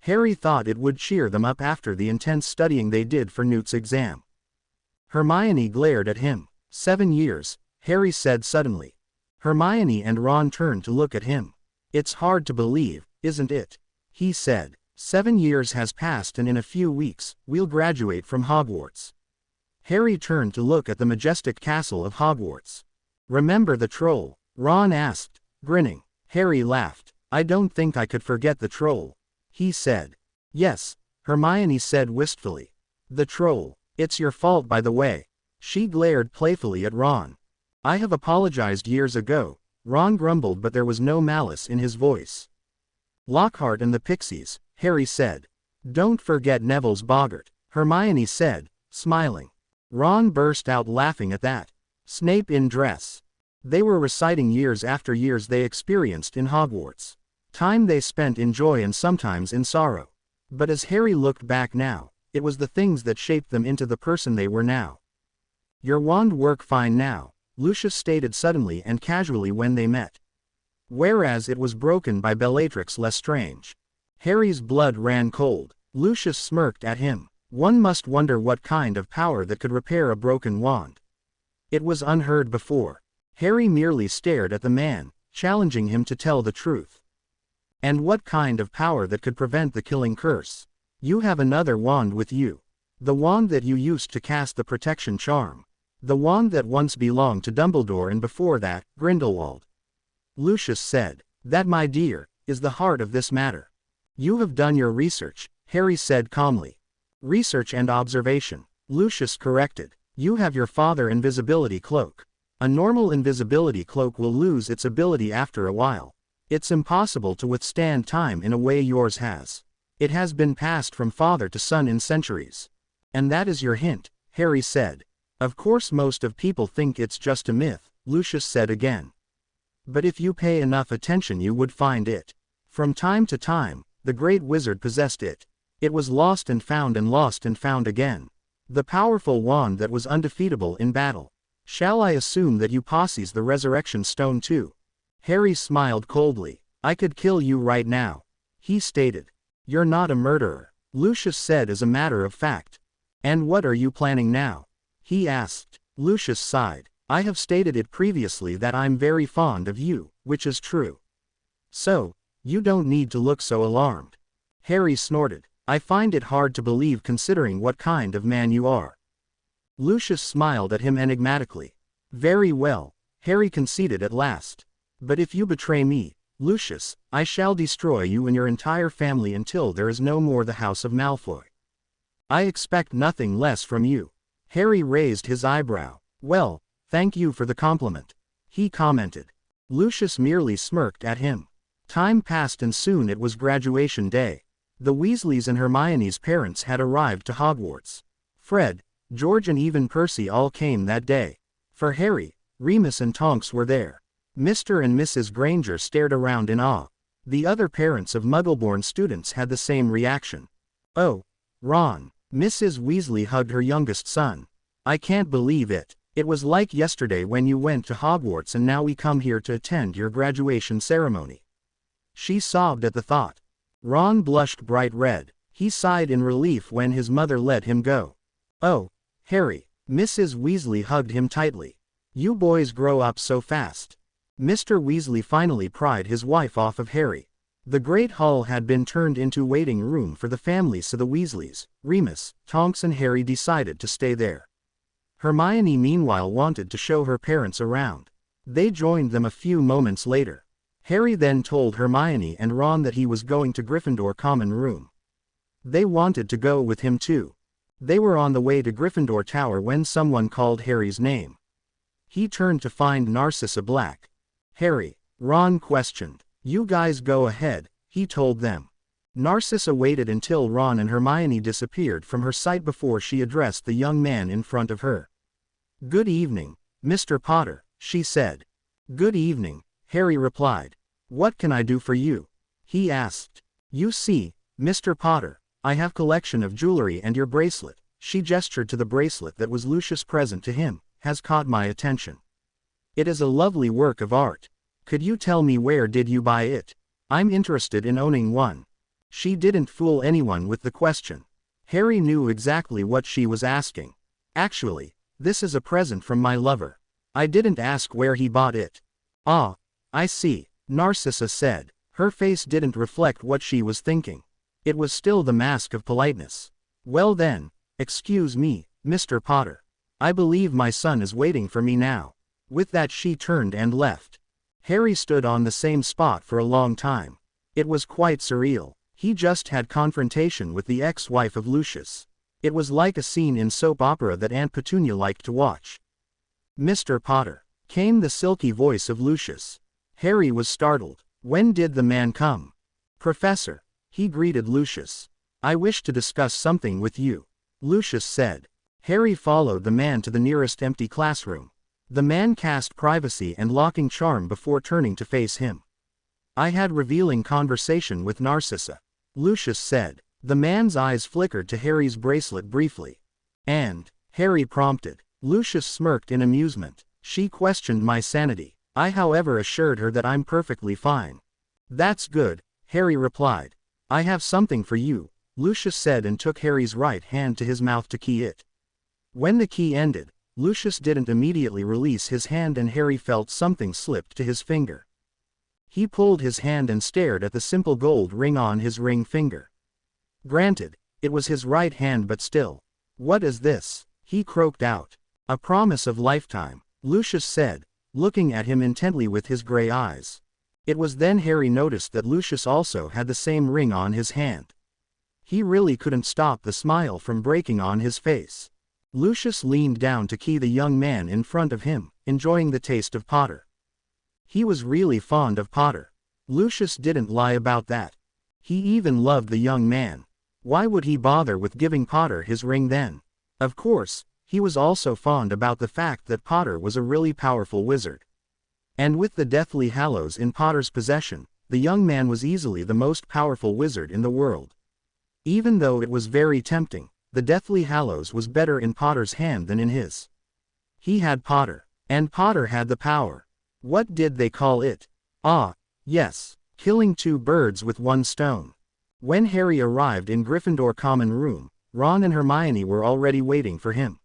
Harry thought it would cheer them up after the intense studying they did for Newt's exam. Hermione glared at him. 7 years, Harry said suddenly. Hermione and Ron turned to look at him. "It's hard to believe, isn't it?" he said. 7 years has passed and in a few weeks, we'll graduate from Hogwarts. Harry turned to look at the majestic castle of Hogwarts. "Remember the troll?" Ron asked, grinning. Harry laughed. "I don't think I could forget the troll," he said. "Yes," Hermione said wistfully. "The troll. It's your fault, by the way." She glared playfully at Ron. "I have apologized years ago," Ron grumbled, but there was no malice in his voice. "Lockhart and the Pixies," Harry said. "Don't forget Neville's Boggart," Hermione said, smiling. Ron burst out laughing at that. Snape in dress. They were reciting years after years they experienced in Hogwarts. Time they spent in joy and sometimes in sorrow. But as Harry looked back now, it was the things that shaped them into the person they were now. "Your wand work fine now," Lucius stated suddenly and casually when they met. Whereas it was broken by Bellatrix Lestrange. Harry's blood ran cold. Lucius smirked at him. One must wonder what kind of power that could repair a broken wand. It was unheard before. Harry merely stared at the man, challenging him to tell the truth. "And what kind of power that could prevent the killing curse? You have another wand with you. The wand that you used to cast the protection charm. The wand that once belonged to Dumbledore and before that, Grindelwald." Lucius said. "That, my dear, is the heart of this matter." "You have done your research," Harry said calmly. "Research and observation," Lucius corrected. "You have your father invisibility cloak. A normal invisibility cloak will lose its ability after a while. It's impossible to withstand time in a way yours has. It has been passed from father to son in centuries. And that is your hint," Harry said. "Of course most of people think it's just a myth," Lucius said again. "But if you pay enough attention you would find it. From time to time, the great wizard possessed it. It was lost and found again. The powerful wand that was undefeatable in battle. Shall I assume that you possess the resurrection stone too?" Harry smiled coldly. "I could kill you right now," he stated. "You're not a murderer," Lucius said as a matter of fact. "And what are you planning now?" he asked. Lucius sighed. "I have stated it previously that I'm very fond of you, which is true. So, you don't need to look so alarmed." Harry snorted. "I find it hard to believe considering what kind of man you are." Lucius smiled at him enigmatically. "Very well," Harry conceded at last. "But if you betray me, Lucius, I shall destroy you and your entire family until there is no more the House of Malfoy. I expect nothing less from you." Harry raised his eyebrow. "Well, thank you for the compliment," he commented. Lucius merely smirked at him. Time passed and soon it was graduation day. The Weasleys and Hermione's parents had arrived to Hogwarts. Fred, George and even Percy all came that day. For Harry, Remus and Tonks were there. Mr. and Mrs. Granger stared around in awe. The other parents of Muggle-born students had the same reaction. "Oh, Ron." Mrs. Weasley hugged her youngest son. "I can't believe it. It was like yesterday when you went to Hogwarts and now we come here to attend your graduation ceremony." She sobbed at the thought. Ron blushed bright red. He sighed in relief when his mother let him go. "Oh, Harry." Mrs. Weasley hugged him tightly. "You boys grow up so fast." Mr. Weasley finally pried his wife off of Harry. The Great Hall had been turned into waiting room for the family, so the Weasleys, Remus, Tonks and Harry decided to stay there. Hermione meanwhile wanted to show her parents around. They joined them a few moments later. Harry then told Hermione and Ron that he was going to Gryffindor Common Room. They wanted to go with him too. They were on the way to Gryffindor Tower when someone called Harry's name. He turned to find Narcissa Black. "Harry," Ron questioned. "You guys go ahead," he told them. Narcissa waited until Ron and Hermione disappeared from her sight before she addressed the young man in front of her. "Good evening, Mr. Potter," she said. "Good evening," Harry replied. "What can I do for you?" he asked. "You see, Mr. Potter, I have collection of jewelry and your bracelet," she gestured to the bracelet that was Lucius' present to him, "has caught my attention. It is a lovely work of art. Could you tell me where did you buy it? I'm interested in owning one." She didn't fool anyone with the question. Harry knew exactly what she was asking. "Actually, this is a present from my lover. I didn't ask where he bought it." "Ah, I see," Narcissa said. Her face didn't reflect what she was thinking. It was still the mask of politeness. "Well then, excuse me, Mr. Potter. I believe my son is waiting for me now." With that she turned and left. Harry stood on the same spot for a long time. It was quite surreal. He just had confrontation with the ex-wife of Lucius. It was like a scene in soap opera that Aunt Petunia liked to watch. "Mr. Potter," came the silky voice of Lucius. Harry was startled. When did the man come? "Professor," he greeted Lucius. "I wish to discuss something with you," Lucius said. Harry followed the man to the nearest empty classroom. The man cast privacy and locking charm before turning to face him. "I had revealing conversation with Narcissa," Lucius said. The man's eyes flickered to Harry's bracelet briefly. "And?" Harry prompted. Lucius smirked in amusement. "She questioned my sanity. I however assured her that I'm perfectly fine." "That's good," Harry replied. "I have something for you," Lucius said and took Harry's right hand to his mouth to key it. When the key ended, Lucius didn't immediately release his hand and Harry felt something slipped to his finger. He pulled his hand and stared at the simple gold ring on his ring finger. Granted, it was his right hand, but still. "What is this?" he croaked out. "A promise of lifetime," Lucius said, looking at him intently with his gray eyes. It was then Harry noticed that Lucius also had the same ring on his hand. He really couldn't stop the smile from breaking on his face. Lucius leaned down to key the young man in front of him, enjoying the taste of Potter. He was really fond of Potter. Lucius didn't lie about that. He even loved the young man. Why would he bother with giving Potter his ring then? Of course, he was also fond about the fact that Potter was a really powerful wizard. And with the Deathly Hallows in Potter's possession, the young man was easily the most powerful wizard in the world. Even though it was very tempting, the Deathly Hallows was better in Potter's hand than in his. He had Potter, and Potter had the power. What did they call it? Ah, yes, killing two birds with one stone. When Harry arrived in Gryffindor Common Room, Ron and Hermione were already waiting for him.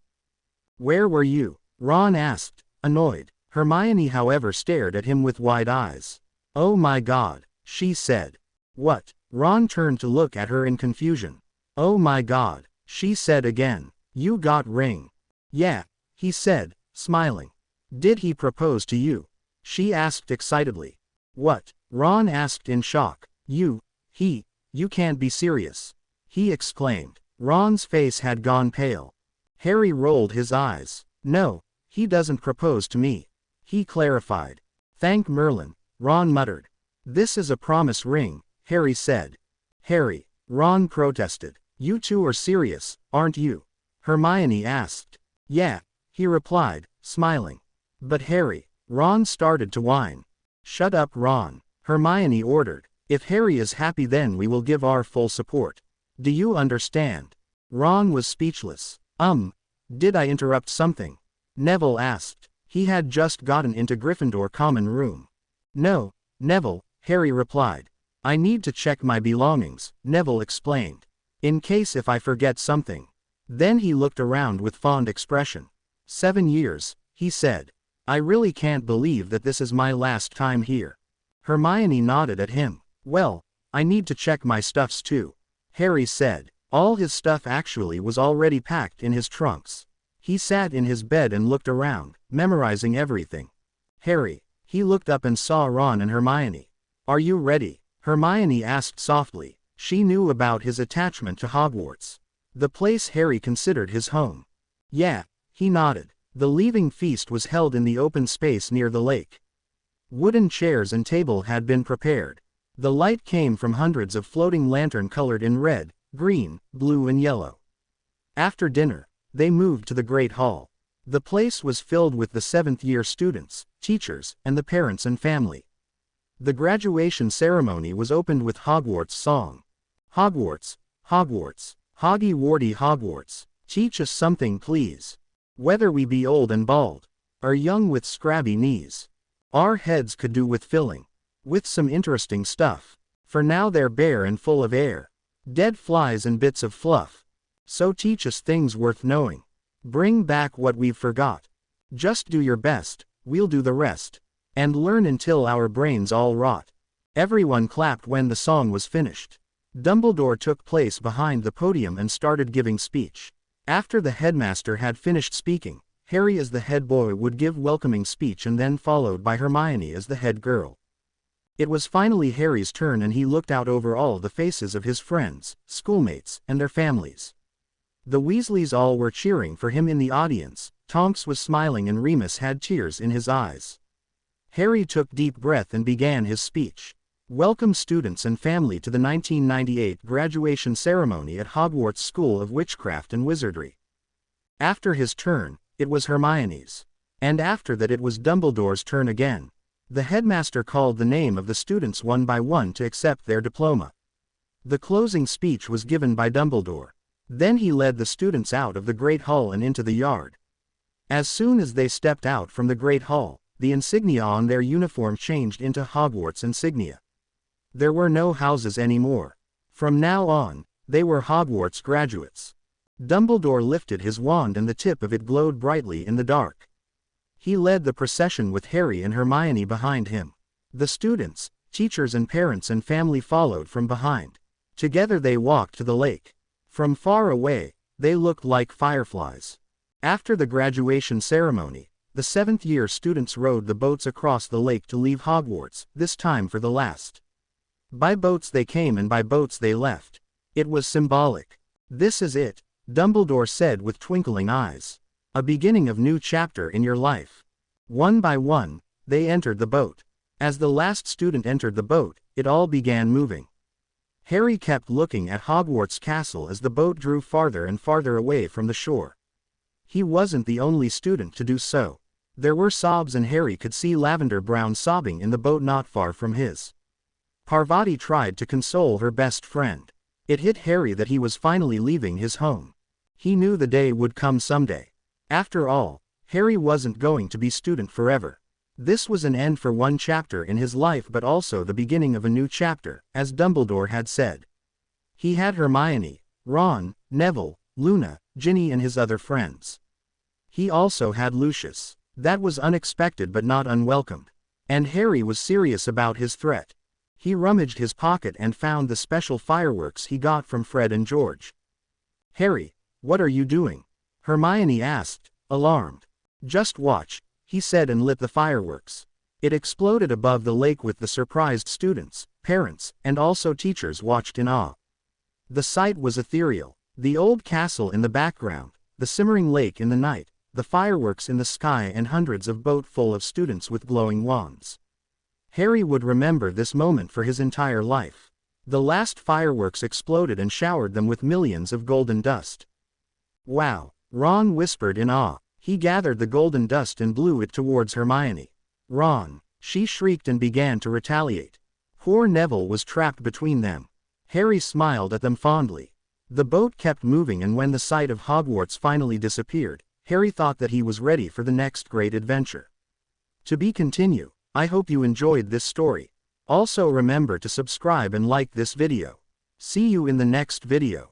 "Where were you?" Ron asked, annoyed. Hermione however stared at him with wide eyes. "Oh my God," she said. "What?" Ron turned to look at her in confusion. "Oh my God," she said again. "You got ring." "Yeah," he said, smiling. "Did he propose to you?" she asked excitedly. "What?" Ron asked in shock. You can't be serious," he exclaimed. Ron's face had gone pale. Harry rolled his eyes. "No, he doesn't propose to me," he clarified. "Thank Merlin," Ron muttered. "This is a promise ring," Harry said. "Harry," Ron protested. "You two are serious, aren't you?" Hermione asked. "Yeah," he replied, smiling. "But Harry," Ron started to whine. "Shut up, Ron," Hermione ordered. "If Harry is happy, then we will give our full support. Do you understand?" Ron was speechless. Did I interrupt something?" Neville asked. He had just gotten into Gryffindor common room. "No, Neville," Harry replied. "I need to check my belongings," Neville explained. "In case if I forget something." Then he looked around with fond expression. 7 years, he said. "I really can't believe that this is my last time here." Hermione nodded at him. "Well, I need to check my stuffs too," Harry said. All his stuff actually was already packed in his trunks. He sat in his bed and looked around, memorizing everything. "Harry," he looked up and saw Ron and Hermione. "Are you ready?" Hermione asked softly. She knew about his attachment to Hogwarts, the place Harry considered his home. "Yeah," he nodded. The leaving feast was held in the open space near the lake. Wooden chairs and table had been prepared. The light came from hundreds of floating lanterns colored in red, green, blue and yellow. After dinner, they moved to the Great Hall. The place was filled with the 7th-year students, teachers, and the parents and family. The graduation ceremony was opened with Hogwarts song. "Hogwarts, Hogwarts, Hoggy-Warty Hogwarts, teach us something please. Whether we be old and bald, or young with scrabby knees, our heads could do with filling with some interesting stuff. For now they're bare and full of air, dead flies and bits of fluff. So teach us things worth knowing. Bring back what we've forgot. Just do your best, we'll do the rest. And learn until our brains all rot." Everyone clapped when the song was finished. Dumbledore took place behind the podium and started giving speech. After the headmaster had finished speaking, Harry as the head boy would give welcoming speech and then followed by Hermione as the head girl. It was finally Harry's turn and he looked out over all the faces of his friends, schoolmates, and their families. The Weasleys all were cheering for him in the audience, Tonks was smiling and Remus had tears in his eyes. Harry took deep breath and began his speech. "Welcome students and family to the 1998 graduation ceremony at Hogwarts School of Witchcraft and Wizardry." After his turn, it was Hermione's. And after that it was Dumbledore's turn again. The headmaster called the name of the students one by one to accept their diploma. The closing speech was given by Dumbledore. Then he led the students out of the Great Hall and into the yard. As soon as they stepped out from the Great Hall, the insignia on their uniform changed into Hogwarts insignia. There were no houses anymore. From now on, they were Hogwarts graduates. Dumbledore lifted his wand and the tip of it glowed brightly in the dark. He led the procession with Harry and Hermione behind him. The students, teachers and parents and family followed from behind. Together they walked to the lake. From far away, they looked like fireflies. After the graduation ceremony, the 7th-year students rowed the boats across the lake to leave Hogwarts, this time for the last. By boats they came and by boats they left. It was symbolic. "This is it," Dumbledore said with twinkling eyes. "A beginning of new chapter in your life." One by one, they entered the boat. As the last student entered the boat, it all began moving. Harry kept looking at Hogwarts Castle as the boat drew farther and farther away from the shore. He wasn't the only student to do so. There were sobs and Harry could see Lavender Brown sobbing in the boat not far from his. Parvati tried to console her best friend. It hit Harry that he was finally leaving his home. He knew the day would come someday. After all, Harry wasn't going to be student forever. This was an end for one chapter in his life but also the beginning of a new chapter, as Dumbledore had said. He had Hermione, Ron, Neville, Luna, Ginny and his other friends. He also had Lucius. That was unexpected but not unwelcomed. And Harry was serious about his threat. He rummaged his pocket and found the special fireworks he got from Fred and George. "Harry, what are you doing?" Hermione asked, alarmed. "Just watch," he said and lit the fireworks. It exploded above the lake with the surprised students, parents, and also teachers watched in awe. The sight was ethereal. The old castle in the background, the simmering lake in the night, the fireworks in the sky and hundreds of boat full of students with glowing wands. Harry would remember this moment for his entire life. The last fireworks exploded and showered them with millions of golden dust. "Wow," Ron whispered in awe. He gathered the golden dust and blew it towards Hermione. Ron, she shrieked and began to retaliate. Poor Neville was trapped between them. Harry smiled at them fondly. The boat kept moving, and when the sight of Hogwarts finally disappeared, Harry thought that he was ready for the next great adventure. To be continued. I hope you enjoyed this story. Also remember to subscribe and like this video. See you in the next video.